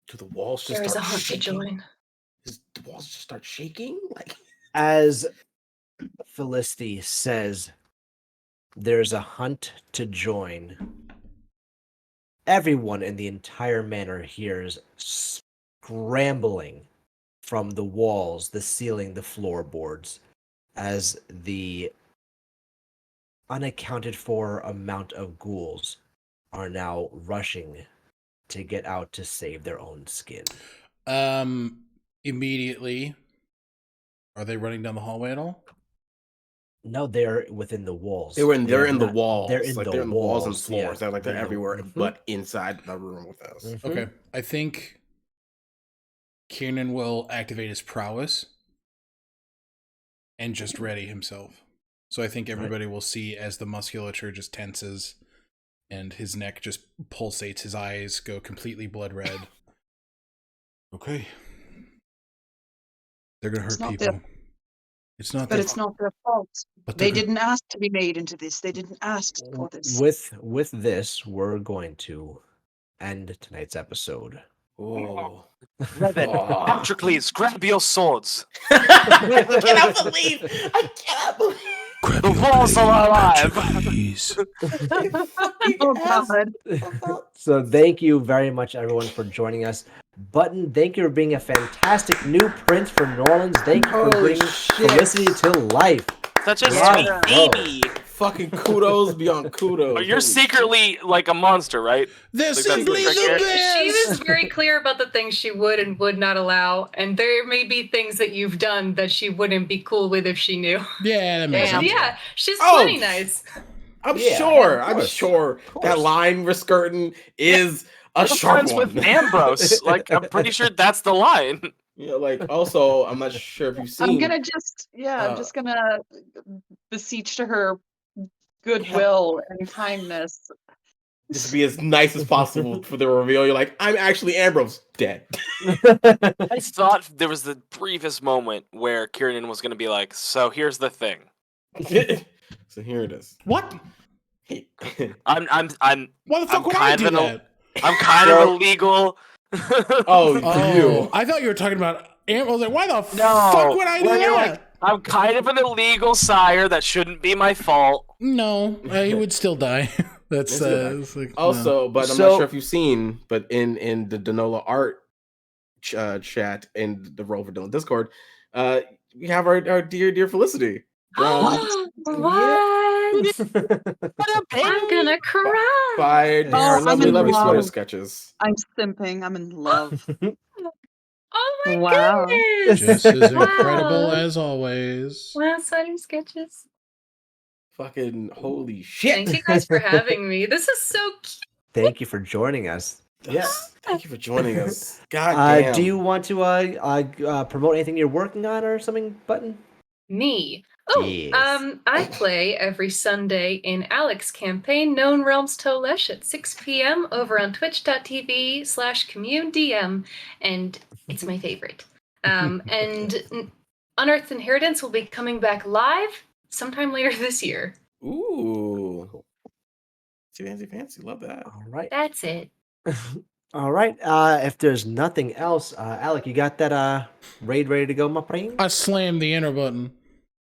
Do the walls just There is a start hunt to shaking? join. Does the walls just start shaking? Like, As Felicity says, there's a hunt to join. Everyone in the entire manor hears scrambling from the walls, the ceiling, the floorboards, as the unaccounted for amount of ghouls are now rushing to get out to save their own skin. Immediately. Are they running down the hallway at all? No, they're within the walls. they're in They're the not- walls. They're in like the they're in the walls and walls, floors. yeah. They're in the- everywhere, Mhm. but inside the room with us. Mhm. Okay. I think Kiernan will activate his prowess and just ready himself. So I think everybody will see as the musculature just tenses and his neck just pulsates, his eyes go completely blood red. Okay. They're gonna It's hurt not people. It's not But their it's not their fault. but They they're go- didn't ask to be made into this. They didn't ask for this. With this, we're going to end tonight's episode. Oh. Revan, Oh. Patrocles, grab your swords. I cannot believe. I cannot believe. Grab The your walls blade, are alive. Patrocles. Oh, God. So thank you very much, everyone, for joining us. Button, thank you for being a fantastic new prince for New Orleans. Thank you for Holy bringing shit. Felicity to life. Such a Yeah, sweet bro. baby. Fucking kudos beyond kudos. Oh, you're Holy secretly like a monster, right? They're Like, that's simply the the trick She best. was very clear about the things she would and would not allow, and there may be things that you've done that she wouldn't be cool with if she knew. Yeah, that makes And sense. yeah, she's Oh, plenty nice. I'm Yeah, sure. yeah, of I'm course. sure Of that course. line we're skirting is a I'm sharp friends one. with Ambrose. Like, I'm pretty sure that's the line. Yeah, like also, I'm not sure if you've seen. I'm gonna just, I'm uh, just gonna beseech to her goodwill and kindness. just be as nice as possible for the reveal. You're like, I'm actually Ambrose, dead. I thought there was the briefest moment where Kiernan was going to be like, so here's the thing. So here it is. What? I'm Why the fuck I'm would I kind do of an- that? I'm kind of illegal. Oh, Oh, you. I thought you were talking about I was like, why the No, fuck would I do when you're that? like, I'm kind of an illegal sire. That shouldn't be my fault. No, he would still die. That's He'd still die. it's like, no. Also, but I'm So- not sure if you've seen, but in the Denola art chat and the Roll for Dylan Discord, we have our dear Felicity. What? I'm gonna cry. Fire, Darren. I'm Lovely, in lovely sweater love. sketches. I'm simping. I'm in love. Oh my Wow. goodness! Just as incredible Wow. as always. Wow, sweater sketches. Fucking holy shit. Thank you guys for having me. This is so cute. Thank you for joining us. Yes. Thank you for joining us. God damn. Do you want to promote anything you're working on or something, Button? Me. Oh, Yes. I play every Sunday in Alex's campaign, Known Realms Tolesh, at 6 p.m. over on twitch.tv/communedm, and it's my favorite. And Unearthed Inheritance will be coming back live sometime later this year. Ooh. Fancy. Love that. All right. That's it. All right. If there's nothing else, Alec, you got that raid ready to go, my friend? I slammed the enter button.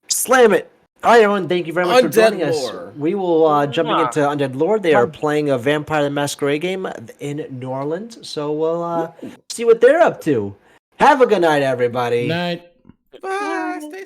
Slam it. All right, everyone. Thank you very much for Undead joining Lore. us. We will jumping into Undead Lore. They are playing a Vampire the Masquerade game in New Orleans, so we'll see what they're up to. Have a good night, everybody. Night. Bye. Stay